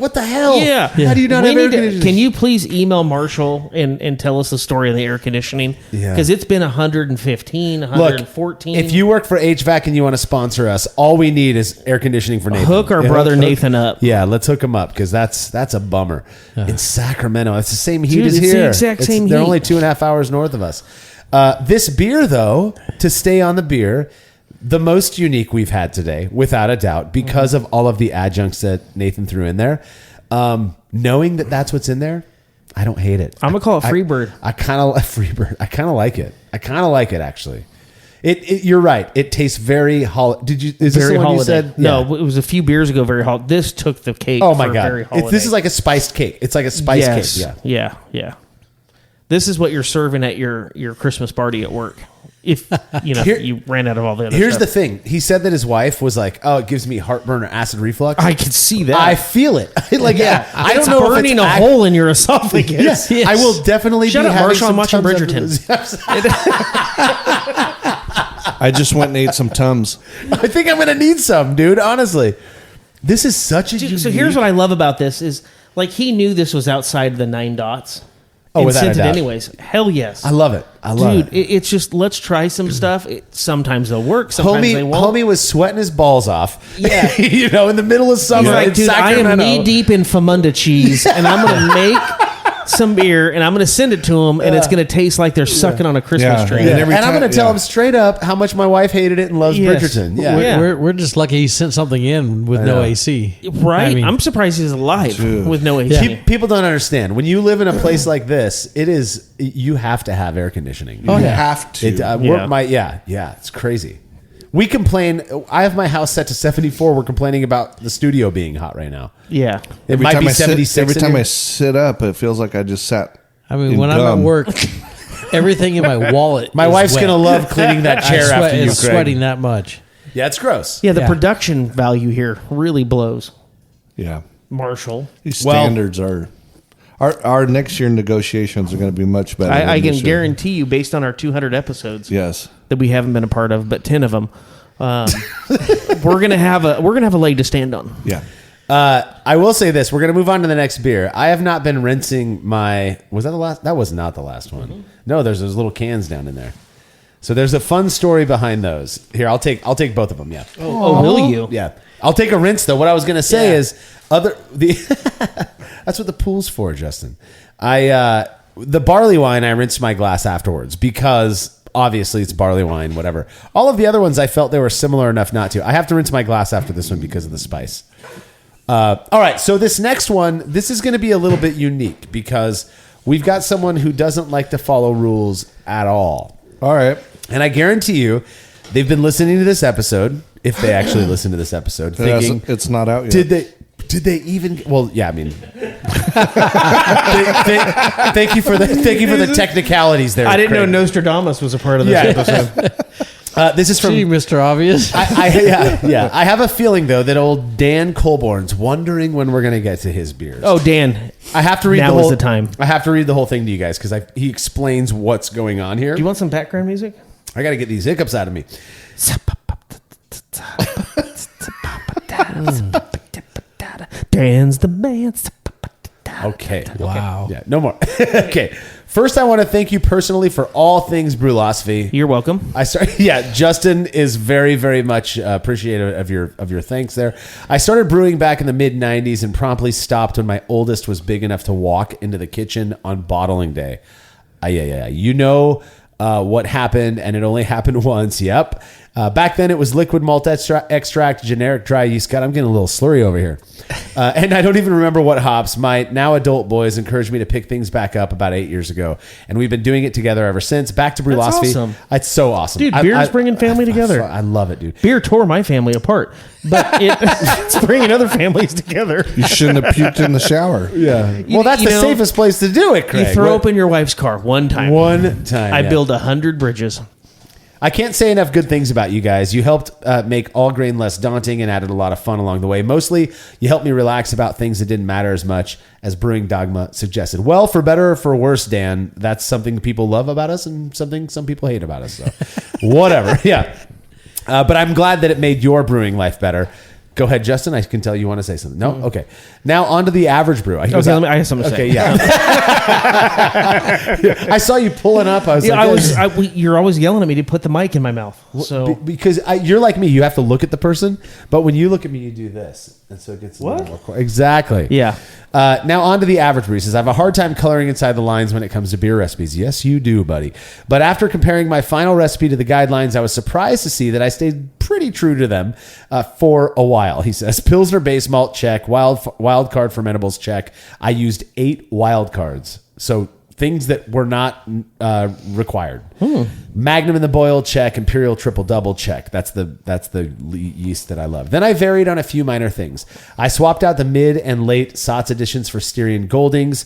What the hell?
Yeah.
How do you not have air conditioning?
Can you please email Marshall and tell us the story of the air conditioning?
Yeah.
Because it's been 115, 114.
Look, if you work for HVAC and you want to sponsor us, all we need is air conditioning for Nathan.
Hook our brother Nathan up.
Yeah, let's hook him up because that's a bummer. In Sacramento, it's the same heat as
it's
here.
the exact same
They're
heat.
only 2.5 hours north of us. This beer, though, to stay on the beer, the most unique we've had today, without a doubt, because of all of the adjuncts that Nathan threw in there. Knowing that that's what's in there, I don't hate it.
I'm gonna call it Freebird.
I kind of Freebird. I kind of like it. I kind of like it actually. You're right. It tastes very holiday. Is this
Very
the one
holiday.
you said?
No,
Yeah.
it was a few beers ago. Very hot. This took the cake.
Oh my
for
god!
Very holiday.
This is like a spiced cake. It's like a spiced cake. Yeah.
Yeah. This is what you're serving at your Christmas party at work. If you ran out of all the other
Here's
stuff.
the thing. He said that his wife was like, "Oh, it gives me heartburn or acid reflux."
I can see that.
I feel it. I don't
It's
know
burning
if
a hole in your esophagus.
Yes. I will definitely
Shut
be
up,
having
Marshall. I'm
some
watching
Tums after
Bridgerton.
this.
I just went and ate some Tums.
I think I'm gonna need some, dude. Honestly, this is such a.
So here's what I love about this is like he knew this was outside the 9 dots.
Oh,
and
without
sent
a
it
doubt.
anyways. Hell yes.
I love it. I love
Dude, it's just let's try some stuff. Sometimes they'll work. Sometimes they won't.
Homie was sweating his balls off.
Yeah.
In the middle of summer.
He's like,
in
dude, I am
Sacramento.
knee deep in Famunda cheese, and I'm gonna make some beer, and I'm gonna send it to them, and it's gonna taste like they're sucking on a Christmas
Yeah.
tree.
Yeah.
And
every
I'm
time-
going to tell
yeah.
him straight up how much my wife hated it and loves
Yes.
Bridgerton. Yeah.
Yeah.
We're just lucky he sent something in with no
know.
AC.
Right?
I mean,
I'm surprised he's alive
Dude.
with no AC.
People don't understand. When you live in a place like this, you have to have air conditioning.
You have to.
It's crazy. We complain. I have my house set to 74. We're complaining about the studio being hot right now.
Yeah.
It might be
I
76.
every
in
time
here.
I sit up, it feels like I just sat.
I mean,
in
when I'm
gum.
at work, everything in my wallet.
My
is
wife's
wet.
going to love cleaning that chair after you, Craig.
sweating that much.
Yeah, it's gross.
Yeah, the
Yeah.
production value here really blows.
Yeah,
Marshall.
these standards are. Our next year negotiations are going to be much better.
I
than
can
this year.
guarantee you, based on our 200 episodes
Yes.
that we haven't been a part of, but 10 of them, we're gonna have a leg to stand on.
Yeah.
I will say this. We're going to move on to the next beer. I have not been rinsing my... Was that the last? That was not the last one.
Mm-hmm.
No, there's those little cans down in there. So there's a fun story behind those. Here, I'll take both of them, yeah.
Oh, will you?
Yeah. I'll take a rinse, though. What I was going to say is... That's what the pool's for, Justin. The barley wine, I rinsed my glass afterwards because... Obviously, it's barley wine, whatever. All of the other ones, I felt they were similar enough not to. I have to rinse my glass after this one because of the spice. All right, so this next one, this is going to be a little bit unique because we've got someone who doesn't like to follow rules at all.
All right.
And I guarantee you, they've been listening to this episode, if they actually listen to this episode, thinking,
It's not out yet.
did they even? Well, yeah. I mean, thank you for the technicalities there.
I didn't know
Craig.
Nostradamus was a part of this episode.
This is from
Gee, Mr. Obvious.
I have a feeling though that old Dan Colborn's wondering when we're going to get to his beers.
Oh, Dan.
I have to read
Now
the
is
whole
the time.
I have to read the whole thing to you guys because he explains what's going on here.
Do you want some background music?
I got to get these hiccups out of me.
Dan's the man.
Okay.
Wow.
Yeah. No more. Okay. First, I want to thank you personally for all things brewlosophy.
You're welcome.
Justin is very, very much appreciative of your thanks there. I started brewing back in the mid '90s and promptly stopped when my oldest was big enough to walk into the kitchen on bottling day. You know what happened, and it only happened once. Yep. Back then, it was liquid malt extract, generic dry yeast. God, I'm getting a little slurry over here. And I don't even remember what hops. My now adult boys encouraged me to pick things back up about 8 years ago, and we've been doing it together ever since. Back to brewlosophy.
That's awesome.
It's so awesome.
Dude, beer's bringing family together.
I love it, dude.
Beer tore my family apart, but it's bringing other families together.
You shouldn't have puked in the shower.
Yeah. Well, that's the safest place to do it, Craig.
You throw open your wife's car one time.
One time.
I
yeah.
build 100 bridges.
I can't say enough good things about you guys. You helped make all grain less daunting and added a lot of fun along the way. Mostly, you helped me relax about things that didn't matter as much as Brewing Dogma suggested. Well, for better or for worse, Dan, that's something people love about us and something some people hate about us. So, whatever. Yeah. But I'm glad that it made your brewing life better. Go ahead, Justin. I can tell you want to say something. No? Okay. Now on to the average brew.
I have something to say.
Okay, yeah. I saw you pulling up. I was
you're always yelling at me to put the mic in my mouth. So
because you're like me, you have to look at the person, but when you look at me, you do this, and so it gets a little more exactly.
Yeah.
Now on to the average brew. He says, I have a hard time coloring inside the lines when it comes to beer recipes. Yes, you do, buddy. But after comparing my final recipe to the guidelines, I was surprised to see that I stayed pretty true to them for a while. He says, Pilsner base malt check, wild card fermentables check. I used 8 wild cards. So things that were not required. Magnum in the boil check, Imperial triple double check. That's the yeast that I love. Then I varied on a few minor things. I swapped out the mid and late Satz editions for Styrian Goldings.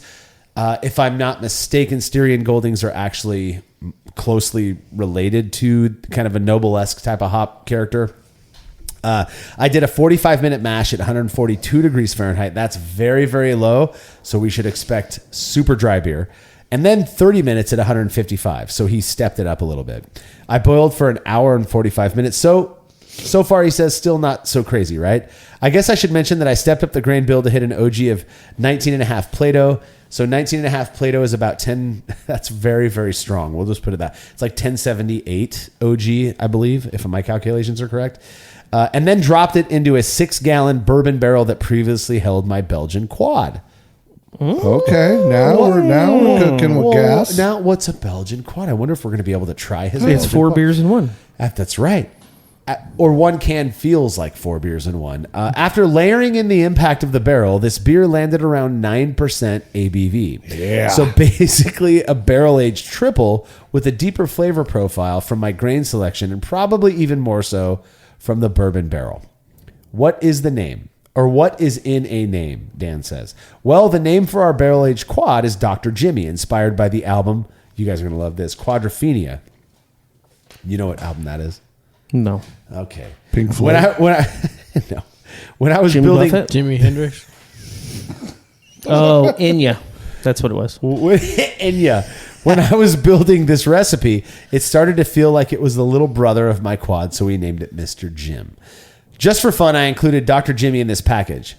If I'm not mistaken, Styrian Goldings are actually closely related to kind of a Noble-esque type of hop character. I did a 45-minute mash at 142 degrees Fahrenheit. That's very, very low, so we should expect super dry beer. And then 30 minutes at 155, so he stepped it up a little bit. I boiled for an hour and 45 minutes. So far, he says, still not so crazy, right? I guess I should mention that I stepped up the grain build to hit an OG of 19.5 Plato. So 19.5 Plato is about 10. That's very, very strong. We'll just put it that. It's like 1078 OG, I believe, if my calculations are correct. And then dropped it into a 6-gallon bourbon barrel that previously held my Belgian quad.
Okay, now we're cooking with gas.
Now, what's a Belgian quad? I wonder if we're going to be able to try his.
It's 4 beers in one.
That's right. Or one can feels like 4 beers in one. After layering in the impact of the barrel, this beer landed around 9% ABV.
Yeah.
So basically a barrel-aged triple with a deeper flavor profile from my grain selection and probably even more so from the bourbon barrel. What is the name? Or what is in a name, Dan says. Well, the name for our barrel-aged quad is Dr. Jimmy, inspired by the album, you guys are going to love this, Quadrophenia. You know what album that is?
No.
Okay.
Pink Floyd.
When I was
Jimmy
building
Buffett?
Jimi Hendrix.
Oh, Enya. That's what it was.
Enya. When I was building this recipe, it started to feel like it was the little brother of my quad, so we named it Mr. Jim. Just for fun, I included Dr. Jimmy in this package.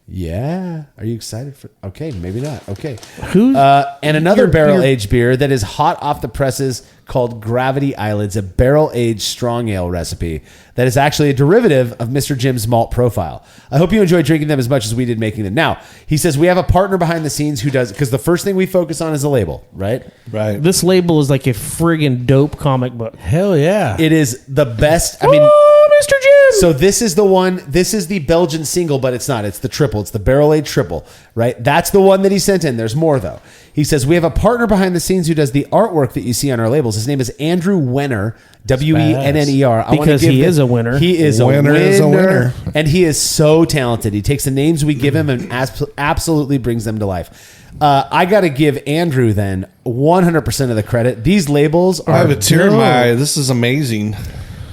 Yeah. Are you excited for? Okay, maybe not. Okay. And another barrel-aged beer that is hot off the presses called Gravity Eyelids, a barrel-aged strong ale recipe that is actually a derivative of Mr. Jim's malt profile. I hope you enjoyed drinking them as much as we did making them. Now, he says we have a partner behind the scenes who does, because the first thing we focus on is the label, right?
Right.
This label is like a friggin' dope comic book.
Hell yeah.
It is the best. I mean,
Mr. Jim!
so this is the one, this is the Belgian single, but it's not. It's the triple. It's the barrel-aged triple, right? That's the one that he sent in. There's more, though. He says, we have a partner behind the scenes who does the artwork that you see on our labels. His name is Andrew Wenner, Wenner.
Because he is a winner.
He is a
Winner
winner.
is a winner.
And he is so talented. He takes the names we give him and absolutely brings them to life. I got to give Andrew then 100% of the credit. These labels are...
I have a tear in my eye. This is amazing.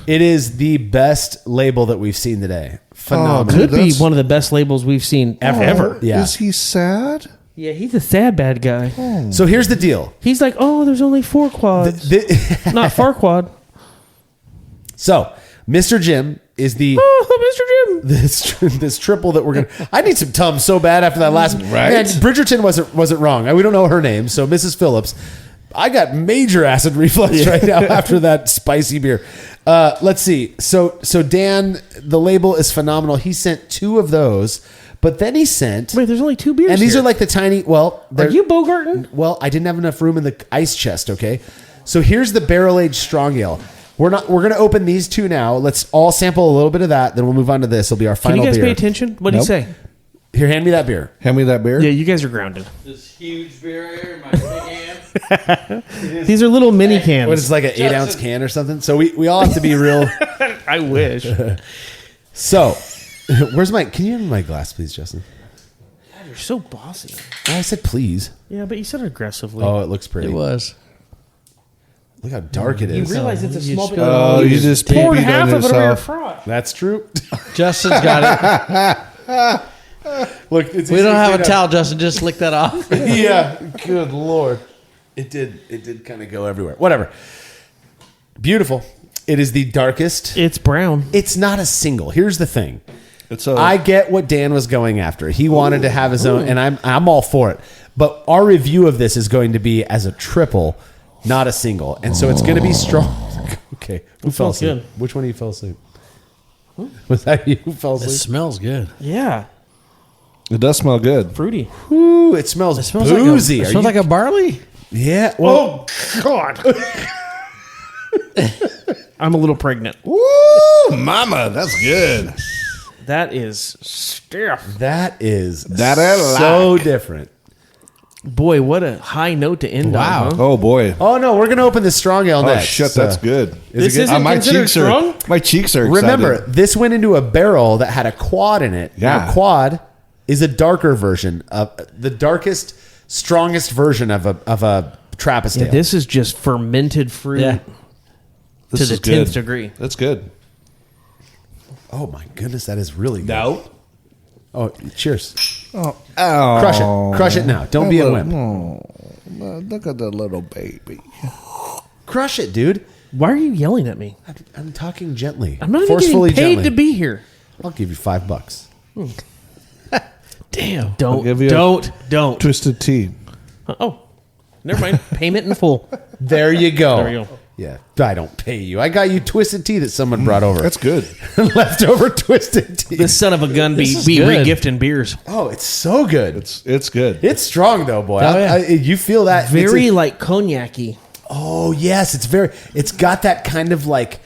It is the best label that we've seen today. Phenomenal.
Could be
That's-
one of the best labels we've seen ever.
Yeah.
Is he sad?
Yeah, he's a sad bad guy.
So here's the deal.
He's like, oh, there's only 4 quads. Not Farquad.
So, Mr. Jim is the...
Oh, Mr. Jim.
This triple that we're gonna. I need some Tums so bad after that last.
Right.
Man, Bridgerton wasn't wrong. We don't know her name, so Mrs. Phillips. I got major acid reflux right now after that spicy beer. Let's see. So Dan, the label is phenomenal. He sent 2 of those, but then he sent.
Wait, there's only 2 beers
and these
here.
are like the tiny. Well,
Are you Bogarting?
Well, I didn't have enough room in the ice chest. Okay, so here's the barrel-aged strong ale. We're going to open these 2 now. Let's all sample a little bit of that. Then we'll move on to this. It'll be our
Can
final
you guys
beer.
pay attention? What did he say?
Here, hand me that beer.
Hand me that beer.
Yeah, you guys are grounded.
This huge beer here in my big hand.
These are little mini cans.
What is it, like an 8-ounce can or something? So we all have to be real.
I wish.
So, where's my? Can you have my glass, please, Justin?
God, you're so bossy.
Oh, I said please.
Yeah, but you said it aggressively.
Oh, it looks pretty.
It was.
Look how dark it
You
is.
realize it's a small bit.
Oh, you just
poured
peed
half
on
of it over your
yourself.
front.
That's true.
Justin's got it.
Look, it's
We don't have a towel, Justin. Just lick that off.
Yeah, good Lord. It did kind of go everywhere. Whatever. Beautiful. It is the darkest.
It's brown.
It's not a single. Here's the thing.
It's a,
I get what Dan was going after. He wanted to have his own, and I'm all for it. But our review of this is going to be as a triple, not a single. And so it's going to be strong. Okay. Who fell
smells
asleep?
good.
Which one of you fell asleep? Was that you who fell
It
asleep?
smells good.
Yeah.
it does smell good.
Fruity.
Ooh, it smells, boozy.
It smells like a barley.
Yeah. Well,
God. I'm a little pregnant.
Woo, mama, that's good.
That is stiff.
that is
That I
so
like.
different.
Boy, what a high note to end
Wow.
on. Huh?
Oh boy.
Oh no, we're gonna open the strong ale
Oh
next.
shit,
So-
that's good.
This
it good?
isn't considered strong?
My cheeks are excited.
Remember, this went into a barrel that had a quad in it.
Yeah.
Now, quad is a darker version of the darkest, strongest version of a Trappist
Yeah,
ale.
this is just fermented fruit
Yeah.
This
to the
is good.
10th degree.
That's good.
Oh my goodness, that is really good.
No.
Oh, cheers.
Oh,
Crush it now. Don't be a wimp.
Look at the little baby.
Crush it, dude.
Why are you yelling at me?
I'm talking gently.
I'm not even
forcefully
getting paid
gently.
to be here.
I'll give you $5.
Damn.
Don't.
give you
Don't.
Twisted tea.
Oh, never mind. Payment in full.
There you go.
There you go.
Yeah, I don't pay you. I got you twisted tea that someone brought over.
That's good.
Leftover twisted tea.
This son of a gun be
is
be
good.
regifting beers.
Oh, it's so good.
It's good.
It's strong though, boy.
Oh, yeah.
You feel that
Very
it's
like cognac-y.
oh yes, it's got that kind of like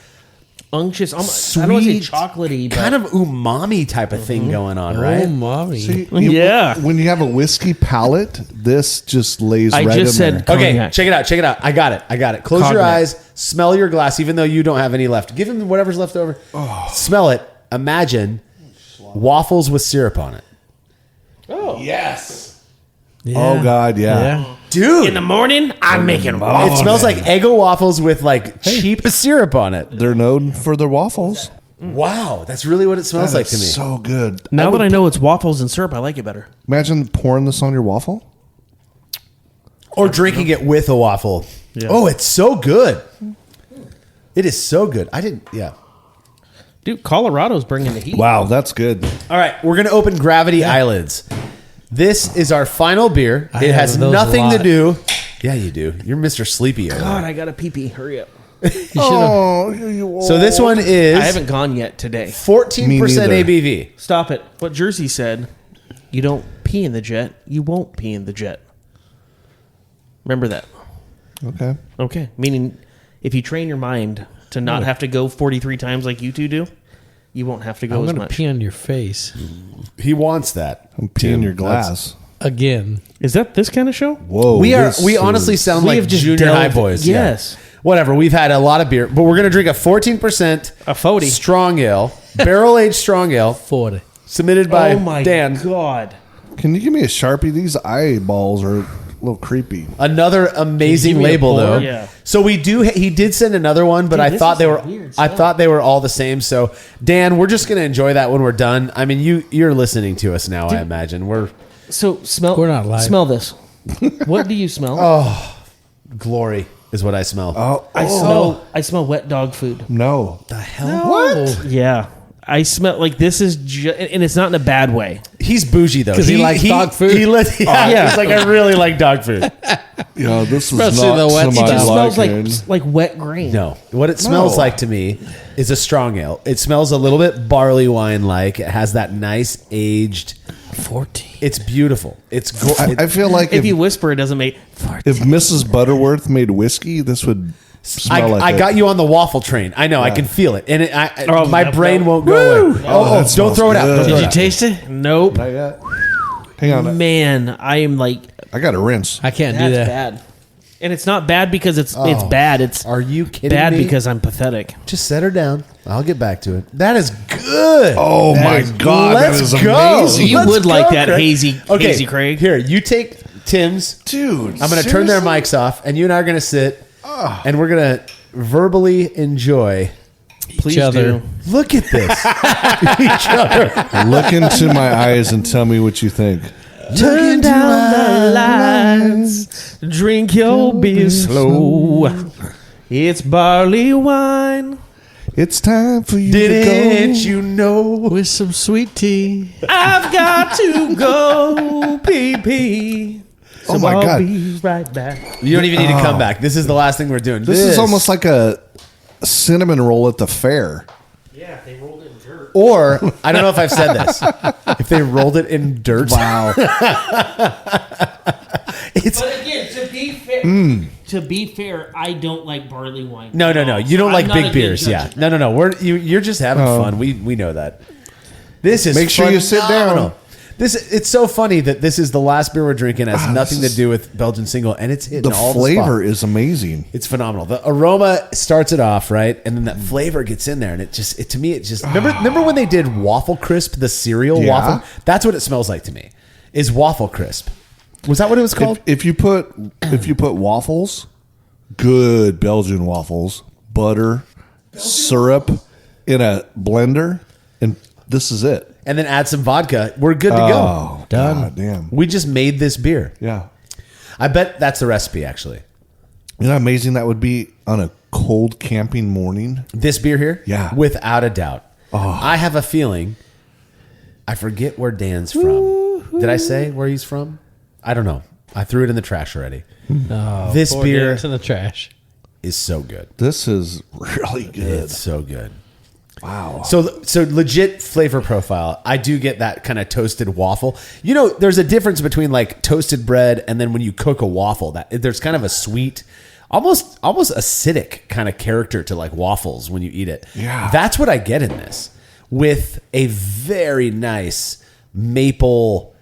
Unctuous.
sweet,
I don't want to say chocolatey, but
kind of umami type of thing going on, right?
Oh, mommy.
See,
Yeah.
When you have a whiskey palate, this just lays
I
right
just
in
said
there.
Okay,
cognac.
check it out. I got it. Close your
Cognac.
eyes, smell your glass, even though you don't have any left. Give him whatever's left over. Smell it. Imagine waffles with syrup on it.
Yes.
Yeah.
Oh God, yeah.
Dude,
In the morning, I'm making waffles.
it smells like Eggo waffles with like cheap syrup on it.
They're known for their waffles.
Wow, that's really what it smells
That
like
is
to me.
so good.
Now that I know it's waffles and syrup, I like it better.
Imagine pouring this on your waffle.
Or drinking it with a waffle.
Yeah.
Oh, it's so good. It is so good. Yeah.
Dude, Colorado's bringing the heat.
Wow, that's good.
All right, we're going to open Gravity Eyelids. This is our final beer.
I
It
have
has
those a
nothing to
lot.
do. Yeah, you do. You're Mr. Sleepy over
God,
there.
I got a pee-pee. Hurry up.
So this one is
I haven't gone yet today.
14%
Me neither.
ABV.
Stop it. What Jersey said, you don't pee in the jet, you won't pee in the jet. Remember that.
Okay.
Okay. Meaning, if you train your mind to not have to go 43 times like you two do, you won't have to go
I'm
as
going to
much.
pee on your face
He wants that.
I'm peeing your glass.
again.
Is that this kind of show?
Whoa.
We
this
honestly
is-
sound
We
like
have just
junior high
delved-
boys.
yes.
Yeah. Whatever. We've had a lot of beer, but we're going to drink a 14%
A 40.
strong ale, barrel aged strong ale,
40.
submitted by
Oh my
Dan.
God.
Can you give me a Sharpie? These eyeballs are a little creepy.
Another amazing
Give me a
label,
pour?
though.
Yeah.
So we do. He did send another one, but
Dude,
I
this
thought
is
they were.
weird
I
stuff.
thought they were all the same. So Dan, we're just going to enjoy that when we're done. I mean, you're listening to us now. I imagine we're
So smell.
We're not live.
Smell this. What do you smell?
glory is what I smell.
Oh,
I smell wet dog food.
no.
the hell? What?
Yeah. I smell like this is and it's not in a bad way.
He's bougie though.
'Cause he likes dog food?
Yeah.
He's like, I really like dog food.
Yeah, this is
Especially
not
the wet
to
stuff.
my
It just smells
liking.
like wet grain.
No, what it smells like to me is a strong ale. It smells a little bit barley wine like. It has that nice aged.
14.
It's beautiful. It's
I feel like
If you whisper, it doesn't make.
if Mrs. Butterworth made whiskey, this would smell like
I
it.
got you on the waffle train. I know. I can feel it, and
Oh,
my
that
brain
felt-
won't go away.
that
Don't
smells
throw it out.
good.
Don't throw
Did
it
you
out.
taste it?
Nope.
Not yet. Hang on.
Man, I am like
I got to rinse.
I can't
that's
do that.
bad. And it's not bad because it's bad. It's
Are you kidding
bad
me?
because I'm pathetic.
Just set her down. I'll get back to it. That is good.
Oh
That
my
is-
God, that
Let's
is
go.
amazing.
You
Let's
would like
go,
that
Craig.
hazy Craig.
Here, you take Tim's.
Dude,
I'm going to turn their
seriously?
mics off, and you and I are going to sit. and we're going to verbally enjoy
Please
Each other.
do.
Look at this. Each other.
Look into my eyes and tell me what you think.
Turn down the lights. Drink your beer slow. It's barley wine.
It's time for you
Didn't
to go.
you know?
With some sweet tea.
I've got to go pee.
Oh my
I'll
God.
be right back.
You don't even need to come back. This is the last thing we're doing.
This is almost like a cinnamon roll at the fair.
Yeah, they rolled it in dirt.
Or, I don't know if I've said this. If they rolled it in dirt.
Wow.
It's
But again, to be fair, I don't like barley wine.
No. You don't
I'm
like
not a
big
good
beers.
judge
Yeah.
of
No. You're just having fun. We know that. This is
Make sure you sit
phenomenal.
down.
It's so funny that this is the last beer we're drinking. It has nothing to do with Belgian Single, and it's hitting
The
all
flavor
the spots.
is amazing.
It's phenomenal. The aroma starts it off, right? And then that flavor gets in there, and to me, it just remember when they did Waffle Crisp, the cereal
Yeah.
waffle? That's what it smells like to me. Is Waffle Crisp. Was that what it was called?
If you put waffles, good Belgian waffles, butter, syrup in a blender, and this is it.
And then add some vodka. We're good to go.
Oh,
Done.
God damn.
We just made this beer.
Yeah.
I bet that's the recipe, actually.
You know how amazing that would be on a cold camping morning?
This beer here?
Yeah.
Without a doubt. I have a feeling, I forget where Dan's from. Did I say where he's from? I don't know. I threw it in the trash already.
No,
This
poor
beer-
Dan's in the trash.
Is so good.
This is really good.
It's so good.
Wow.
So legit flavor profile. I do get that kind of toasted waffle. You know, there's a difference between like toasted bread and then when you cook a waffle. That there's kind of a sweet, almost acidic kind of character to like waffles when you eat it.
Yeah.
That's what I get in this with a very nice maple.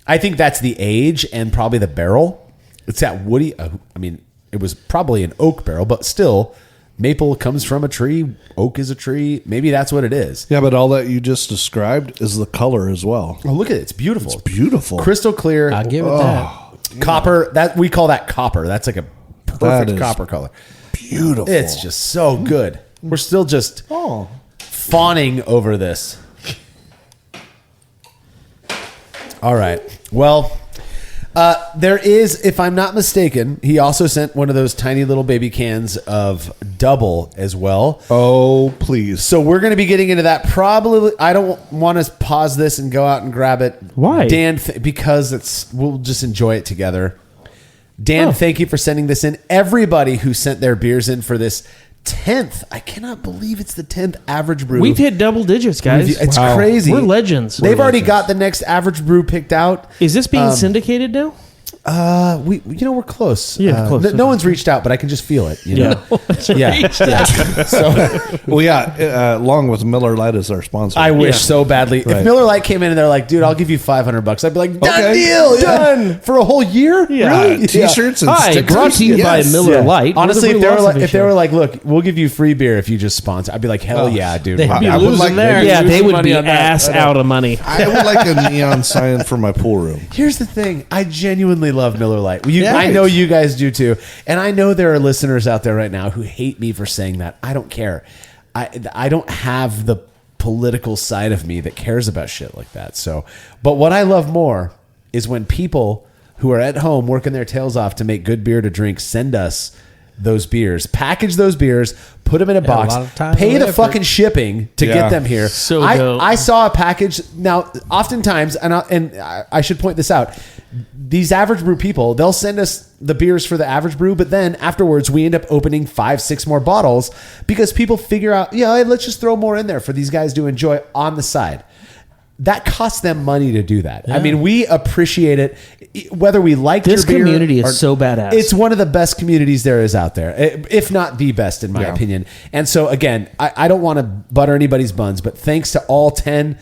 I think that's the age and probably the barrel. It's that woody. I mean, it was probably an oak barrel, but still. Maple comes from a tree. Oak is a tree. Maybe that's what it is.
Yeah, but all that you just described is the color as well.
Oh, look at it. It's beautiful.
It's beautiful.
Crystal clear.
I'll give it that.
Copper. That we call that copper. That's like a
That
perfect
is
copper color.
Beautiful.
It's just so good. We're still just fawning over this. All right. Well, there is, if I'm not mistaken, he also sent one of those tiny little baby cans of double as well.
Oh, please.
So we're going to be getting into that. Probably, I don't want to pause this and go out and grab it.
Why?
Dan? Because we'll just enjoy it together. Dan, thank you for sending this in. Everybody who sent their beers in for this 10th, I cannot believe it's the 10th Average Brew.
We've hit double digits, guys.
It's crazy.
We're legends.
They've already got the next Average Brew picked out.
Is this being syndicated now?
We're close.
Yeah, close.
No one's reached out, but I can just feel it. You know? Yeah. So
Well, yeah, along with Miller Lite as our sponsor.
I wish so badly.
Right.
If Miller Lite came in and they're like, "Dude, I'll give you $500," I'd be like, "Done
Okay.
deal,
Done.
for a whole year."
Yeah.
Really?
T-shirts and
Hi,
stickers.
brought to you by
Yes.
Miller
Yeah.
Lite.
Honestly,
We're the
if
philosophy
they
show.
were like, "Look, we'll give you free beer if you just sponsor," I'd be like, "Hell yeah, dude!"
They'd be
I would
losing
like-
there.
yeah, they would
money
be
on that.
ass out of money.
I would like a neon sign for my pool room.
Here's the thing. I genuinely love Miller Lite.
Yes.
I know you guys do too. And I know there are listeners out there right now who hate me for saying that. I don't care. I don't have the political side of me that cares about shit like that. So, but what I love more is when people who are at home working their tails off to make good beer to drink send us those beers, package those beers, put them in a box,
lot of time
pay
and
the
effort.
fucking shipping to
Yeah.
get them here.
So dope.
I saw a package. Now, oftentimes, and I should point this out, these Average Brew people, they'll send us the beers for the Average Brew, but then afterwards we end up opening 5-6 more bottles because people figure out, let's just throw more in there for these guys to enjoy on the side. That costs them money to do that. I mean, we appreciate it, whether we like
This
your beer
community is
or-
so badass.
It's one of the best communities there is out there, if not the best, in my opinion. And so, again, I don't want to butter anybody's buns, but thanks to all 10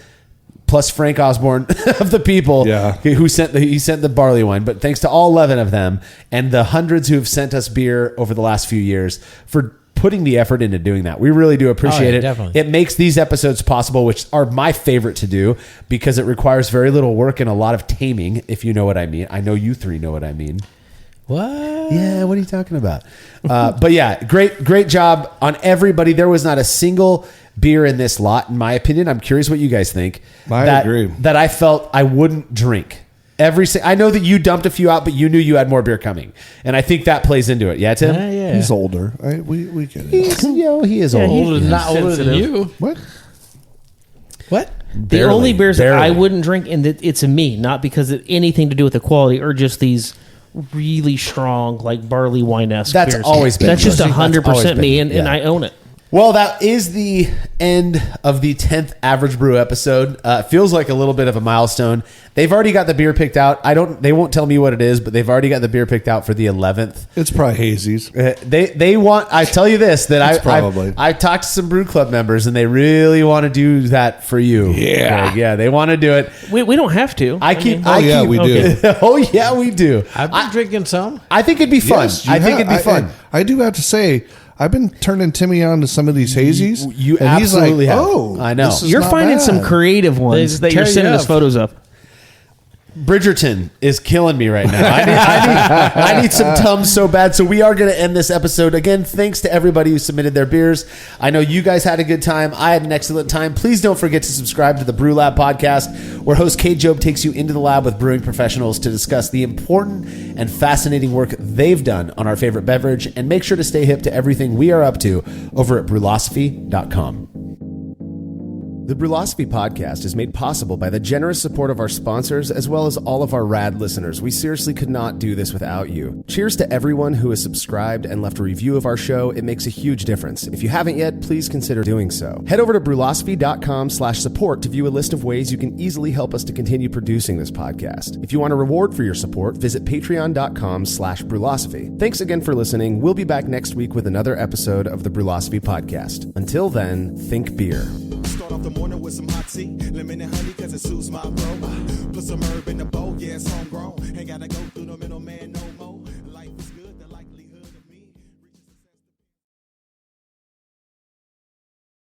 plus Frank Osborne of the people who sent the barley wine, but thanks to all 11 of them and the hundreds who have sent us beer over the last few years for putting the effort into doing that. We really do appreciate it.
Definitely.
It makes these episodes possible, which are my favorite to do because it requires very little work and a lot of taming, if you know what I mean. I know you three know what I mean.
What?
Yeah, what are you talking about? But yeah, great job on everybody. There was not a single beer in this lot, in my opinion. I'm curious what you guys think.
I agree.
That I felt I wouldn't drink. I know that you dumped a few out, but you knew you had more beer coming, and I think that plays into it. Yeah, Tim.
Yeah.
He's older. We get it.
He is old.
Older, not older than you.
What?
What?
The only beers that I wouldn't drink, and it's a me, not because of anything to do with the quality, are just these really strong, like barley wine-esque
That's
beers.
always been.
That's just
That's always
100%
been.
me, and
Yeah.
I own it.
Well, that is the end of the 10th Average Brew episode. Feels like a little bit of a milestone. They've already got the beer picked out. They won't tell me what it is, but they've already got the beer picked out for the 11th.
It's probably Hazy's.
They want. I tell you this that
probably.
I talked to some Brü Club members and they really want to do that for you.
Yeah.
Greg. Yeah. They want to do it.
We don't have to.
We do.
Oh yeah, we do.
I've been drinking some.
I think it'd be fun.
Yes,
I think it'd be fun.
I do have to say, I've been turning Timmy on to some of these hazies.
You
and
absolutely
he's like,
have.
Oh,
I know.
this is
You're
not
finding
bad.
some creative ones
They
that you're
tear you
sending us
up.
photos of.
Bridgerton is killing me right now. I need some Tums so bad. So we are going to end this episode. Again, thanks to everybody who submitted their beers. I know you guys had a good time. I had an excellent time. Please don't forget to subscribe to the Brü Lab podcast, where host Kate Job takes you into the lab with brewing professionals to discuss the important and fascinating work they've done on our favorite beverage. And make sure to stay hip to everything we are up to over at brülosophy.com. The Brülosophy podcast is made possible by the generous support of our sponsors as well as all of our rad listeners. We seriously could not do this without you. Cheers to everyone who has subscribed and left a review of our show. It makes a huge difference. If you haven't yet, please consider doing so. Head over to brülosophy.com/support to view a list of ways you can easily help us to continue producing this podcast. If you want a reward for your support, visit patreon.com/brülosophy. Thanks again for listening. We'll be back next week with another episode of the Brülosophy podcast. Until then, think beer.
Start off the morning with some hot tea, lemon and honey 'cause it soothes my throat. Put some herb in the bowl, yeah,